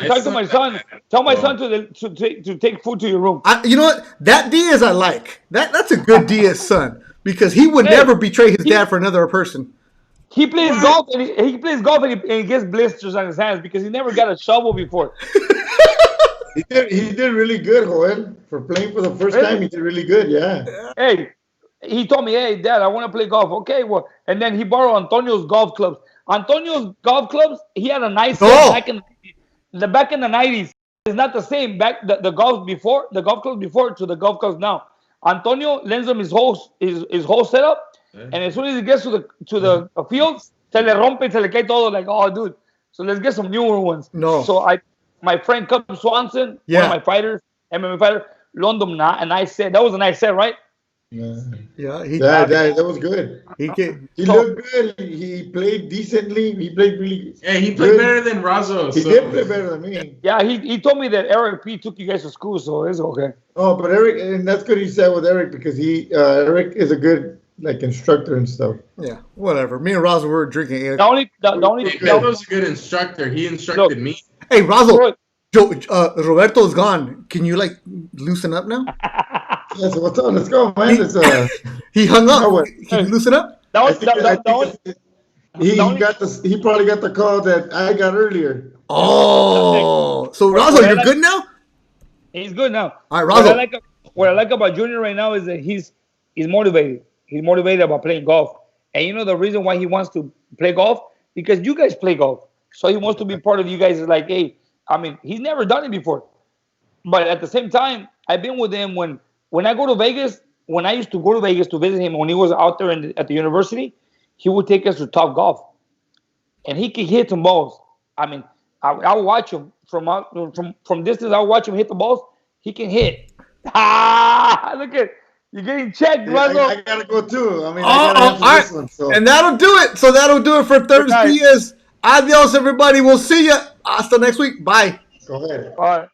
Talk to my son. Tell my son to take food to your room. You know what? That Diaz I like. That's a good Diaz son because he would never betray his dad for another person. He plays golf and he gets blisters on his hands because he never got a shovel before. He did really good, Joel. For playing for the first time, he did really good, yeah. Hey, he told me, hey, Dad, I want to play golf. Okay, well, and then he borrowed Antonio's golf clubs. Antonio's golf clubs, he had a nice set back in the 90s. It's not the same. The golf clubs before to the golf clubs now. Antonio lends him his whole setup, and as soon as he gets to the field, se le rompe, se le cae todo. Like, oh, dude. So let's get some newer ones. No. So my friend Cub Swanson, one of my fighters, MMA fighter, loaned him a nice set. That was a nice set, right? Yeah. That was good. He looked good. He played decently. He played really good. Yeah, he played better than Razo. He did play better than me. Yeah, he told me that Eric P took you guys to school, so it's okay. Oh, but Eric, and that's good he said with Eric because Eric is a good instructor and stuff. Yeah, whatever. Me and Razo were drinking. The only that was a good instructor. He instructed me. Hey, Razo, Roberto's gone. Can you loosen up now? Yeah, so what's on? Let's go, man. He hung up. Can you loosen up? He probably got the call that I got earlier. Oh, so Razo, you're good now? He's good now. All right, What I Razo. like, what I like about Junior right now is that he's motivated. He's motivated about playing golf. And you know the reason why he wants to play golf? Because you guys play golf. So he wants to be part of you guys. Is like, hey, I mean, he's never done it before. But at the same time, I've been with him when I go to Vegas. When I used to go to Vegas to visit him when he was out there at the university, he would take us to Top Golf, and he could hit some balls. I mean, I'll watch him from distance. I'll watch him hit the balls. He can hit. Ah, look at you're getting checked, brother. I gotta go too. I mean, I gotta answer this one. So. And that'll do it. So that'll do it for ThursDIAZ. Adios, everybody. We'll see you. Hasta next week. Bye. Go ahead. All right.